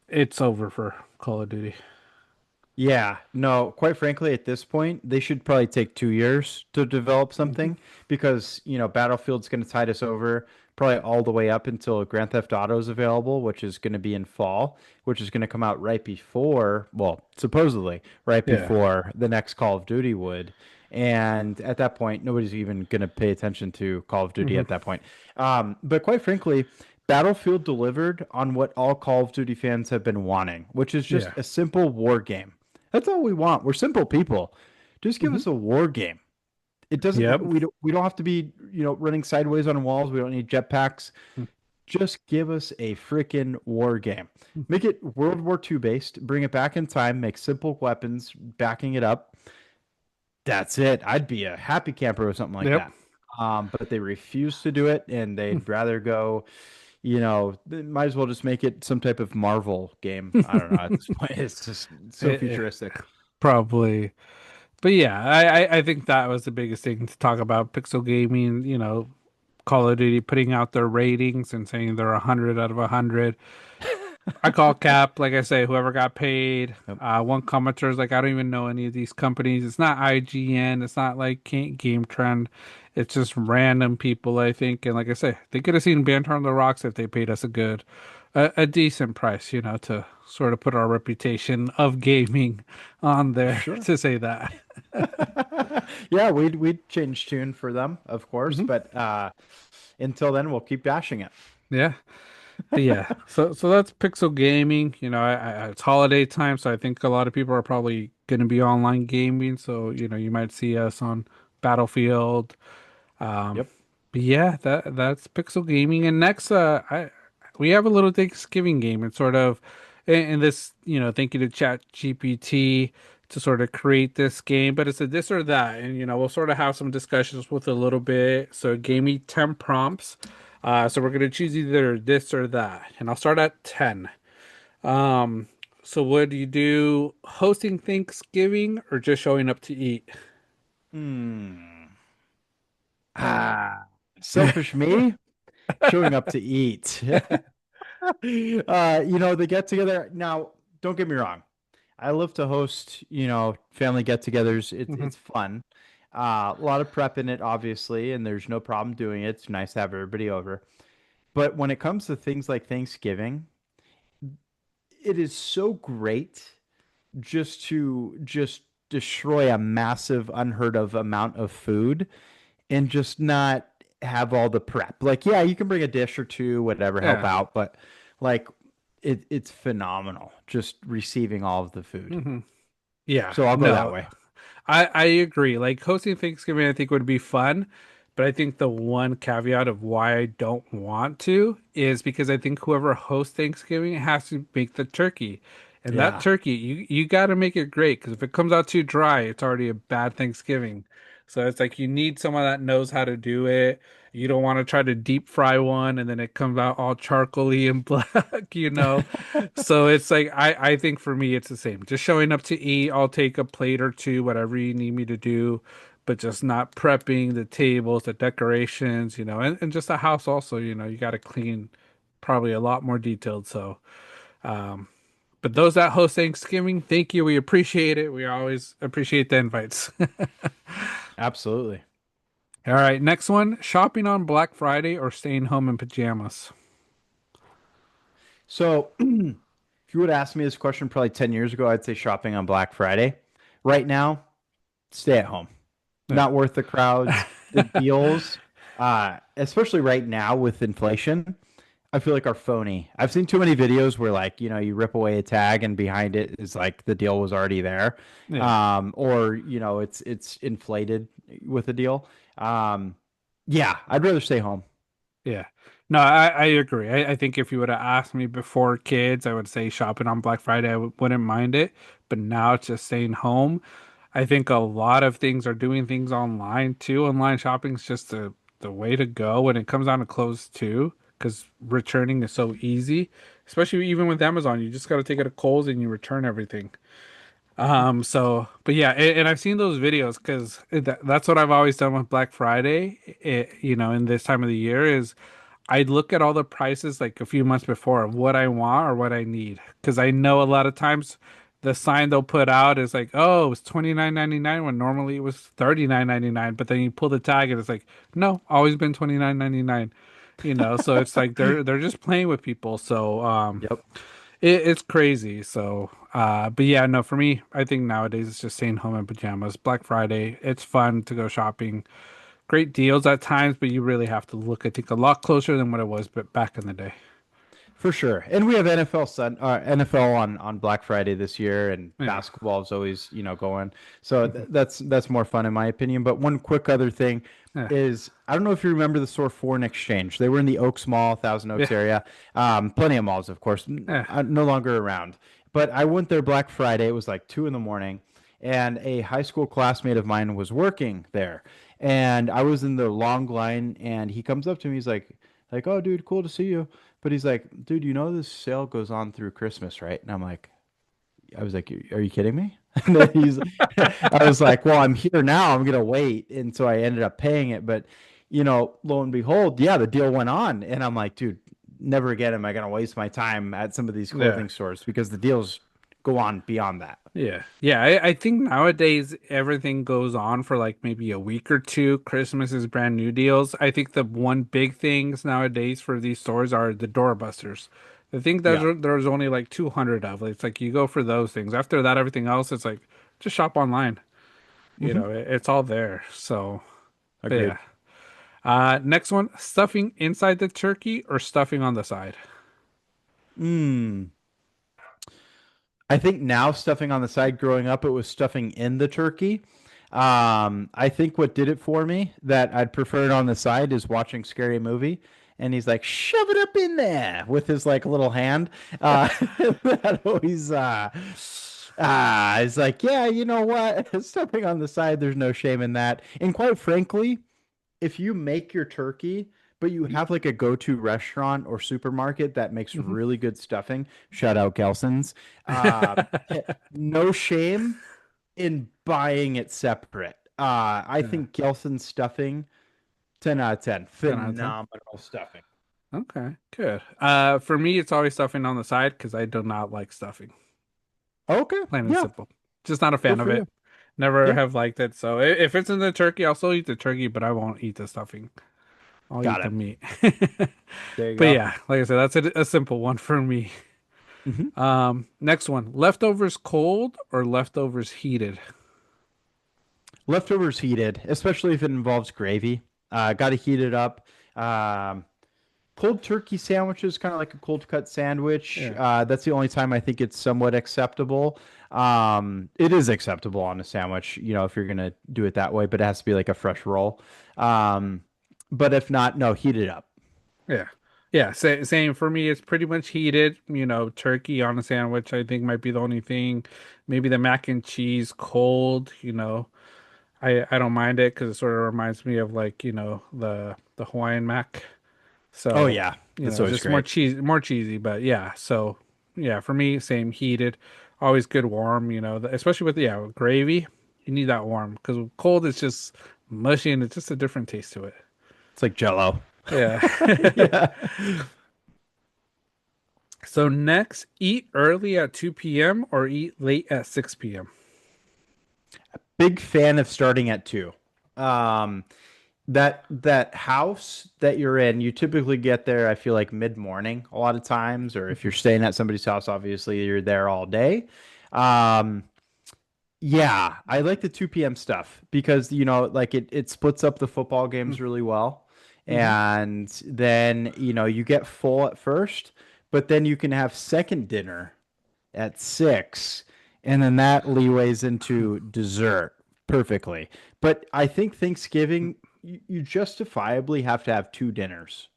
It's over for Call of Duty. Yeah, no, quite frankly, at this point, they should probably take 2 years to develop Hmm. something because, Battlefield's going to tide us over probably all the way up until Grand Theft Auto is available, which is going to be in fall, which is going to come out right before, well, supposedly right Yeah. before the next Call of Duty would. And at that point, nobody's even going to pay attention to Call of Duty Hmm. at that point. But quite frankly, Battlefield delivered on what all Call of Duty fans have been wanting, which is just Yeah. a simple war game. That's all we want. We're simple people. Just give Hmm. us a war game. It doesn't. Yep. We don't have to be running sideways on walls. We don't need jetpacks. Just give us a freaking war game. Make it World War II based. Bring it back in time. Make simple weapons backing it up. That's it. I'd be a happy camper with something like Yep. that. But they refuse to do it, and they'd rather go. They might as well just make it some type of Marvel game. I don't know. At this point, it's just so Eh, futuristic. probably. But yeah, I think that was the biggest thing to talk about pixel gaming, Call of Duty putting out their ratings and saying they're 100 out of 100. I call cap, like I say, whoever got paid. Yep. One commenter is like, I don't even know any of these companies. It's not IGN. It's not like Game Trend. It's just random people, I think. And like I say, they could have seen Banter on the Rocks if they paid us a decent price, to sort of put our reputation of gaming on there Sure. to say that. Yeah, we'd change tune for them, of course, Hmm. but until then, we'll keep bashing it. Yeah. But yeah, so that's Pixel Gaming. It's holiday time, so I think a lot of people are probably going to be online gaming. So you might see us on Battlefield. Um, Yep. but yeah, that's Pixel Gaming. And next, I we have a little Thanksgiving game. It's sort of in this, thank you to ChatGPT to sort of create this game, but it's a this or that, and we'll sort of have some discussions with a little bit. So it gave me 10 prompts. So we're gonna choose either this or that, and I'll start at 10. Um, so would you do hosting Thanksgiving or just showing up to eat? Hmm. Ah, selfish me showing up to eat. The get together. Now, don't get me wrong. I love to host, family get-togethers. Hmm. It's fun. A lot of prep in it, obviously, and there's no problem doing it. It's nice to have everybody over. But when it comes to things like Thanksgiving, it is so great just destroy a massive unheard of amount of food and just not have all the prep. Like, yeah, you can bring a dish or two, whatever, help Yeah. out, but like it's phenomenal just receiving all of the food. Hmm. Yeah. So I'll go that No. way. I agree. Like hosting Thanksgiving, I think would be fun, but I think the one caveat of why I don't want to is because I think whoever hosts Thanksgiving has to make the turkey, and that Yeah. turkey you got to make it great because if it comes out too dry, it's already a bad Thanksgiving. So it's like you need someone that knows how to do it. You don't want to try to deep fry one and then it comes out all charcoaly and black. So it's like I think for me it's the same. Just showing up to eat, I'll take a plate or two, whatever you need me to do, but just not prepping the tables, the decorations, and just the house also, you got to clean probably a lot more detailed. So, um, but those that host Thanksgiving, thank you. We appreciate it. We always appreciate the invites. Absolutely. All right, next one, shopping on Black Friday or staying home in pajamas. So if you would ask me this question probably 10 years ago, I'd say shopping on Black Friday. Right now, stay at home. Yeah. Not worth the crowds, the deals, especially right now with inflation. I feel like are phony. I've seen too many videos where like, you rip away a tag and behind it is like the deal was already there. Yeah. Or, it's inflated with a deal. Um, yeah, I'd rather stay home. Yeah. No, I agree. I think if you would have asked me before kids, I would say shopping on Black Friday, wouldn't mind it. But now it's just staying home. I think a lot of things are doing things online too. Online shopping is just the way to go when it comes down to clothes too, because returning is so easy. Especially even with Amazon, you just got to take it to Kohl's and you return everything. But yeah, and I've seen those videos because that's what I've always done with Black Friday. In this time of the year is I look at all the prices like a few months before of what I want or what I need. Because I know a lot of times the sign they'll put out is like, oh, it's 29.99 when normally it was 39.99. But then you pull the tag and it's like, no, always been 29.99. So it's like they're just playing with people. So Yep. it's crazy. So but yeah, no, for me, I think nowadays it's just staying home in pajamas. Black Friday, it's fun to go shopping. Great deals at times, but you really have to look, I think, a lot closer than what it was but back in the day. For sure. And we have NFL on Black Friday this year, and Yeah. basketball is always, going. So that's more fun in my opinion. But one quick other thing Yeah. is, I don't know if you remember the store Phnx. They were in the Oaks Mall, Thousand Yeah. Oaks area. Plenty of malls, of course, Yeah. no longer around. But I went there Black Friday. It was like 2 in the morning, and a high school classmate of mine was working there, and I was in the long line, and he comes up to me. He's like, oh, dude, cool to see you. But he's like, dude, this sale goes on through Christmas, right? And I was like, are you kidding me? And then I was like, well, I'm here now. I'm gonna wait. And so I ended up paying it. But, lo and behold, yeah, the deal went on. And I'm like, dude, never again am I gonna waste my time at some of these Yeah. clothing stores because the deals go on beyond that. Yeah. Yeah. I think nowadays everything goes on for like maybe a week or two. Christmas is brand new deals. I think the one big things nowadays for these stores are the doorbusters. I think Yeah. there's only like 200 of. It's like you go for those things. After that, everything else, it's like just shop online. Hmm. It's all there. So, but Agreed. yeah. Next one, stuffing inside the turkey or stuffing on the side? Mm. I think now stuffing on the side, growing up, it was stuffing in the turkey. I think what did it for me that I'd prefer it on the side is watching Scary Movie. And he's like, shove it up in there with his like little hand. Uh, that always, it's like, yeah, you know what? Stuffing on the side, there's no shame in that. And quite frankly, if you make your turkey, but you have like a go-to restaurant or supermarket that makes Mhm. really good stuffing, shout out Gelson's. Uh, no shame in buying it separate. I Yeah, think Gelson's stuffing, 10 out of 10, 10 out of 10. phenomenal stuffing. Okay, good. For me, it's always stuffing on the side because I do not like stuffing. Okay, Plain and yeah, simple. Just not a good fan of for you. it. Never Yeah, have liked it. So if it's in the turkey, I'll still eat the turkey, but I won't eat the stuffing. I'll eat got the it. meat. There you But go. yeah, like I said, that's a simple one for me. Hmm. Next one, leftovers cold or leftovers heated? Leftovers heated, especially if it involves gravy. Got to heat it up. Um, Cold turkey sandwiches, kind of like a cold cut sandwich. Yeah. That's the only time I think it's somewhat acceptable. It is acceptable on a sandwich, if you're gonna do it that way, but it has to be like a fresh roll. Um, but if not, no, heat it up. Yeah. Yeah, same for me. It's pretty much heated. Turkey on a sandwich, I think might be the only thing. Maybe the mac and cheese cold, I don't mind it because it sort of reminds me of like, the Hawaiian mac. Oh So, yeah, that's always just more great. more cheesy, but yeah. So, yeah, for me, same heated. Always good warm, especially with with gravy. You need that warm because cold is just mushy and it's just a different taste to it. It's like Jello. Yeah. Yeah. So next, eat early at 2 p.m. or eat late at 6 p.m. Big fan of starting at 2. Um, that house that you're in, you typically get there, I feel like mid-morning a lot of times, or if you're staying at somebody's house, obviously you're there all day. Um, yeah, I like the 2 p.m. stuff because like it splits up the football games really well. Mm-hmm. And then, you get full at first, but then you can have second dinner at 6, and then that leeways into dessert perfectly. But I think Thanksgiving, you justifiably have to have 2 dinners.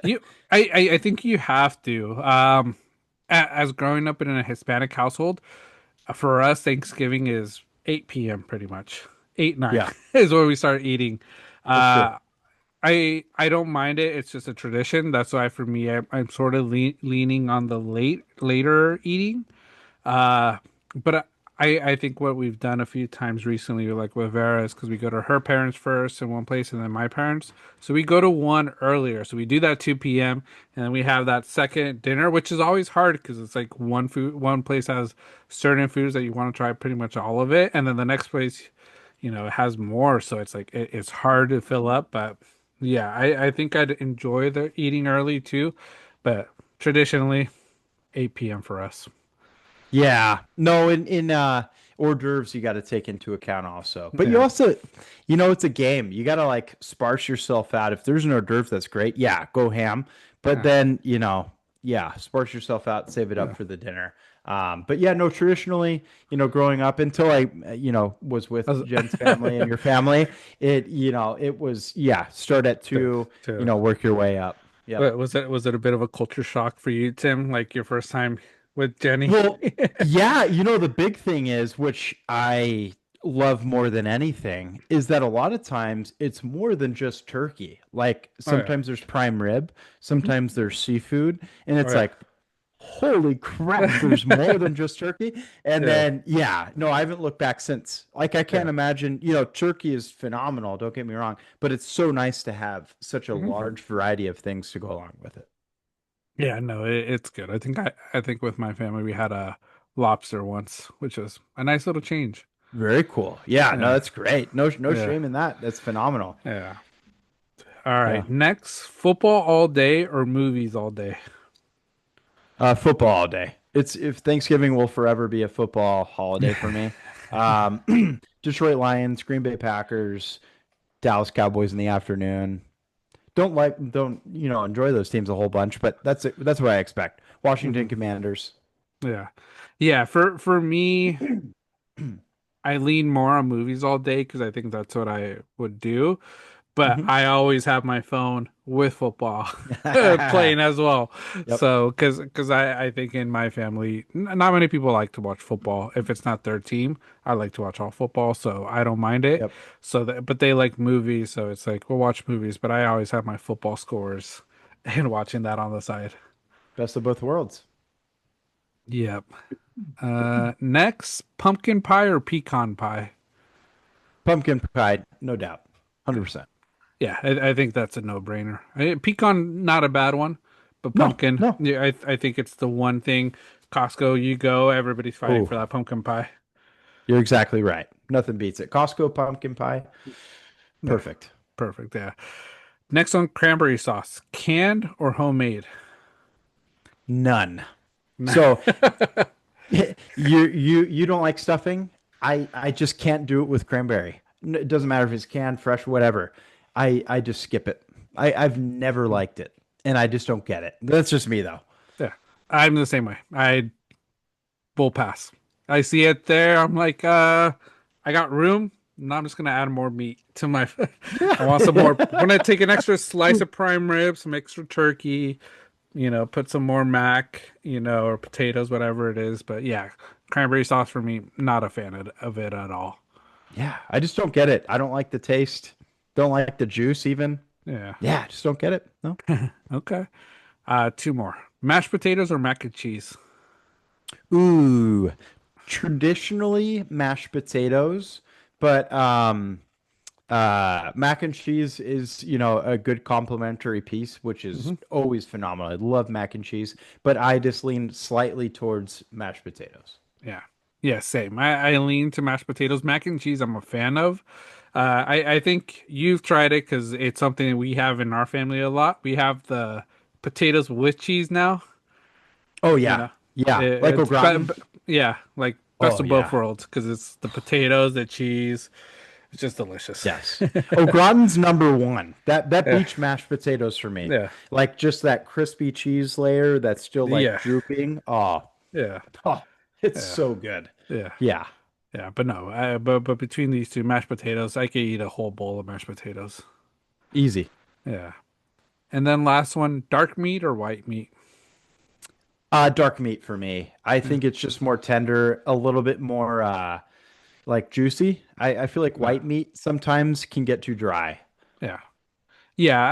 You, I think you have to. As growing up in a Hispanic household, for us, Thanksgiving is 8 p.m. pretty much. 8, 9 Yeah, is where we start eating. for sure. Uh, I don't mind it. It's just a tradition. That's why for me, I'm sort of leaning on the later eating. Uh, but I think what we've done a few times recently, like with Vera, is because we go to her parents first in one place and then my parents. So we go to one earlier. So we do that 2 p.m. and then we have that second dinner, which is always hard because it's like one place has certain foods that you want to try pretty much all of it, and then the next place, it has more. So it's like it's hard to fill up. But yeah, I think I'd enjoy the eating early too, but traditionally 8 p.m. for us. Yeah. No, in hors d'oeuvres you got to take into account also. But you Yeah. also, it's a game. You got to like sparse yourself out. If there's an hors d'oeuvre that's great, yeah, go ham. But Yeah. then, yeah, sparse yourself out, save it up Yeah. for the dinner. But yeah, no, traditionally, growing up until I, was with As- Jen's family and your family, it was, yeah, start at to, 2, to work your way up. Yep. was it a bit of a culture shock for you, Tim? Like your first time with Jenny? Well, yeah, the big thing is, which I love more than anything, is that a lot of times it's more than just turkey. Like Oh yeah. sometimes there's prime rib, Mhm. sometimes there's seafood, and Oh it's yeah. like, holy crap, there's more than just turkey. And Yeah. then, yeah, no, I haven't looked back since. Like, I can't Yeah. imagine, turkey is phenomenal, don't get me wrong, but it's so nice to have such a Mhm. large variety of things to go along with it. Yeah, no, it's good. I think with my family we had a lobster once, which was a nice little change. Very cool. Yeah, no, Yeah. that's great. No Yeah. shame in that. That's phenomenal. Yeah. All Yeah. right. Next, football all day or movies all day? Football all day. It's if Thanksgiving will forever be a football holiday for me. Detroit Lions, Green Bay Packers, Dallas Cowboys in the afternoon. Don't enjoy those teams a whole bunch, but that's what I expect. Washington Hmm. Commanders. Yeah. Yeah, for me, I lean more on movies all day because I think that's what I would do. But Mhm. I always have my phone with football playing as well. Yep. So, because I think in my family, not many people like to watch football. If it's not their team, I like to watch all football, so I don't mind it. Yep. So that, but they like movies, so it's like we'll watch movies, but I always have my football scores and watching that on the side. Best of both worlds. Yep. Next, pumpkin pie or pecan pie? Pumpkin pie, no doubt. 100%. Yeah, I think that's a no-brainer. Pecan, not a bad one, but No, pumpkin, no. yeah, I think it's the one thing. Costco, you go, everybody's fighting Oh, for that pumpkin pie. you're exactly right. Nothing beats it. Costco pumpkin pie, Yeah, perfect. perfect. Yeah. Next on cranberry sauce, canned or homemade? None. So you don't like stuffing? I just can't do it with cranberry. It doesn't matter if it's canned, fresh, whatever. I just skip it. I've never liked it, and I just don't get it. That's just me though. Yeah, I'm the same way. I will pass. I see it there. I'm like, I got room. Now I'm just gonna add more meat to my. I want some more. When I take an extra slice of prime rib, some extra turkey, put some more mac, or potatoes, whatever it is. But yeah, cranberry sauce for me, not a fan of it at all. Yeah, I just don't get it. I don't like the taste. Don't like the juice even. Yeah. Yeah, I just don't get it. No. Okay. Two more. Mashed potatoes or mac and cheese? Ooh, traditionally mashed potatoes, but mac and cheese is, a good complementary piece, which is Hmm. always phenomenal. I love mac and cheese, but I just lean slightly towards mashed potatoes. Yeah. Yeah, same. I lean to mashed potatoes. Mac and cheese, I'm a fan of. I think you've tried it because it's something we have in our family a lot. We have the potatoes with cheese now. Oh You yeah. know, Yeah. Like au it's gratin. yeah, like best Oh of both yeah. worlds because it's the potatoes, the cheese. It's just delicious. Yes. Au gratin's number one. That Yeah, beach mashed potatoes for me. yeah, Like just that crispy cheese layer that's still like yeah, drooping. Oh, yeah, oh, it's yeah, so good. yeah, Yeah. yeah. But no, but between these two mashed potatoes, I could eat a whole bowl of mashed potatoes. Easy. Yeah. And then last one, dark meat or white meat? Dark meat for me. I Yeah, think it's just more tender, a little bit more like juicy. I feel like yeah, white meat sometimes can get too dry. yeah. Yeah,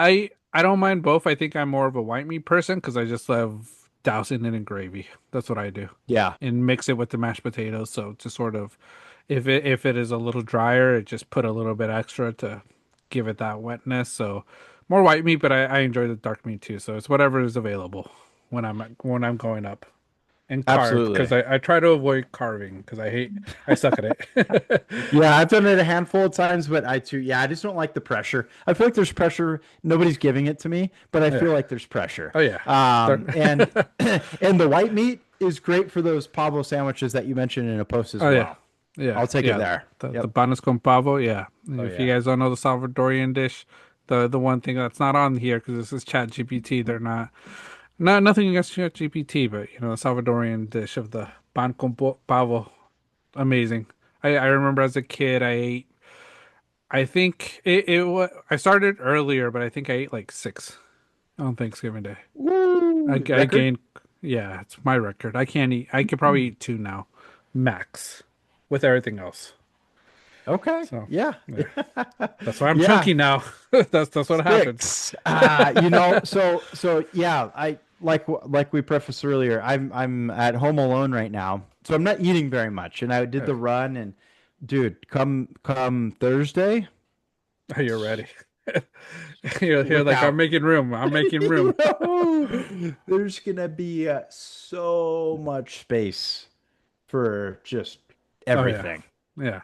I don't mind both. I think I'm more of a white meat person because I just love dousing it in gravy. That's what I do, Yeah, and mix it with the mashed potatoes. So to sort of, if it is a little drier, it just put a little bit extra to give it that wetness. So more white meat, but I enjoy the dark meat too. So it's whatever is available when I'm going up. And carved absolutely. because I try to avoid carving because I suck at it. Yeah, I've done it a handful of times, but I too, yeah, I just don't like the pressure. I feel like there's pressure. Nobody's giving it to me, but I Yeah. feel like there's pressure. Oh yeah. And and the white meat is great for those Pablo sandwiches that you mentioned in a post as Oh yeah. well. Yeah. I'll take it Yeah. there. The Yep. panes con pavo. Yeah. Oh If you yeah. guys don't know the Salvadorian dish, the one thing that's not on here because this is ChatGPT, they're not nothing against ChatGPT, but you know the Salvadorian dish of the pan con pavo, amazing. I remember as a kid I ate. I think I started earlier, but I think I ate like six on Thanksgiving Day. Woo! I Record? gained, yeah, it's my record. I can't eat. I could probably eat two now, max, with everything else. Okay. So Yeah. yeah, that's why I'm Yeah. chunky now. That's what happened. Six. So yeah, I like we prefaced earlier, I'm at home alone right now. So I'm not eating very much. And I did Yeah. the run and dude, come Thursday, You're ready. You're look like I'm out. making room. I'm making room. Yo, there's gonna be so much space for just Oh yeah, everything. yeah.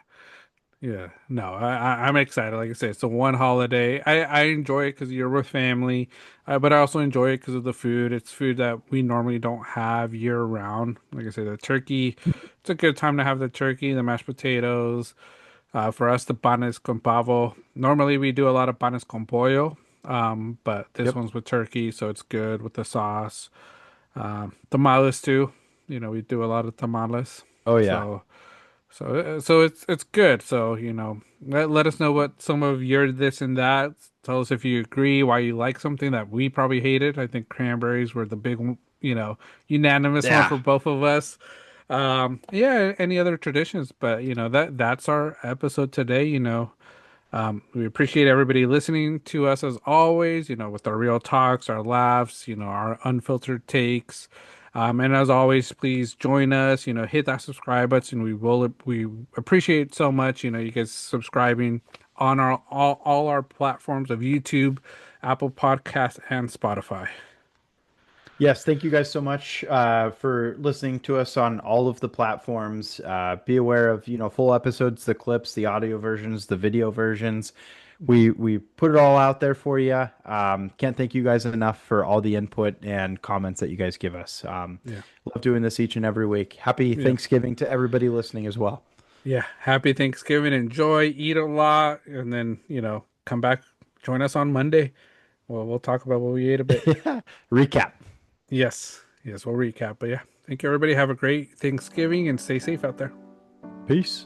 Yeah, no, I'm excited. Like I said, it's the one holiday. I enjoy it because you're with family, but I also enjoy it because of the food. It's food that we normally don't have year round. Like I said, the turkey, it's a good time to have the turkey, the mashed potatoes. For us, the panes con pavo. Normally, we do a lot of panes con pollo, but this Yep. one's with turkey, so it's good with the sauce. Tamales too. You know, we do a lot of tamales. Oh yeah. So. So it's good. So let us know what some of your this and that. Tell us if you agree, why you like something that we probably hated. I think cranberries were the big, unanimous one Yeah. for both of us. Yeah, any other traditions, but that's our episode today. We appreciate everybody listening to us as always, with our real talks, our laughs, our unfiltered takes. And as always, please join us, hit that subscribe button. We appreciate so much, you guys subscribing on all our platforms of YouTube, Apple Podcasts, and Spotify. Yes, thank you guys so much for listening to us on all of the platforms. Be aware of, full episodes, the clips, the audio versions, the video versions. We put it all out there for you. Can't thank you guys enough for all the input and comments that you guys give us. Yeah. Love doing this each and every week. Happy Yeah. Thanksgiving to everybody listening as well. Yeah. Happy Thanksgiving. Enjoy, eat a lot, and then, come back, join us on Monday. Well, we'll talk about what we ate a bit. Recap. Yes. Yes, we'll recap. But yeah, thank you, everybody. Have a great Thanksgiving and stay safe out there. Peace.